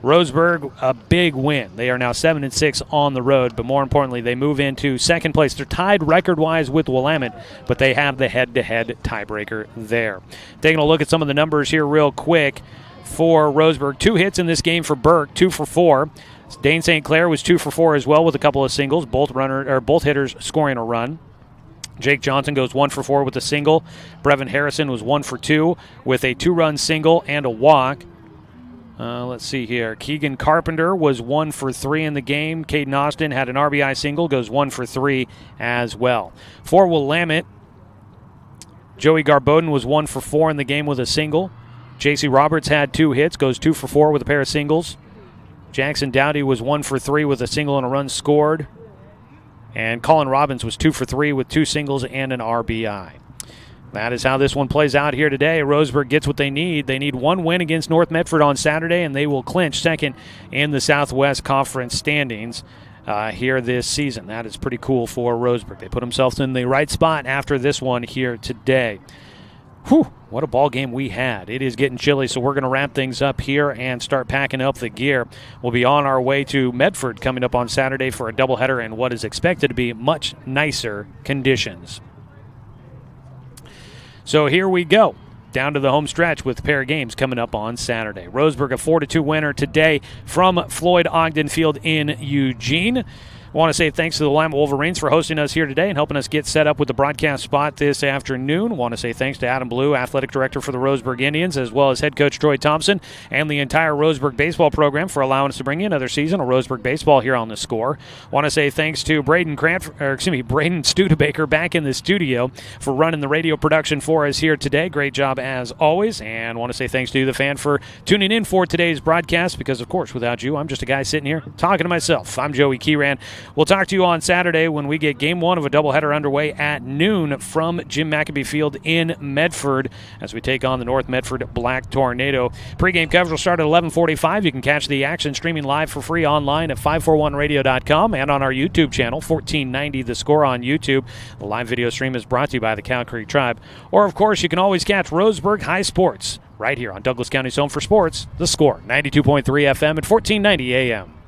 Speaker 1: Roseburg, a big win. They are now 7-6 on the road, but more importantly, they move into second place. They're tied record-wise with Willamette, but they have the head-to-head tiebreaker there. Taking a look at some of the numbers here real quick for Roseburg. 2 hits in this game for Burke, 2 for 4. Dane St. Clair was 2 for 4 as well with a couple of singles, both hitters scoring a run. Jake Johnson goes 1 for 4 with a single. Brevin Harrison was 1 for 2 with a 2-run single and a walk. Let's see here. Keegan Carpenter was 1 for 3 in the game. Caden Austin had an RBI single, goes 1 for 3 as well. For Willamette, Joey Garboden was 1 for 4 in the game with a single. J.C. Roberts had 2 hits, goes 2 for 4 with a pair of singles. Jackson Dowdy was 1 for 3 with a single and a run scored. And Colin Robbins was 2 for 3 with 2 singles and an RBI. That is how this one plays out here today. Roseburg gets what they need. They need 1 win against North Medford on Saturday, and they will clinch second in the Southwest Conference standings here this season. That is pretty cool for Roseburg. They put themselves in the right spot after this one here today. Whew, what a ball game we had. It is getting chilly, so we're going to wrap things up here and start packing up the gear. We'll be on our way to Medford coming up on Saturday for a doubleheader in what is expected to be much nicer conditions. So here we go. Down to the home stretch with a pair of games coming up on Saturday. Roseburg, a 4-2 winner today from Floyd Ogden Field in Eugene. I want to say thanks to the Willamette Wolverines for hosting us here today and helping us get set up with the broadcast spot this afternoon. I want to say thanks to Adam Blue, athletic director for the Roseburg Indians, as well as head coach Troy Thompson and the entire Roseburg baseball program for allowing us to bring you another season of Roseburg baseball here on The Score. I want to say thanks to Braden Studebaker back in the studio for running the radio production for us here today. Great job as always. And I want to say thanks to you, the fan, for tuning in for today's broadcast because, of course, without you, I'm just a guy sitting here talking to myself. I'm Joey Keyran. We'll talk to you on Saturday when we get Game 1 of a doubleheader underway at noon from Jim McAbee Field in Medford as we take on the North Medford Black Tornado. Pre-game coverage will start at 11:45. You can catch the action streaming live for free online at 541radio.com and on our YouTube channel, 1490 The Score on YouTube. The live video stream is brought to you by the Cow Creek Tribe. Or, of course, you can always catch Roseburg High Sports right here on Douglas County's home for sports, The Score, 92.3 FM and 1490 AM.